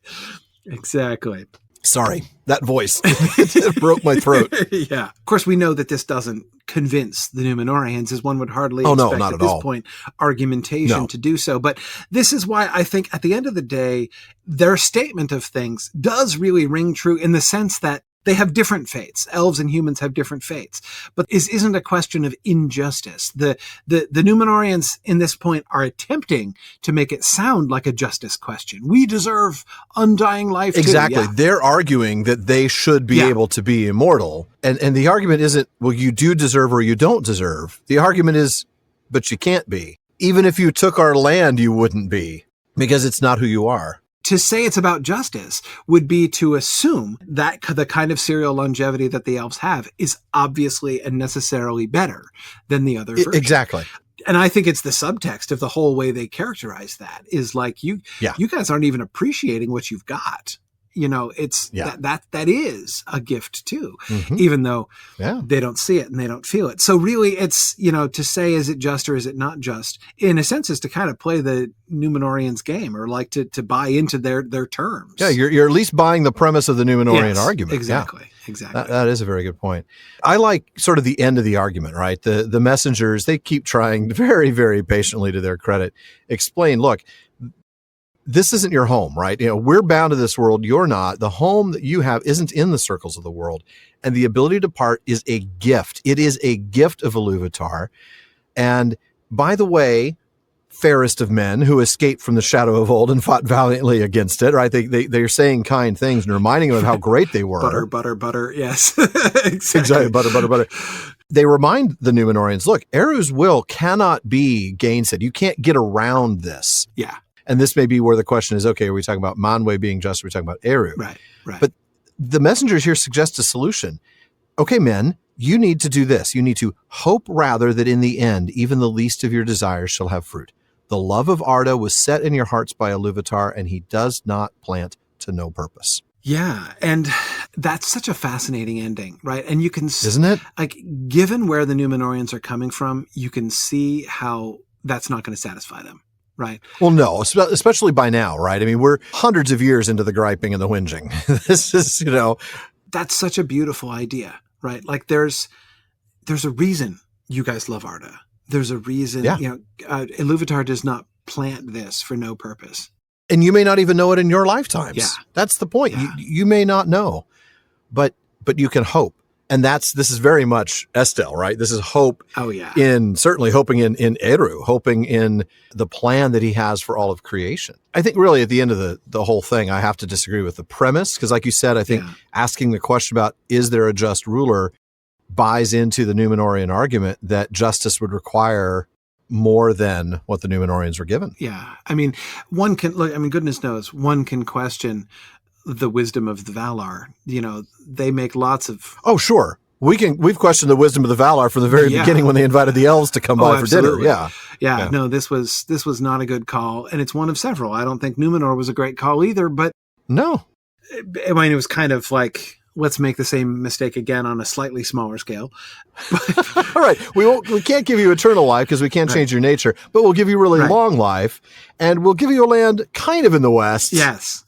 Sorry, that voice it broke my throat. Yeah. Of course, we know that this doesn't convince the Númenóreans, as one would hardly Oh, expect no, not at at this all. point, argumentation No. to do so. But this is why I think at the end of the day, their statement of things does really ring true in the sense that they have different fates. Elves and humans have different fates. But this isn't a question of injustice. The Númenóreans in this point are attempting to make it sound like a justice question. We deserve undying life too. Exactly. Yeah. They're arguing that they should be able to be immortal. And the argument isn't, well, you do deserve or you don't deserve. The argument is, but you can't be. Even if you took our land, you wouldn't be, because it's not who you are. To say it's about justice would be to assume that the kind of serial longevity that the elves have is obviously and necessarily better than the other versions. Exactly. And I think it's the subtext of the whole way they characterize that is like, you guys aren't even appreciating what you've got. You know, it's that is a gift too, even though they don't see it and they don't feel it. So really it's, you know, to say, is it just or is it not just, in a sense, is to kind of play the Númenóreans game, or like to buy into their terms. Yeah, you're at least buying the premise of the Númenórean argument. Exactly. Yeah. Exactly. That is a very good point. I like sort of the end of the argument, right? The messengers, they keep trying very, very patiently, to their credit, explain, look, this isn't your home, right? You know, we're bound to this world. You're not. The home that you have isn't in the circles of the world. And the ability to part is a gift. It is a gift of Iluvatar. And by the way, fairest of men who escaped from the shadow of old and fought valiantly against it, right? They're saying kind things and reminding them of how great they were. Butter. Yes. Exactly. Butter. They remind the Númenóreans, look, Eru's will cannot be gainsaid. You can't get around this. Yeah. And this may be where the question is, okay, are we talking about Manwë being just, or are we talking about Eru? Right. But the messengers here suggest a solution. Okay, men, you need to do this. You need to hope rather that in the end, even the least of your desires shall have fruit. The love of Arda was set in your hearts by Iluvatar, and he does not plant to no purpose. Yeah, and that's such a fascinating ending, right? And you can... Isn't it? Like, given where the Númenóreans are coming from, you can see how that's not going to satisfy them. Right. Well, no, especially by now, right? I mean, we're hundreds of years into the griping and the whinging. This is, you know. That's such a beautiful idea, right? Like there's a reason you guys love Arda. There's a reason, you know, Iluvatar does not plant this for no purpose. And you may not even know it in your lifetimes. Yeah. That's the point. Yeah. You may not know, but you can hope. And this is very much Estelle, right? This is hope. Oh, yeah. Certainly hoping in Eru, hoping in the plan that he has for all of creation. I think really at the end of the whole thing, I have to disagree with the premise, because like you said, I think asking the question about, is there a just ruler, buys into the Númenórean argument that justice would require more than what the Númenóreans were given. Yeah. I mean, one can look, I mean, goodness knows, one can question the wisdom of the Valar. You know, they make lots of... Oh, sure. We've questioned the wisdom of the Valar from the very beginning when they invited the elves to come by for dinner. Yeah. No, this was not a good call. And it's one of several. I don't think Númenor was a great call either, but... No. I mean, it was kind of like, let's make the same mistake again on a slightly smaller scale. All right. We can't give you eternal life because we can't change your nature, but we'll give you really long life, and we'll give you a land kind of in the West. Yes.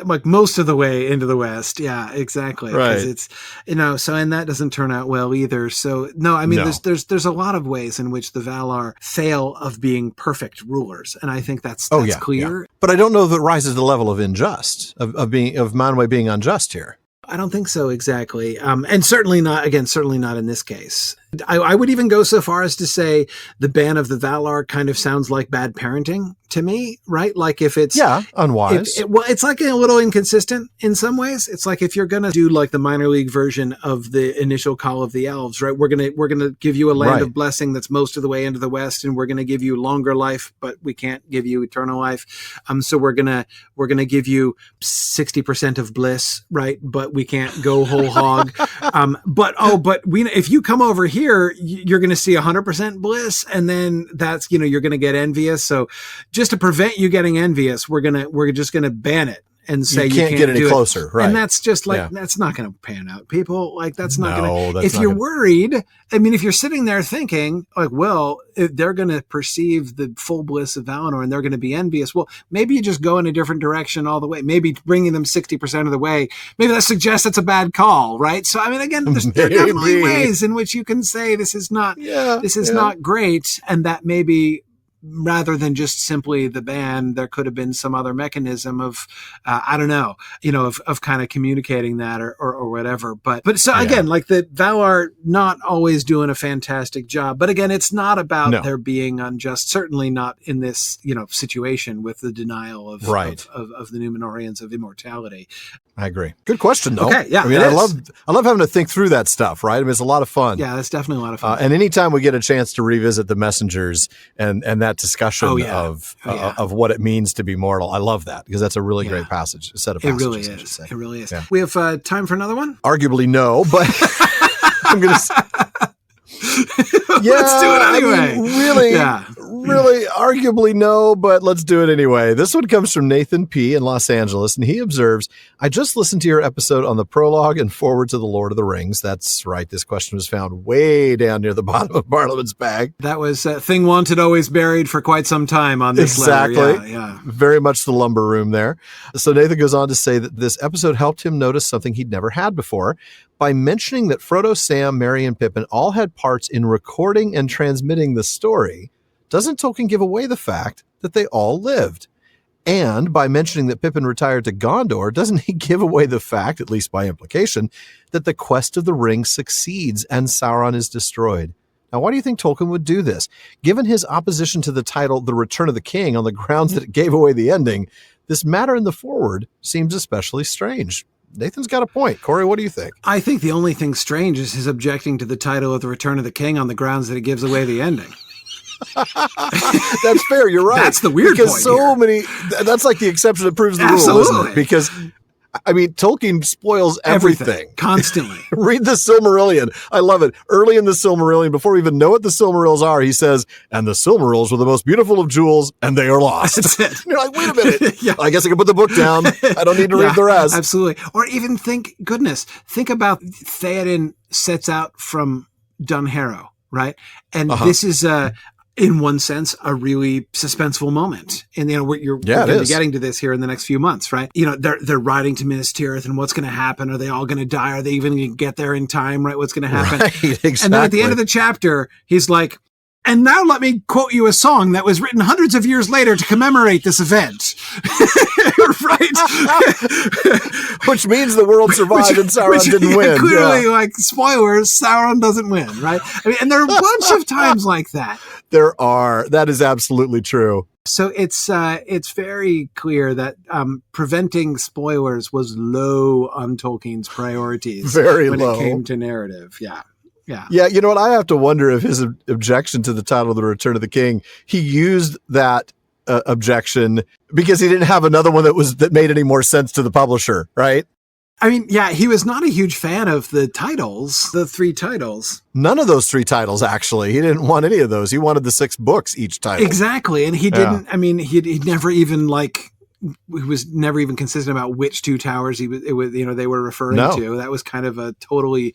Like most of the way into the West. Yeah, exactly. Right. It's, you know, so, and that doesn't turn out well either. So no, I mean, there's a lot of ways in which the Valar fail of being perfect rulers. And I think that's clear. Yeah. But I don't know if it rises to the level of unjust, of Manwë being unjust here. I don't think so exactly. And certainly not in this case. I would even go so far as to say the ban of the Valar kind of sounds like bad parenting to me, right? Like if it's... Yeah, unwise. It's like a little inconsistent in some ways. It's like if you're going to do like the minor league version of the initial call of the elves, right? We're going to give you a land of blessing that's most of the way into the West, and we're going to give you longer life, but we can't give you eternal life. So we're going to give you 60% of bliss, right? But we can't go whole hog. But if you come over here, you're going to see 100% bliss, and then that's, you know, you're going to get envious. So just to prevent you getting envious, we're just going to ban it. and say you can't get any do closer, it. right? And that's just like, that's not going to pan out, people. Like, that's not going to, if not you're worried, I mean, if you're sitting there thinking like, well, if they're going to perceive the full bliss of Valinor and they're going to be envious, well, maybe you just go in a different direction all the way, maybe bringing them 60% of the way. Maybe that suggests it's a bad call, right? So, I mean, again, there are definitely ways in which you can say this is not great, and that maybe rather than just simply the ban, there could have been some other mechanism of, I don't know, of kind of communicating that or whatever. But so again, like the Valar not always doing a fantastic job. But again, it's not about there being unjust, certainly not in this, situation with the denial of the Númenóreans of immortality. I agree. Good question, though. Okay, yeah. I mean, I love having to think through that stuff, right? I mean, it's a lot of fun. Yeah, that's definitely a lot of fun. And anytime we get a chance to revisit the messengers and that discussion of what it means to be mortal, I love that because that's a really great passage, a set of passages. It really is. Yeah. We have time for another one? Arguably no, but I'm going to say... Let's do it anyway. I mean, really, arguably no, but let's do it anyway. This one comes from Nathan P. in Los Angeles, and he observes, I just listened to your episode on the prologue and forward to The Lord of the Rings. That's right. This question was found way down near the bottom of Parliament's bag. That was thing wanted, always buried for quite some time on this exactly. letter. Yeah. Very much the lumber room there. So Nathan goes on to say that this episode helped him notice something he'd never had before by mentioning that Frodo, Sam, Merry, and Pippin all had parts in recording and transmitting the story. Doesn't Tolkien give away the fact that they all lived? And by mentioning that Pippin retired to Gondor, doesn't he give away the fact, at least by implication, that the quest of the ring succeeds and Sauron is destroyed? Now, why do you think Tolkien would do this? Given his opposition to the title The Return of the King on the grounds that it gave away the ending, this matter in the foreword seems especially strange. Nathan's got a point. Corey, what do you think? I think the only thing strange is his objecting to the title of The Return of the King on the grounds that it gives away the ending. That's fair. You're right. That's the weird because that's like the exception that proves the rule, isn't it? Because I mean, Tolkien spoils everything. Constantly. Read the Silmarillion. I love it. Early in the Silmarillion, before we even know what the Silmarils are, he says, and the Silmarils were the most beautiful of jewels, and they are lost. That's it. And you're like, wait a minute. I guess I can put the book down. I don't need to read the rest. Absolutely. Or even think about Theoden sets out from Dunharrow, right? And this is in one sense, a really suspenseful moment. And, you're going to be getting to this here in the next few months, right? They're riding to Minas Tirith, and what's going to happen? Are they all going to die? Are they even going to get there in time, right? What's going to happen? Right, exactly. And then at the end of the chapter, he's like, and now let me quote you a song that was written hundreds of years later to commemorate this event. Right? Which means the world survived and Sauron didn't win. Clearly, like, spoilers, Sauron doesn't win, right? I mean, and there are a bunch of times like that. There are. That is absolutely true. So it's very clear that preventing spoilers was low on Tolkien's priorities when it came to narrative. Yeah. Yeah, you know what? I have to wonder if his objection to the title of The Return of the King, he used that objection because he didn't have another one that made any more sense to the publisher, right? I mean, yeah, he was not a huge fan of the titles, the 3 titles. None of those 3 titles, actually. He didn't want any of those. He wanted the 6 books each title. Exactly. And he didn't, I mean, he'd never even he was never even consistent about which 2 towers they were referring to. That was kind of a totally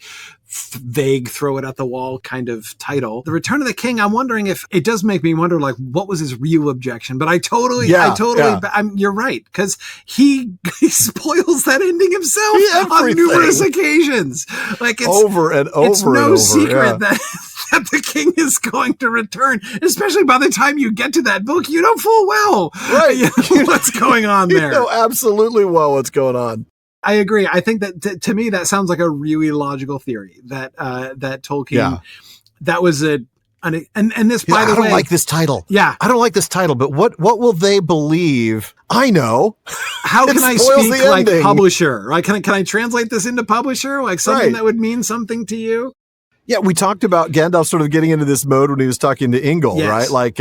vague, throw it at the wall kind of title. The Return of the King, I'm wondering if it does make me wonder, like, what was his real objection? But you're right, because he spoils that ending himself on numerous occasions. Like, it's over and over. It's no secret that the king is going to return, especially by the time you get to that book. You know full well what's going on there. You know absolutely well what's going on. I agree. I think that to me that sounds like a really logical theory that Tolkien that was and this, by the way, I don't like this title. Yeah, I don't like this title. But what will they believe? I know. How can I speak like publisher? Right? Can I translate this into publisher? Like something that would mean something to you? Yeah, we talked about Gandalf sort of getting into this mode when he was talking to Ingol, right? Like,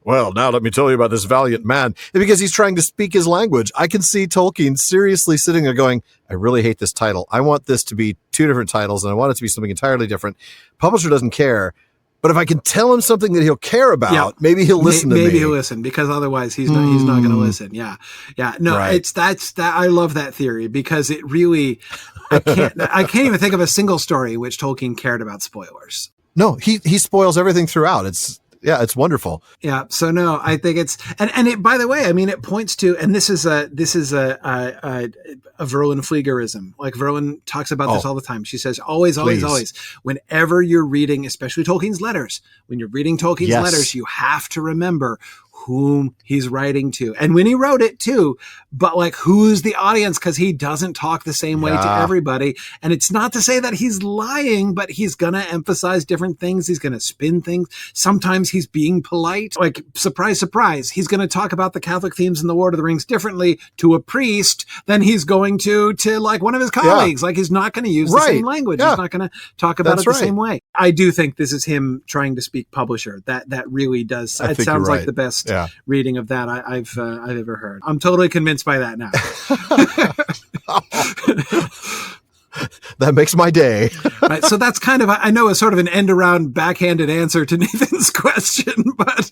well, now let me tell you about this valiant man. And because he's trying to speak his language. I can see Tolkien seriously sitting there going, I really hate this title. I want this to be 2 different titles, and I want it to be something entirely different. Publisher doesn't care. But if I can tell him something that he'll care about, maybe he'll listen to me. Maybe he'll listen, because otherwise he's not going to listen. Yeah. No, right. I love that theory, because it really, I can't even think of a single story in which Tolkien cared about spoilers. No, he spoils everything throughout. It's wonderful. Yeah. So no, I think it's, and it, by the way, I mean, it points to, and this is a Verlin Fliegerism. Like Verlin talks about this all the time. She says, always, whenever you're reading, especially Tolkien's letters, when you're reading Tolkien's letters, you have to remember whom he's writing to, and when he wrote it too, but like, who's the audience? Because he doesn't talk the same way to everybody. And it's not to say that he's lying, but he's going to emphasize different things. He's going to spin things. Sometimes he's being polite. Like, surprise, surprise. He's going to talk about the Catholic themes in the Lord of the Rings differently to a priest than he's going to like one of his colleagues. Like, he's not going to use the same language. He's not going to talk about it the same way. I do think this is him trying to speak publisher. That really does. It sounds like the best reading of that I've ever heard. I'm totally convinced by that now. That makes my day. Right, so that's kind of, I know, a sort of an end around backhanded answer to Nathan's question, but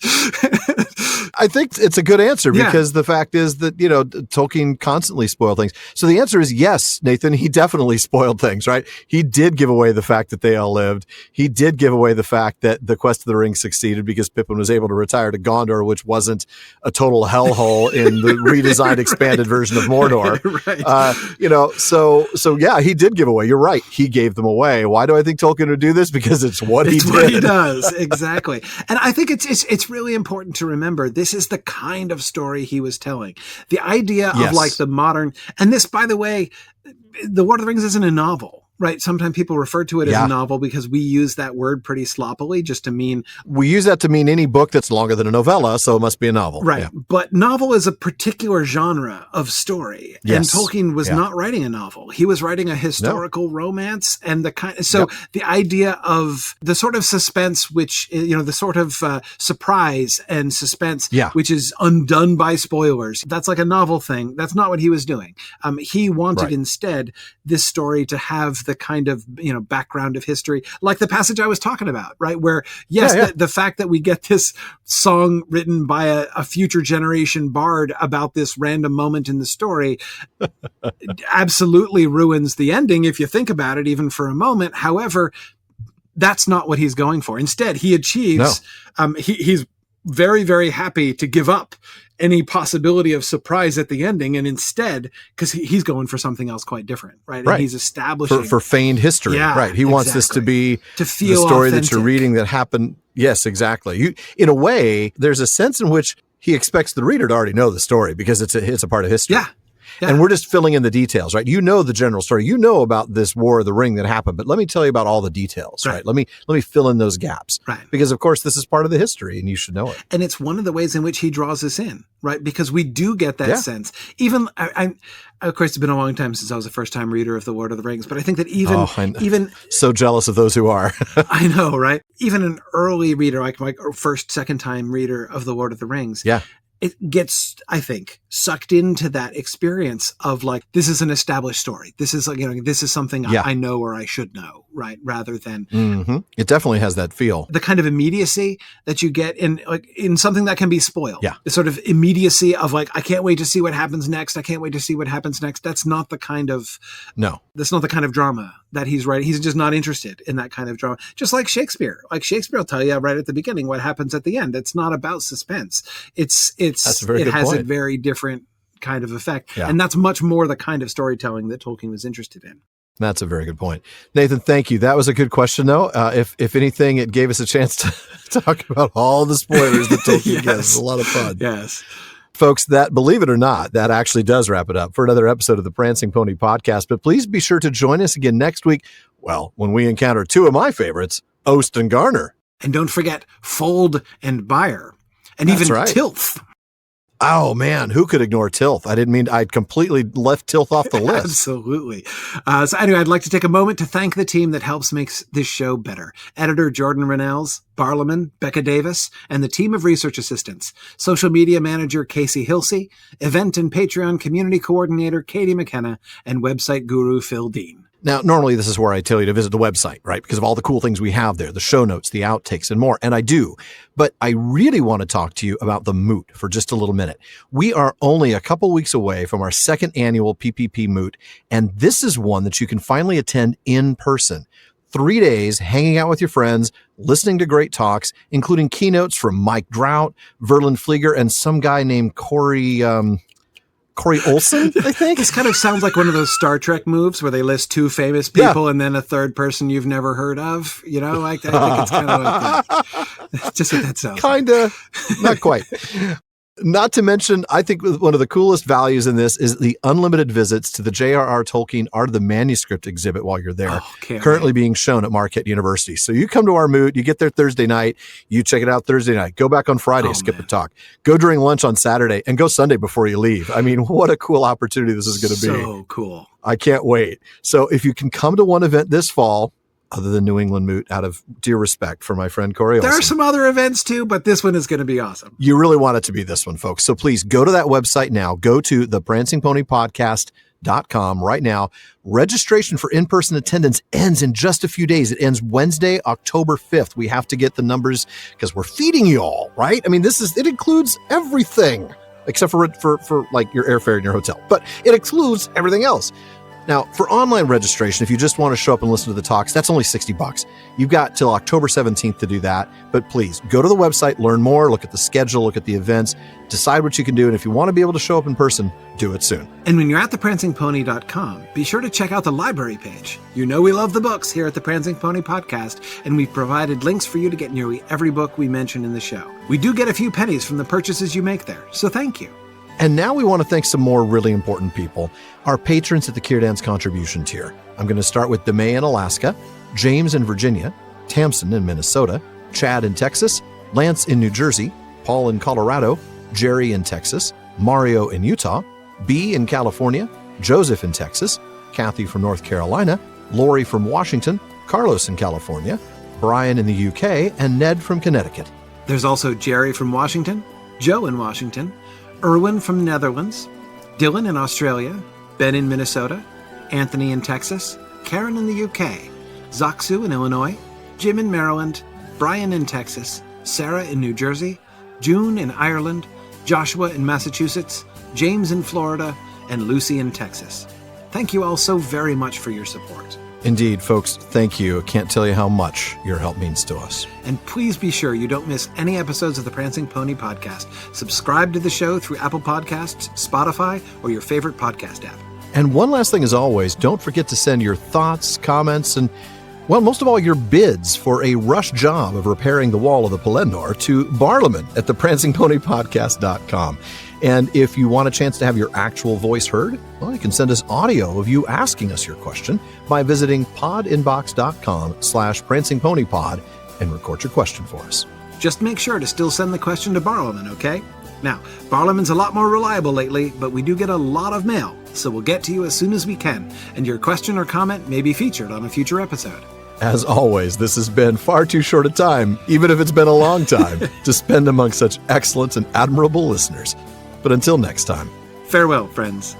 I think it's a good answer, because the fact is that, Tolkien constantly spoiled things. So the answer is yes, Nathan, he definitely spoiled things, right? He did give away the fact that they all lived. He did give away the fact that the Quest of the Ring succeeded because Pippin was able to retire to Gondor, which wasn't a total hellhole in the redesigned, expanded version of Mordor. So yeah, he did give away. You're right. He gave them away. Why do I think Tolkien would do this? Because it's what he did. What he does. Exactly. And I think it's really important to remember this is the kind of story he was telling. The idea of like the modern, and this, by the way, The Lord of the Rings isn't a novel. Right. Sometimes people refer to it as a novel because we use that word pretty sloppily just to mean. We use that to mean any book that's longer than a novella, so it must be a novel. Right. Yeah. But novel is a particular genre of story. Yes. And Tolkien was not writing a novel. He was writing a historical romance, and the idea of the sort of suspense, which, the sort of surprise and suspense, which is undone by spoilers. That's like a novel thing. That's not what he was doing. He wanted instead this story to have the kind of, background of history, like the passage I was talking about, right? Where, the fact that we get this song written by a future generation bard about this random moment in the story absolutely ruins the ending if you think about it, even for a moment. However, that's not what he's going for. Instead, he achieves, he's very, very happy to give up any possibility of surprise at the ending, and instead, because he's going for something else quite different, right? And he's establishing for feigned history, right? He wants this to be to feel the story authentic. That you're reading that happened. Yes, exactly. In a way, there's a sense in which he expects the reader to already know the story because it's a part of history. Yeah. And we're just filling in the details, right? You know the general story. You know about this War of the Ring that happened, but let me tell you about all the details, right? Let me fill in those gaps, right? Because of course this is part of the history, and you should know it. And it's one of the ways in which he draws us in, right? Because we do get that sense. Even I of course, it's been a long time since I was a first-time reader of the Lord of the Rings, but I think that even so jealous of those who are. I know, right? Even an early reader, like my first, second-time reader of the Lord of the Rings, it gets, I think, sucked into that experience of like, this is an established story. This is like, this is something I know or I should know, right? Rather than it definitely has that feel. The kind of immediacy that you get in something that can be spoiled. Yeah. The sort of immediacy of like, I can't wait to see what happens next. I can't wait to see what happens next. That's not the kind of drama that he's writing. He's just not interested in that kind of drama. Just like Shakespeare. Like Shakespeare will tell you right at the beginning what happens at the end. It's not about suspense. It has a very different kind of effect. Yeah. And that's much more the kind of storytelling that Tolkien was interested in. That's a very good point. Nathan, thank you. That was a good question, though. If anything, it gave us a chance to talk about all the spoilers that Tolkien gives. It was a lot of fun. Yes. Folks, that, believe it or not, that actually does wrap it up for another episode of the Prancing Pony Podcast. But please be sure to join us again next week, when we encounter two of my favorites, Oast and Garner. And don't forget Fold and Byre. And even Tilth. Oh, man, who could ignore Tilth? I'd completely left Tilth off the list. Absolutely. So anyway, I'd like to take a moment to thank the team that helps make this show better. Editor Jordan Rennells, Barlaman, Becca Davis, and the team of research assistants. Social media manager Casey Hilsey, event and Patreon community coordinator Katie McKenna, and website guru Phil Dean. Now, normally this is where I tell you to visit the website, right? Because of all the cool things we have there, the show notes, the outtakes, and more. And I do. But I really want to talk to you about the Moot for just a little minute. We are only a couple weeks away from our second annual PPP Moot, and this is one that you can finally attend in person. 3 days hanging out with your friends, listening to great talks, including keynotes from Mike Drought, Verlin Flieger, and some guy named Corey Olsen, I think. This kind of sounds like one of those Star Trek moves where they list two famous people and then a third person you've never heard of. You know, like I think it's kind of like that. It's just what that sounds kind of, not quite. Not to mention, I think one of the coolest values in this is the unlimited visits to the J.R.R. Tolkien Art of the Manuscript exhibit while you're there, currently being shown at Marquette University. So you come to our Moot, you get there Thursday night, you check it out Thursday night, go back on Friday, skip a talk, go during lunch on Saturday, and go Sunday before you leave. I mean, what a cool opportunity this is going to be. So cool. I can't wait. So if you can come to one event this fall, other than New England Moot, out of dear respect for my friend Corey Olsen. There are some other events too, but this one is going to be awesome. You really want it to be this one, folks. So please go to that website now. Go to theprancingponypodcast.com right now. Registration for in-person attendance ends in just a few days. It ends Wednesday, October 5th. We have to get the numbers because we're feeding you all, right? I mean, it includes everything except for like your airfare and your hotel, but it excludes everything else. Now, for online registration, if you just want to show up and listen to the talks, that's only $60. You've got till October 17th to do that. But please, go to the website, learn more, look at the schedule, look at the events, decide what you can do. And if you want to be able to show up in person, do it soon. And when you're at theprancingpony.com, be sure to check out the library page. You know we love the books here at the Prancing Pony Podcast, and we've provided links for you to get nearly every book we mention in the show. We do get a few pennies from the purchases you make there, so thank you. And now we want to thank some more really important people, our patrons at the Kierdance contribution tier. I'm going to start with DeMay in Alaska, James in Virginia, Tamsin in Minnesota, Chad in Texas, Lance in New Jersey, Paul in Colorado, Jerry in Texas, Mario in Utah, B in California, Joseph in Texas, Kathy from North Carolina, Lori from Washington, Carlos in California, Brian in the UK, and Ned from Connecticut. There's also Jerry from Washington, Joe in Washington, Erwin from the Netherlands, Dylan in Australia, Ben in Minnesota, Anthony in Texas, Karen in the UK, Zaksu in Illinois, Jim in Maryland, Brian in Texas, Sarah in New Jersey, June in Ireland, Joshua in Massachusetts, James in Florida, and Lucy in Texas. Thank you all so very much for your support. Indeed, folks, thank you. I can't tell you how much your help means to us. And please be sure you don't miss any episodes of the Prancing Pony Podcast. Subscribe to the show through Apple Podcasts, Spotify, or your favorite podcast app. And one last thing, as always, don't forget to send your thoughts, comments, and, well, most of all, your bids for a rush job of repairing the wall of the Pelennor to Barlaman at theprancingponypodcast.com. And if you want a chance to have your actual voice heard, well, you can send us audio of you asking us your question by visiting podinbox.com/prancingponypod and record your question for us. Just make sure to still send the question to Barlaman, okay? Now, Barlaman's a lot more reliable lately, but we do get a lot of mail, so we'll get to you as soon as we can, and your question or comment may be featured on a future episode. As always, this has been far too short a time, even if it's been a long time, to spend among such excellent and admirable listeners. But until next time. Farewell, friends.